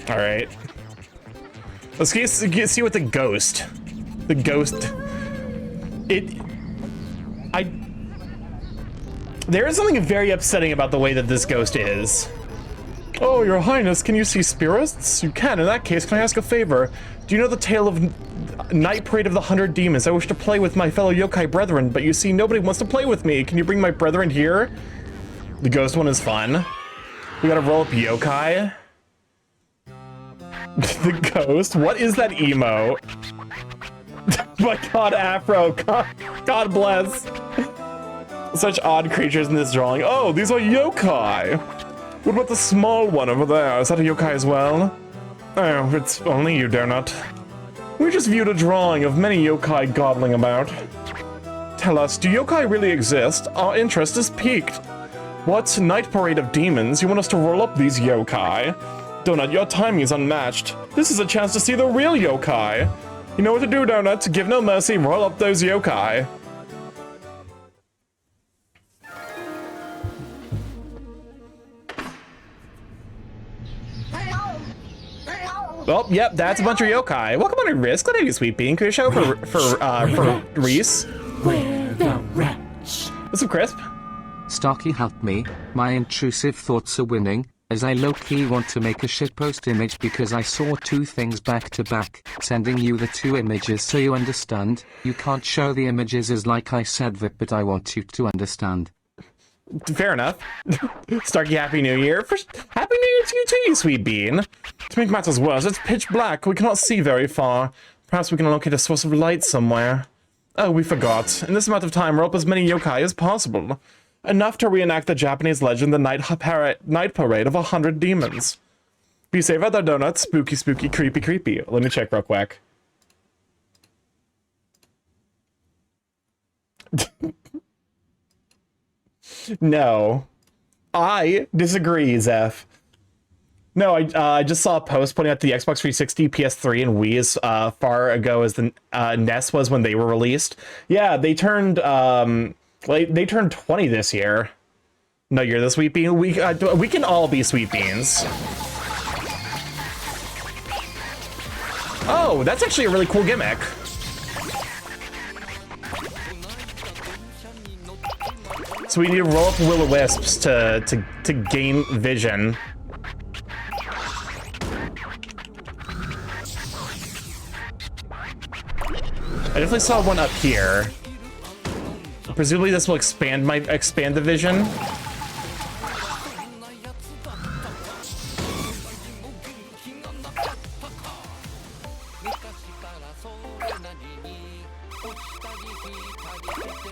Alright. Let's see what the ghost... The ghost... There is something very upsetting about the way that this ghost is. Oh, your highness, can you see spirits? You can. In that case, can I ask a favor? Do you know the tale of Night Parade of the 100 Demons? I wish to play with my fellow yokai brethren, but you see, nobody wants to play with me. Can you bring my brethren here? The ghost one is fun. We gotta roll up yokai. The ghost? What is that emo? My god, Afro. God bless. Such odd creatures in this drawing. Oh, these are yokai. What about the small one over there? Is that a yokai as well? Oh, it's only you, Donut. We just viewed a drawing of many yokai gobbling about. Tell us, do yokai really exist? Our interest is piqued. What's Night Parade of Demons? You want us to roll up these yokai? Donut, your timing is unmatched. This is a chance to see the real yokai. You know what to do, Donut. Give no mercy, roll up those yokai. Oh, yep, that's a bunch of yokai. Welcome on your risk. Glad to have you, Sweet Bean. Could you show for Reese? We're the wretch. What's up, Crisp? Starky, help me. My intrusive thoughts are winning, as I low-key want to make a shitpost image because I saw two things back to back. Sending you the two images so you understand. You can't show the images as like I said that, but I want you to understand. Fair enough. Starky, Happy New Year. Happy New Year to you too, you sweet bean. To make matters worse, it's pitch black. We cannot see very far. Perhaps we can locate a source of light somewhere. Oh, we forgot. In this amount of time, roll up as many yokai as possible. Enough to reenact the Japanese legend, the Night Parade of 100 Demons. Be safe out there, Donuts. Spooky, spooky, creepy, creepy. Let me check real quick. No. I disagree, Zeph. No, I just saw a post pointing out the Xbox 360, PS3, and Wii as far ago as the NES was when they were released. Yeah, they turned they turned 20 this year. No, you're the Sweet Bean. We can all be Sweet Beans. Oh, that's actually a really cool gimmick. So we need to roll up will-o-wisps to gain vision. I definitely saw one up here. Presumably this will expand the vision.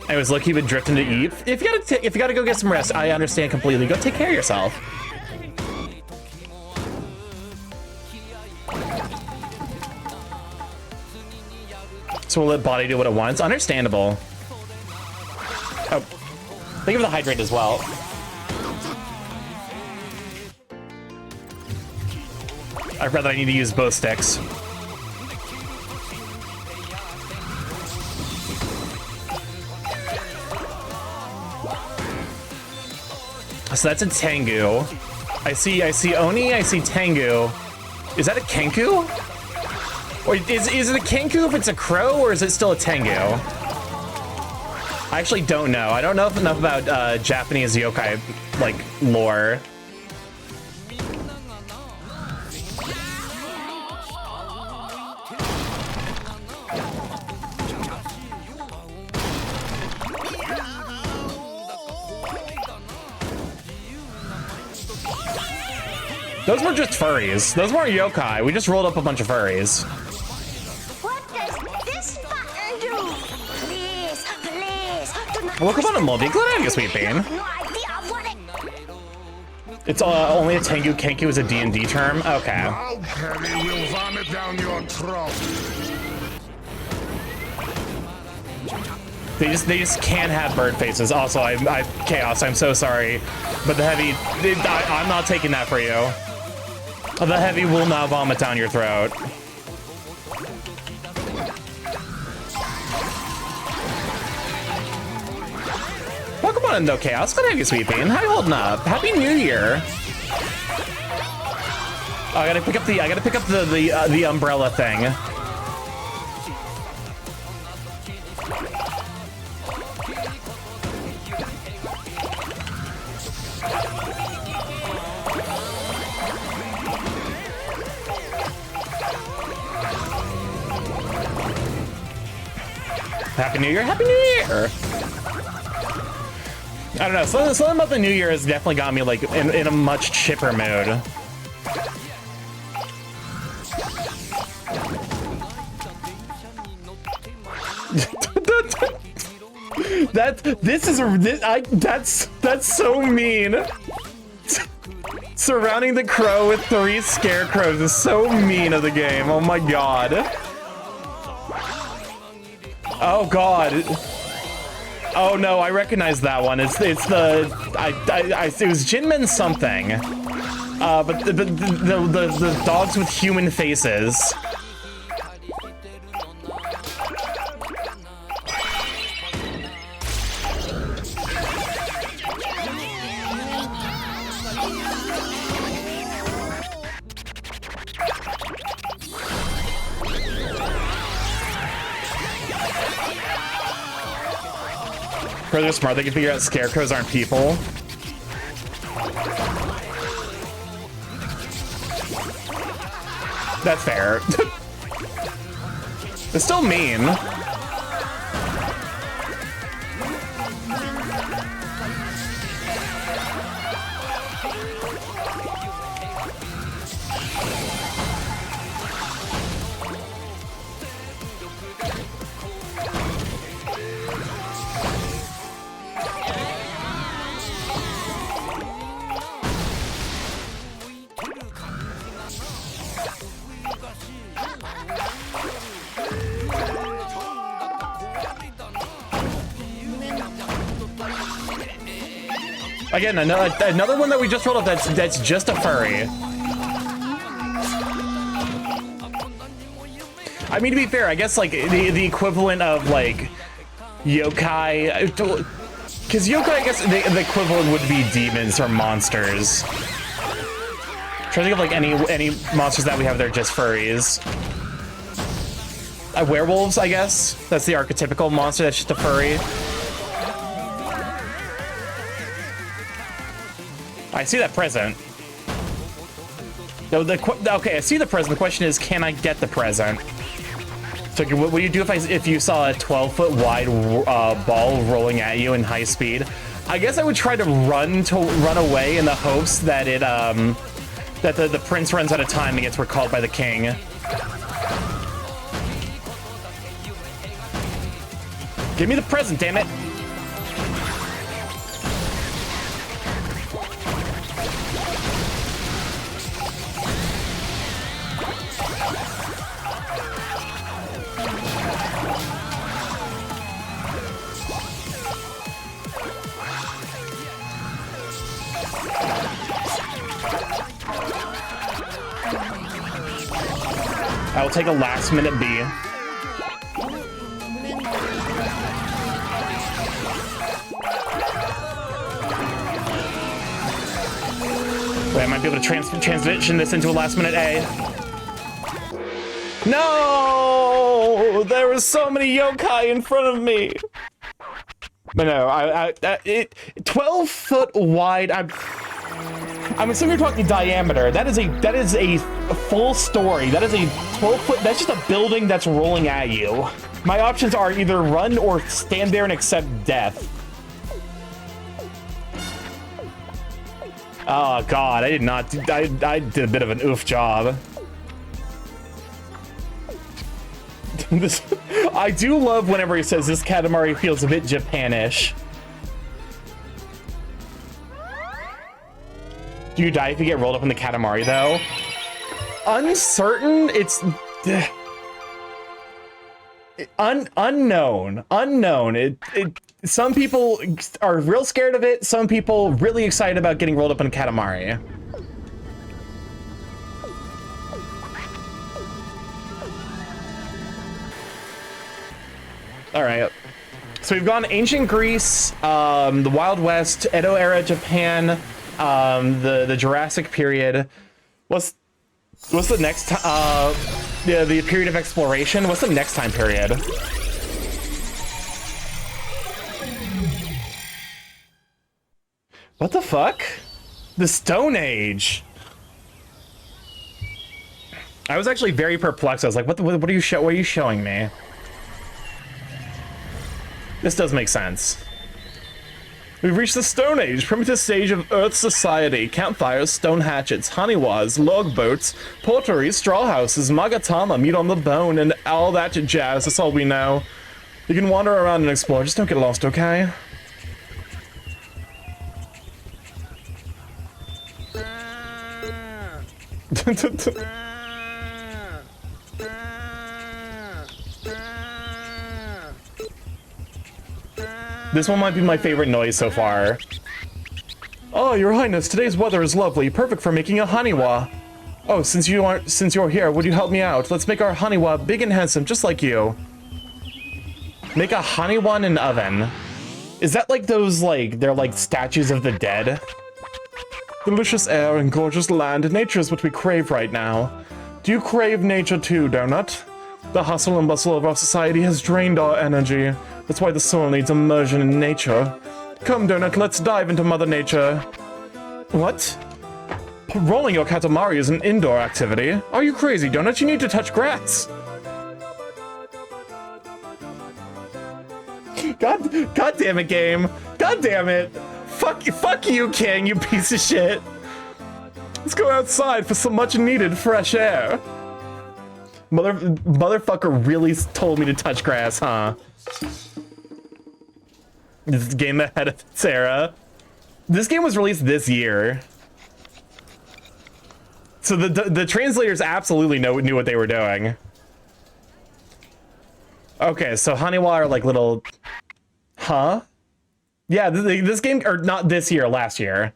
I was lucky to drift into Eve. If you gotta go get some rest, I understand completely. Go take care of yourself. So we'll let body do what it wants. Understandable. Oh, think of the hydrate as well. I'd rather I need to use both sticks. So that's a Tengu. I see Oni, I see Tengu. Is that a Kenku? Or is it a Kenku if it's a crow, or is it still a Tengu? I actually don't know. I don't know enough about Japanese yokai, like, lore. Those were just furries. Those weren't yokai. We just rolled up a bunch of furries. What does this button do? Please, please, do not Welcome on a multi. Glad I Sweet Bean. no idea what it... It's only a Tengu Kenku is a D&D term? Okay. Now Perry will vomit down your throat. They just can't have bird faces. Also, I Chaos, I'm so sorry. But the heavy, I'm not taking that for you. The heavy will not vomit down your throat. Welcome on in though, Chaos. Good to have you, Sweet Bean. How you holding up? Happy New Year. Oh, I gotta pick up the umbrella thing. Happy New Year, Happy New Year! I don't know, something about the New Year has definitely got me like in a much chipper mood. That's so mean. Surrounding the crow with 3 scarecrows is so mean of the game. Oh my god. Oh god. Oh no, I recognize that one. It's the it was Jinmin something. But the dogs with human faces. They're smart, they can figure out scarecrows aren't people. That's fair. It's still mean. Again, another one that we just rolled up that's just a furry. I mean, to be fair, I guess like the equivalent of like yokai, because yokai, I guess the equivalent would be demons or monsters. I'm trying to think of like any monsters that we have that are just furries. Werewolves, I guess. That's the archetypical monster that's just a furry. I see that present. No, okay, I see the present. The question is, can I get the present? So what would you do if you saw a 12-foot wide ball rolling at you in high speed? I guess I would try to run away in the hopes that that the prince runs out of time and gets recalled by the king. Give me the present, damn it! I will take a last-minute B. Wait, I might be able to transition this into a last-minute A. No! There were so many yokai in front of me. But no, 12-foot wide. I'm assuming you're talking diameter. That is a full story. That is a 12-foot. That's just a building that's rolling at you. My options are either run or stand there and accept death. Oh god, I did not. I did a bit of an oof job. I do love whenever he says this Katamari feels a bit Japanish. Do you die if you get rolled up in the Katamari though? Uncertain. It's unknown. Some people are real scared of it. Some people really excited about getting rolled up in a Katamari. All right. So we've gone ancient Greece, the Wild West, Edo era Japan, the Jurassic period. What's the next the period of exploration? What's the next time period? What the fuck? The Stone Age. I was actually very perplexed. I was like, what are you showing me? This does make sense. We've reached the Stone Age, primitive stage of Earth society. Campfires, stone hatchets, haniwas, log boats, pottery, straw houses, magatama, meat on the bone, and all that jazz. That's all we know. You can wander around and explore. Just don't get lost, okay? This one might be my favorite noise so far. Oh, Your Highness, today's weather is lovely, perfect for making a haniwa. Oh, since you're here, would you help me out? Let's make our haniwa big and handsome, just like you. Make a haniwa in an oven. Is that like those, they're like statues of the dead? Delicious air and gorgeous land, nature is what we crave right now. Do you crave nature too, Donut? The hustle and bustle of our society has drained our energy. That's why the soul needs immersion in nature. Come, Donut, let's dive into Mother Nature. What? Rolling your Katamari is an indoor activity. Are you crazy, Donut? You need to touch grass. God damn it, game. God damn it. Fuck you, King, you piece of shit. Let's go outside for some much needed fresh air. Motherfucker really told me to touch grass, huh? This game ahead of its era. This game was released this year. So the translators absolutely knew what they were doing. Okay, so haniwa are like little... Huh? Yeah, this game, or not this year, last year.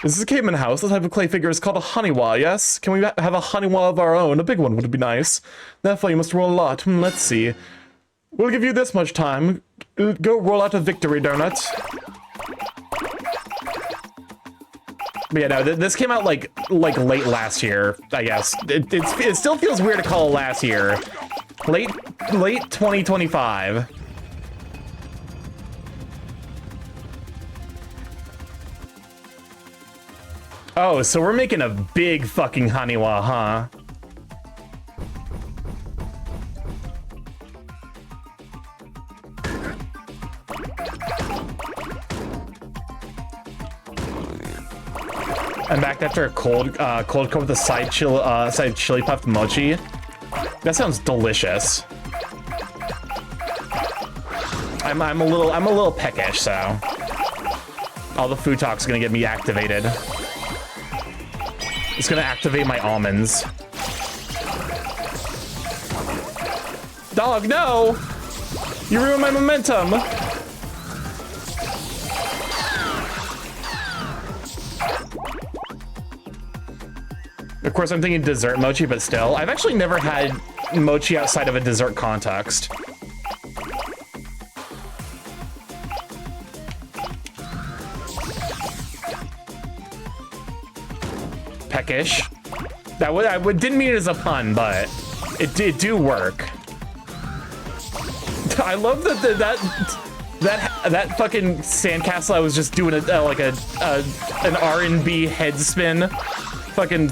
This is a caveman house. The type of clay figure is called a haniwa, yes? Can we have a haniwa of our own? A big one would be nice. Therefore, you must roll a lot. Let's see. We'll give you this much time. Go roll out a victory, Donut. But yeah, no, this came out like late last year, I guess. It still feels weird to call it last year. Late 2025. Oh, so we're making a big fucking haniwa, huh? I'm back after a cold cut with a side chili puffed mochi. That sounds delicious. I'm a little peckish, so all the food talk's gonna get me activated. It's gonna activate my almonds. Dog, no! You ruined my momentum! Of course, I'm thinking dessert mochi, but still. I've actually never had mochi outside of a dessert context. Peckish. I didn't mean it as a pun, but it do work. I love that fucking sandcastle. I was just doing an R&B head spin. Fucking.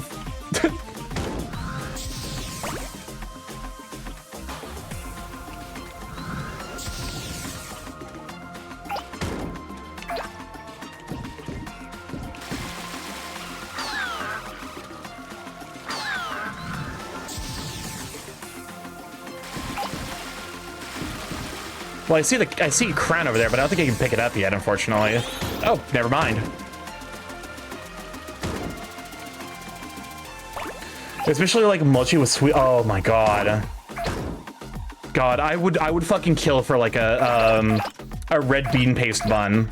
Well, I see crown over there, but I don't think I can pick it up yet, unfortunately. Oh, never mind. Especially like mochi with sweet. Oh my god. God, I would fucking kill for like a red bean paste bun.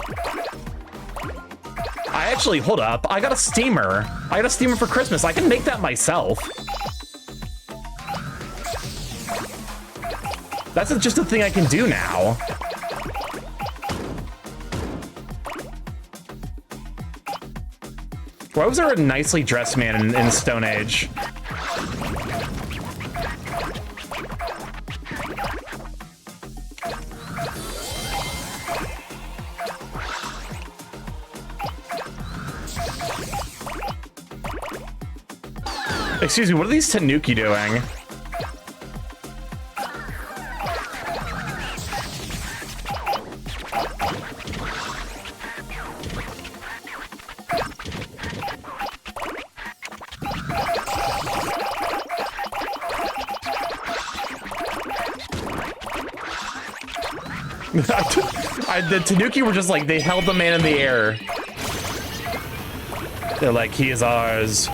I actually, hold up. I got a steamer. I got a steamer for Christmas. I can make that myself. That's just a thing I can do now. Why was there a nicely dressed man in Stone Age? Excuse me, what are these Tanuki doing? The Tanuki were just like, they held the man in the air. They're like, he is ours.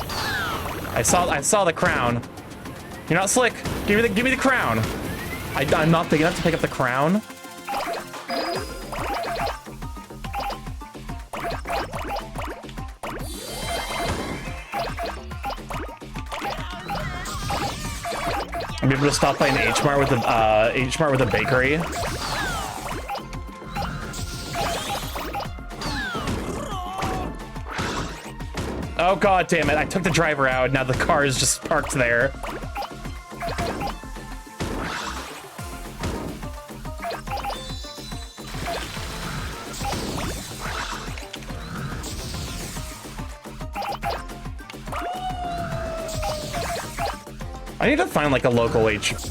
I saw the crown. You're not slick. Give me the crown. I'm not big enough to pick up the crown. I'm able to stop by an H-Mart with a bakery. Oh god damn it, I took the driver out, now the car is just parked there. I need to find like a local I guess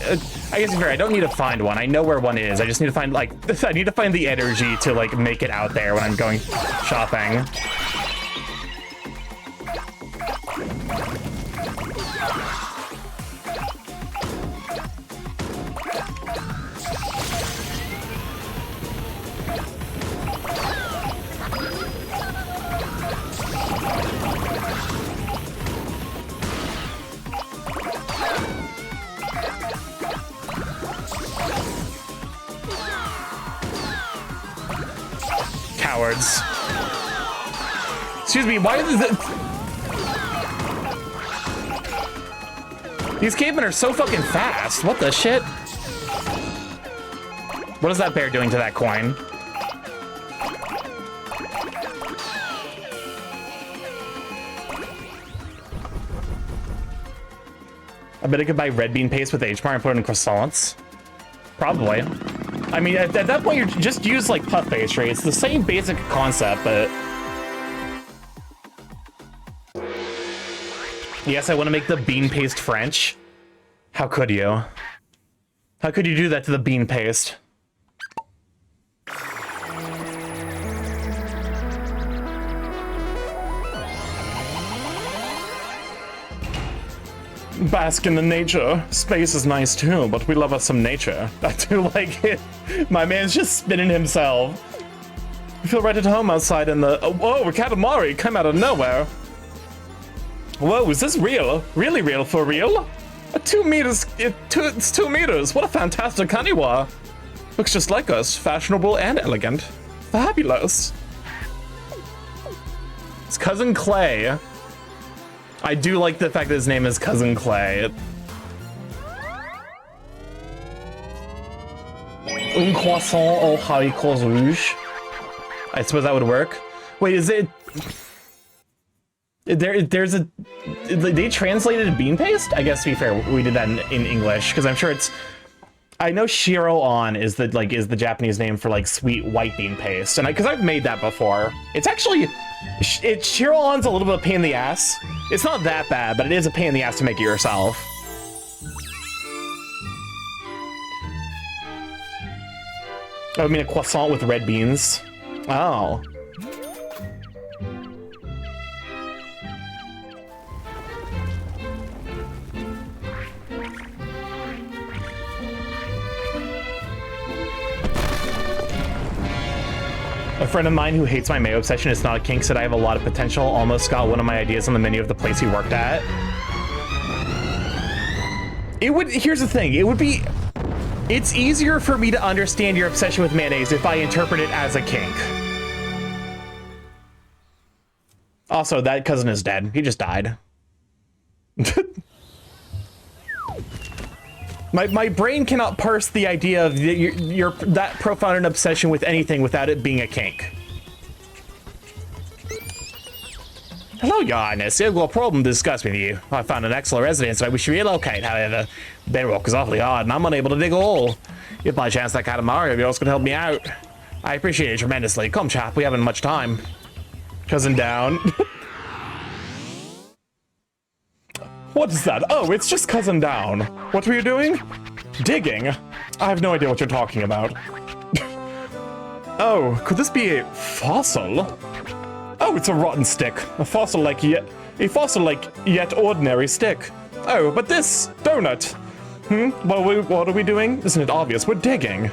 it's fair, I don't need to find one, I know where one is, I just need to find like, I need to find the energy to like make it out there when I'm going shopping. Cowards. Excuse me, why is it? These cavemen are so fucking fast. What the shit? What is that bear doing to that coin? I bet I could buy red bean paste with H-Mart and put it in croissants. Probably. I mean, at that point, you just use, like, puff pastry. It's the same basic concept, but... Yes, I want to make the bean paste French. How could you? How could you do that to the bean paste? Bask in the nature. Space is nice too, but we love us some nature. I do like it. My man's just spinning himself. I feel right at home outside in the... Whoa, Katamari come out of nowhere. Whoa, is this real? Really real for real? 2 meters. It's 2 meters. What a fantastic Kaniwa. Looks just like us. Fashionable and elegant. Fabulous. It's Cousin Clay. I do like the fact that his name is Cousin Clay. Un croissant au haricots rouges. I suppose that would work. Wait, is it... There's a... They translated bean paste? I guess to be fair, we did that in English, because I'm sure it's... I know Shiro-on is the Japanese name for like sweet white bean paste, and because I've made that before. It's actually... Shiro-on's a little bit of a pain in the ass. It's not that bad, but it is a pain in the ass to make it yourself. Oh, I mean a croissant with red beans. Oh. A friend of mine who hates my mayo obsession, it's not a kink, said I have a lot of potential. Almost got one of my ideas on the menu of the place he worked at. Here's the thing, it's easier for me to understand your obsession with mayonnaise if I interpret it as a kink. Also, that cousin is dead. He just died. My brain cannot parse the idea of that profound an obsession with anything without it being a kink. Hello, Your Highness. I've got a problem to discuss with you. I found an excellent residence and I wish to relocate. However, bedrock is awfully hard and I'm unable to dig a hole. If by chance that Katamari of yours could help me out, I appreciate it tremendously. Come, chap, we haven't much time. Cousin down. What is that? Oh, it's just cousin down. What were you doing? Digging. I have no idea what you're talking about. Oh, could this be a fossil? Oh, it's a rotten stick. A fossil like yet ordinary stick. Oh, but this donut. Well, what are we doing? Isn't it obvious? We're digging.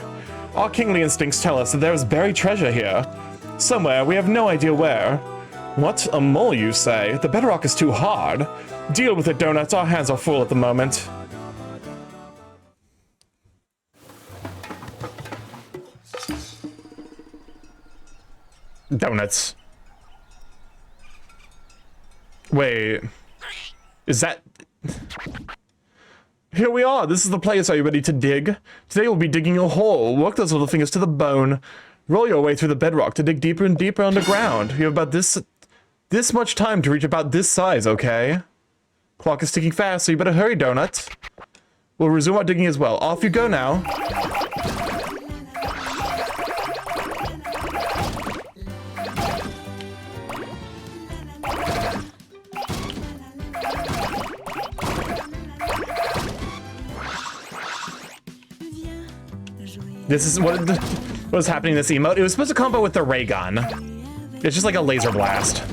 Our kingly instincts tell us that there is buried treasure here. Somewhere, we have no idea where. What? A mole, you say? The bedrock is too hard. Deal with it, donuts. Our hands are full at the moment. Donuts. Wait. Is that... Here we are. This is the place. Are you ready to dig? Today we'll be digging a hole. Work those little fingers to the bone. Roll your way through the bedrock to dig deeper and deeper underground. You have about this much time to reach about this size, okay? Clock is ticking fast, so you better hurry, Donut. We'll resume our digging as well. Off you go now. This is what was happening in this emote. It was supposed to combo with the ray gun. It's just like a laser blast.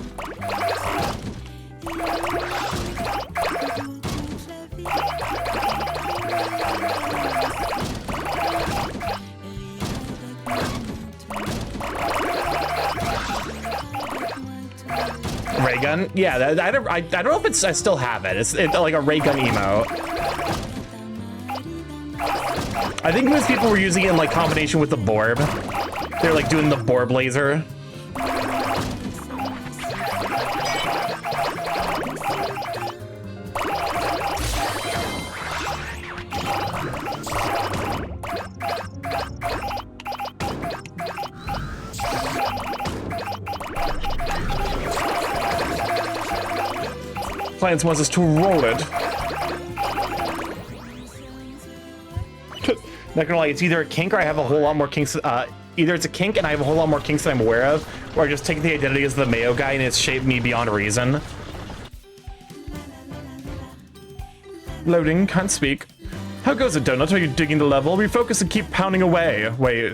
Ray gun? Yeah, I don't know if I still have it. It's like a ray gun emote. I think most people were using it in like combination with the Borb. They're like doing the Borb laser. Plants wants us to roll it. Not gonna lie, it's either a kink or I have a whole lot more kinks. Either it's a kink and I have a whole lot more kinks than I'm aware of, or I just take the identity as the mayo guy and it's shaped me beyond reason. Loading, can't speak. How goes it, Donut? Are you digging the level? Refocus and keep pounding away. Wait.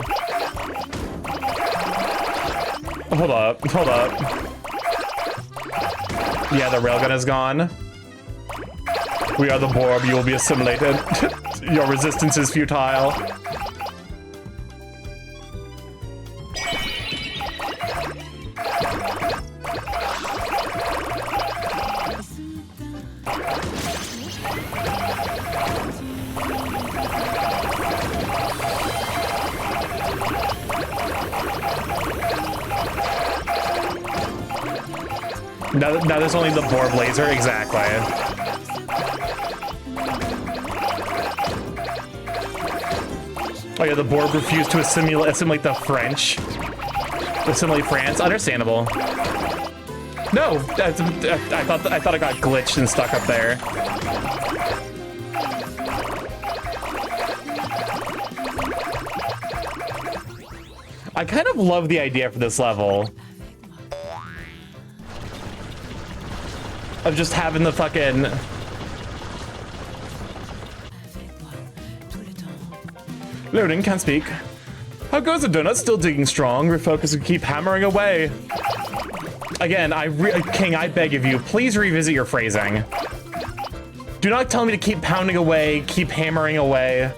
Hold up. Yeah, the railgun is gone. We are the Borb, you will be assimilated. Your resistance is futile. Now there's only the Borb laser, exactly. Oh yeah, the Borg refused to assimilate the French. Assimilate France. Understandable. No, I thought I got glitched and stuck up there. I kind of love the idea for this level of just having the fucking... Loading, can't speak. How goes it, Donut? Still digging strong. Refocus and keep hammering away. Again, King, I beg of you, please revisit your phrasing. Do not tell me to keep pounding away, keep hammering away.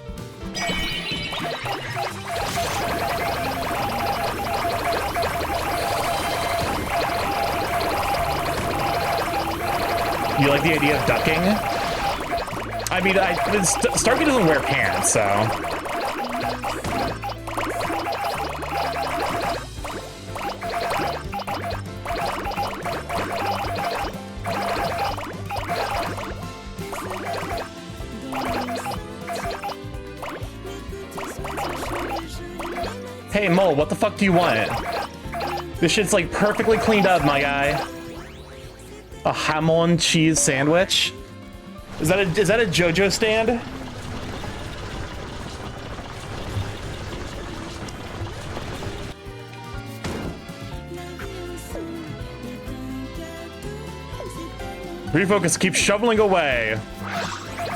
You like the idea of ducking? I mean, Starky doesn't wear pants, so... Hey, Mole, what the fuck do you want? This shit's like perfectly cleaned up, my guy. A ham and cheese sandwich? Is that a JoJo stand? Refocus, keep shoveling away.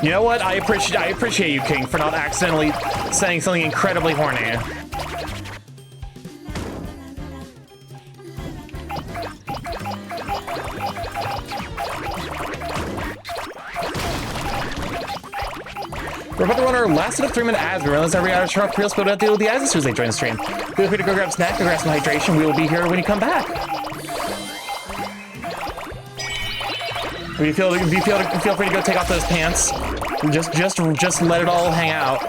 You know what? I appreciate you, King, for not accidentally saying something incredibly horny. We're about to run our last of 3-minute ads. We realize every hour sharp real split out deal with the ads as soon as they join the stream. Feel free to go grab a snack, go grab some hydration. We will be here when you come back. If you feel free to go take off those pants. Just let it all hang out.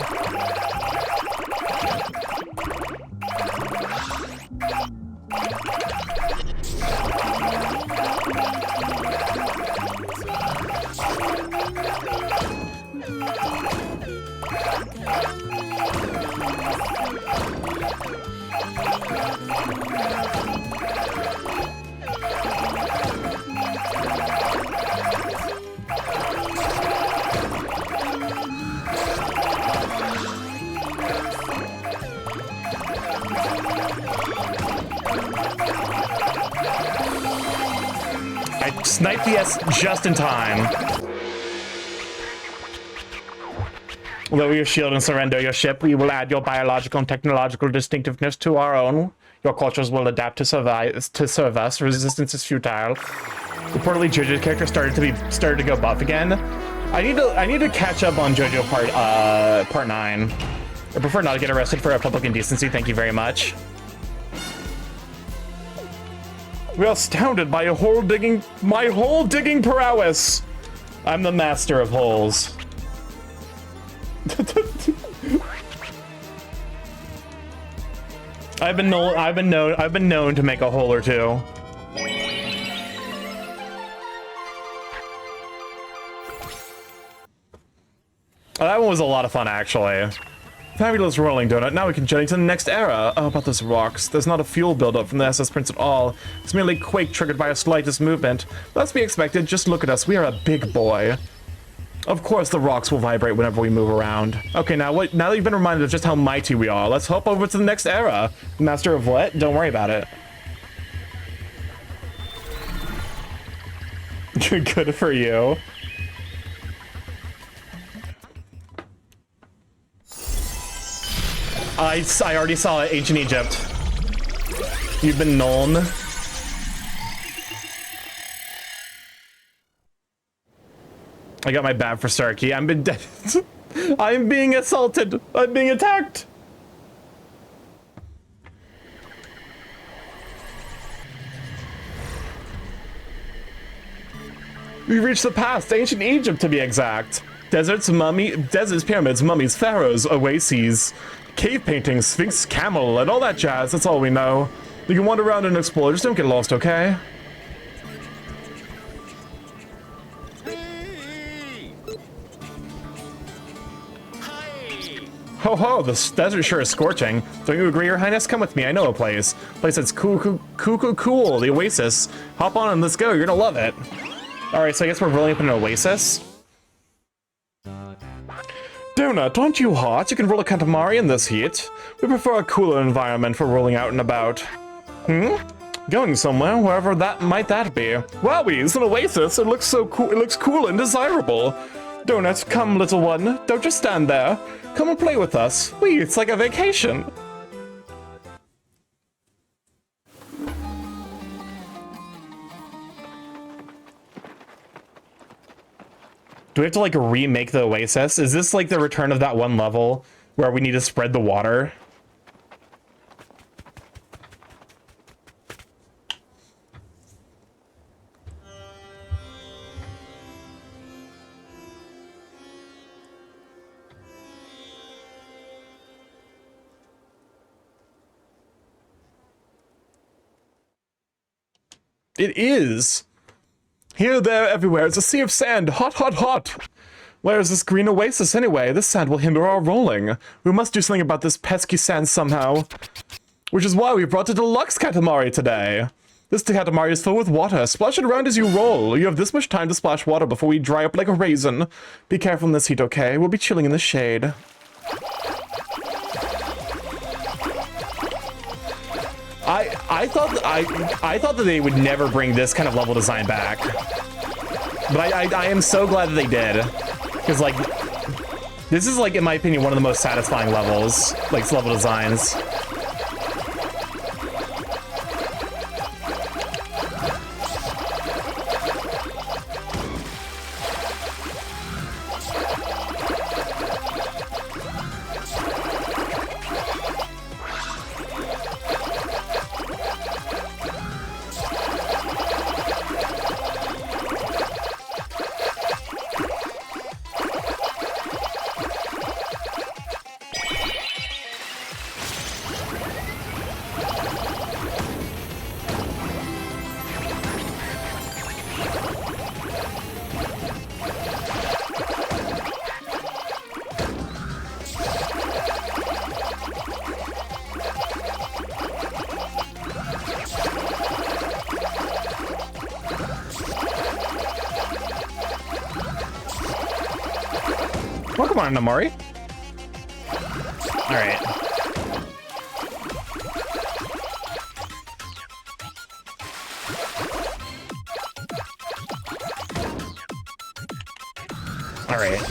Snipe the S just in time. Lower your shield and surrender your ship. We will add your biological and technological distinctiveness to our own. Your cultures will adapt to serve us. Resistance is futile. Reportedly, JoJo's character started to go buff again. I need to catch up on JoJo part 9. I prefer not to get arrested for a public indecency. Thank you very much. We are astounded by my hole digging prowess. I'm the master of holes. I've been known to make a hole or two. Oh, that one was a lot of fun, actually. Fabulous rolling donut. Now we can journey to the next era. Oh, about those rocks. There's not a fuel buildup from the SS Prince at all. It's merely a quake triggered by a slightest movement. That's to be expected. Just look at us. We are a big boy. Of course, the rocks will vibrate whenever we move around. Okay, now that you've been reminded of just how mighty we are, let's hop over to the next era. Master of what? Don't worry about it. Good for you. I already saw it, Ancient Egypt. You've been known. I got my bad for Starky. I'm being assaulted. I'm being attacked. We reached the past, Ancient Egypt to be exact. Deserts, pyramids, mummies, pharaohs, oases, cave paintings, sphinx, camel, and all that jazz. That's all we know. You can wander around and explore. Just don't get lost, okay? Ho ho, this desert sure is scorching. Don't you agree, Your Highness? Come with me, I know a place. Place that's cool, the Oasis. Hop on and let's go, you're gonna love it. Alright, so I guess we're rolling up in an Oasis. Donut, aren't you hot? You can roll a Katamari in this heat. We prefer a cooler environment for rolling out and about. Going somewhere, wherever that might be. Wowie, it's an Oasis. It looks so cool. It looks cool and desirable. Donut, come, little one. Don't just stand there. Come and play with us. It's like a vacation. Do we have to, like, remake the Oasis? Is this, like, the return of that one level where we need to spread the water? It is. Here, there, everywhere. It's a sea of sand. Hot, hot, hot. Where is this green oasis anyway? This sand will hinder our rolling. We must do something about this pesky sand somehow. Which is why we brought a deluxe Katamari today. This Katamari is filled with water. Splash it around as you roll. You have this much time to splash water before we dry up like a raisin. Be careful in this heat, okay? We'll be chilling in the shade. I thought that they would never bring this kind of level design back. But I am so glad that they did. Because, like, this is, like, in my opinion, one of the most satisfying levels. Like, level designs. Well, come on, Namori. All right. All right.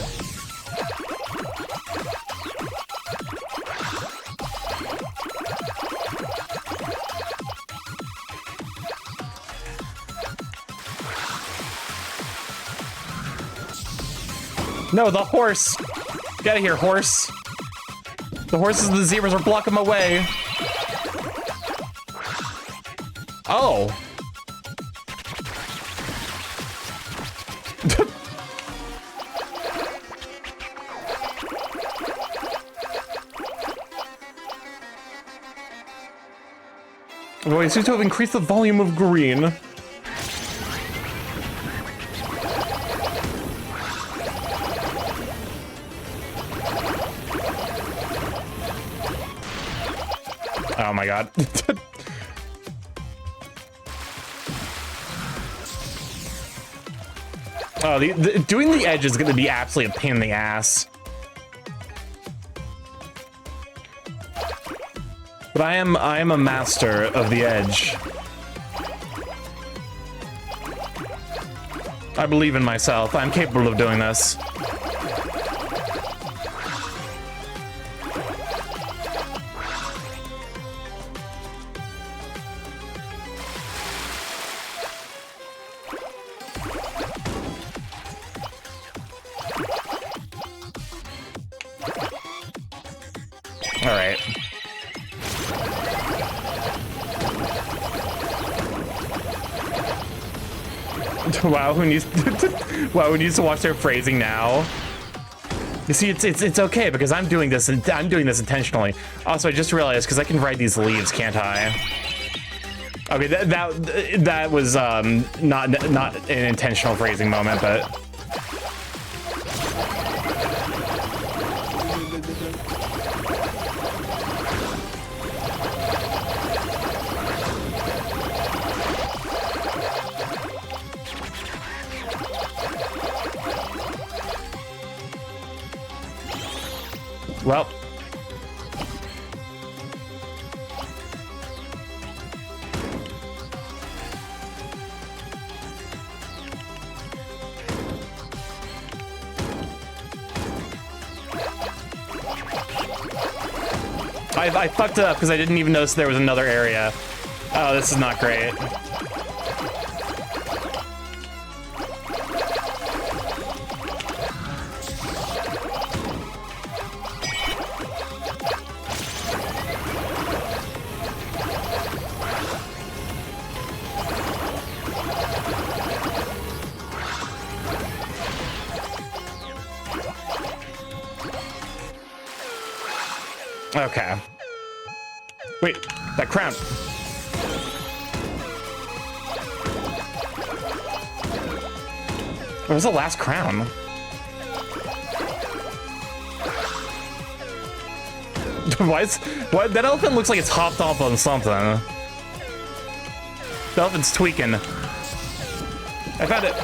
No, the horse! Get out of here, horse! The horses and the zebras are blocking my way. Oh. Well, it seems to have increased the volume of green. Oh my god. Oh, doing the edge is going to be absolutely a pain in the ass. But I am a master of the edge. I believe in myself. I'm capable of doing this. All right. Wow, who needs wow, who needs to watch their phrasing now? You see, it's okay because I'm doing this intentionally. Also, I just realized because I can ride these leaves, can't I? Okay, that was not an intentional phrasing moment, but. Well. I fucked it up because I didn't even notice there was another area. Oh, this is not great. Okay. Wait, that crown. Where's the last crown? Why that elephant looks like it's hopped off on something. The elephant's tweaking. I found it.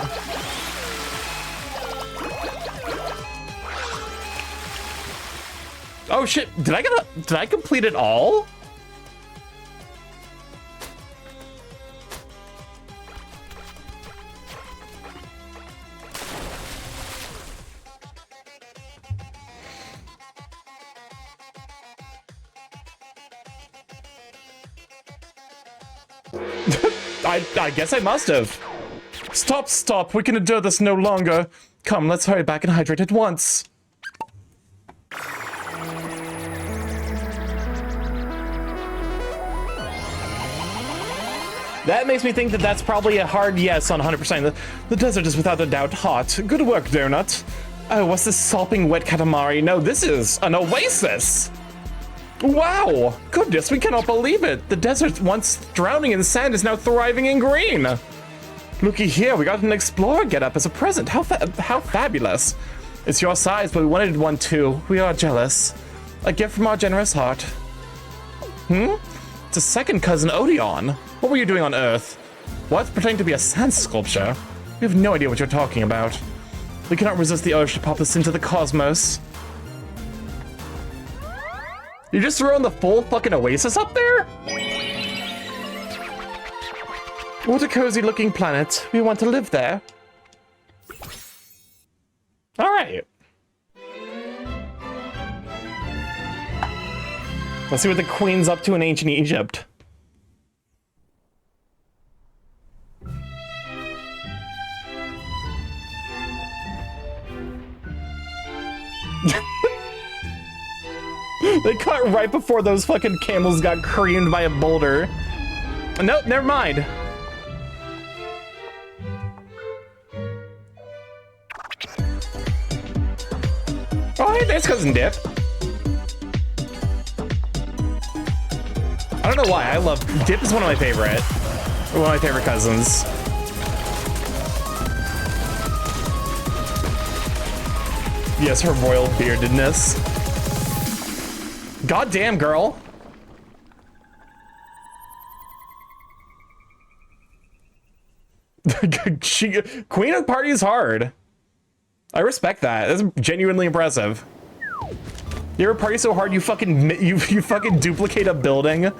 Oh shit, did I complete it all? I guess I must have. Stop, we can endure this no longer. Come, let's hurry back and hydrate at once. That makes me think that that's probably a hard yes on 100%. The desert is without a doubt hot. Good work, Donut. Oh, what's this sopping wet Katamari? No, this is an oasis. Wow! Goodness, we cannot believe it! The desert, once drowning in sand, is now thriving in green! Looky here, we got an explorer getup as a present. How fabulous! It's your size, but we wanted one too. We are jealous. A gift from our generous heart. It's a second cousin Odeon. What were you doing on Earth? What's pretending to be a sand sculpture? We have no idea what you're talking about. We cannot resist the urge to pop this into the cosmos. You're just throwing the full fucking oasis up there? What a cozy looking planet. We want to live there. All right. Let's see what the queen's up to in ancient Egypt. They cut right before those fucking camels got creamed by a boulder. Nope, never mind. Oh, hey, there's Cousin Dip. I don't know why, Dip is one of my favorite cousins. Yes, her royal beardedness. Goddamn, girl. Queen of the party is hard. I respect that. That's genuinely impressive. You ever party so hard you fucking duplicate a building? All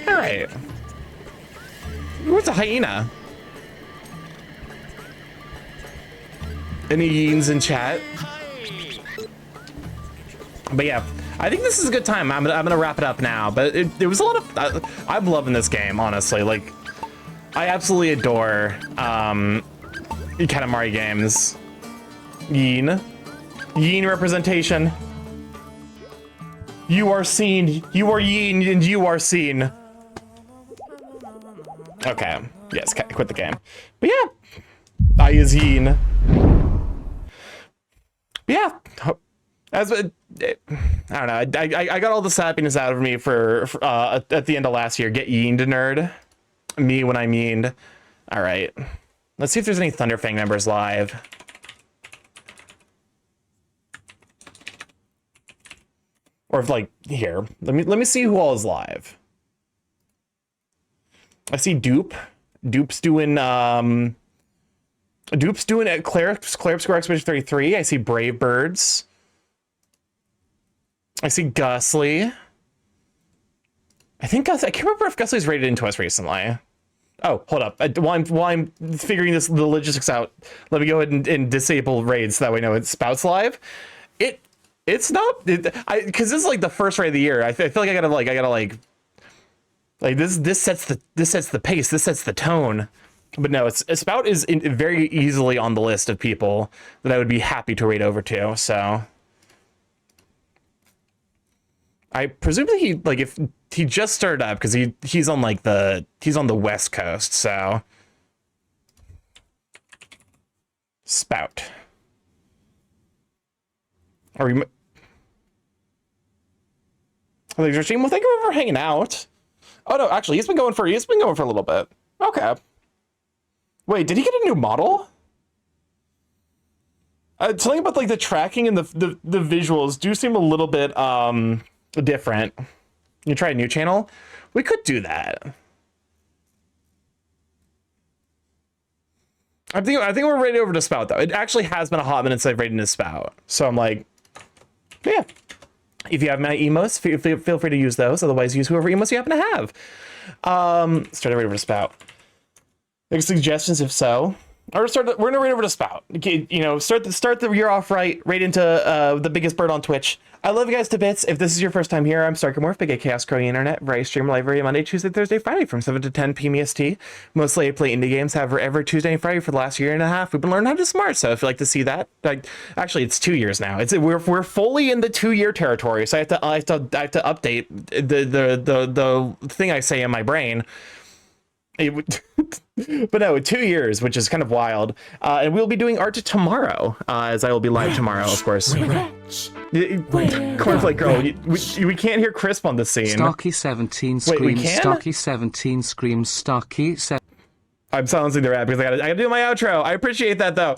right. What's a hyena? Any yeens in chat? But yeah, I think this is a good time. I'm gonna wrap it up now. But it was a lot of. I'm loving this game, honestly. Like, I absolutely adore Katamari games. Yeen representation. You are seen. You are Yeen, and you are seen. Okay. Yes, quit the game. But yeah, I is Yeen. But yeah. I don't know. I got all this happiness out of me for at the end of last year. Get yeened, nerd. Me when I meaned. All right. Let's see if there's any Thunderfang members live. Or if, like, here. Let me see who all is live. I see Dupe. Dupe's doing at Claire Square Expedition 33. I see Brave Birds. I see Gusly. I think I can't remember if Gusly's rated into us recently. Oh, hold up. While I'm figuring the logistics out, let me go ahead and disable raids so that way I know it spouts live. It's not because this is like the first raid of the year. I feel like I gotta this sets the pace. This sets the tone. But no, Spout is very easily on the list of people that I would be happy to raid over to. So. I presume that if he just started up because he's on the West Coast, so Spout. Are we? Well, thank you for hanging out. Oh no, actually, he's been going for a little bit. Okay. Wait, did he get a new model? Something about like the tracking and the visuals do seem a little bit different. You try a new channel? We could do that. I think we're ready over to Spout though. It actually has been a hot minute since I've rated into Spout. So I'm like, yeah. If you have my emotes, feel free to use those. Otherwise, use whoever emotes you happen to have. Start right over to Spout. Any suggestions? If so, or we're gonna rate over to Spout. Okay, you know, start the year off right into the biggest bird on Twitch. I love you guys to bits. If this is your first time here, I'm StarkyMorph, big Chaos Growing Internet. Very stream live every Monday, Tuesday, Thursday, Friday from 7 to 10 p.m. EST. Mostly I play indie games. However, every Tuesday and Friday for the last year and a half, we've been learning how to smart. So if you'd like to see that, like, actually, it's 2 years now. We're fully in the 2-year territory. So I have to update the thing I say in my brain. But no, 2 years, which is kind of wild. And we'll be doing art tomorrow, as I will be live tomorrow, of course. Cornflake Girl, we can't hear Crisp on the scene. Starky17 screams. Wait, we can? Starky17 screams. Starky. I'm silencing the rap because I gotta do my outro. I appreciate that though.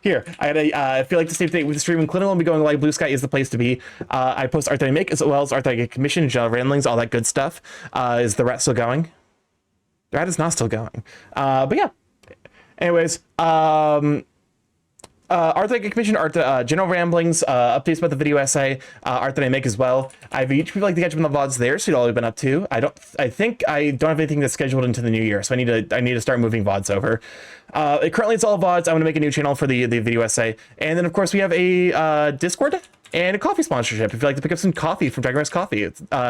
Here, I feel like to stay up to date with the stream, and Clinton will be going live. Blue Sky is the place to be. I post art that I make as well as art that I get commissioned, general ramblings, all that good stuff. Is the rat still going? The rat is not still going. But yeah. Anyways, art that I get commissioned, art that, general ramblings, updates about the video essay, art that I make as well. I've each people like to catch up on the VODs there, so all I've been up to. I think I don't have anything that's scheduled into the new year, so I need to start moving VODs over. Currently it's all VODs. I'm gonna make a new channel for the video essay, and then of course we have a Discord and a coffee sponsorship. If you'd like to pick up some coffee from Dragon Coffee,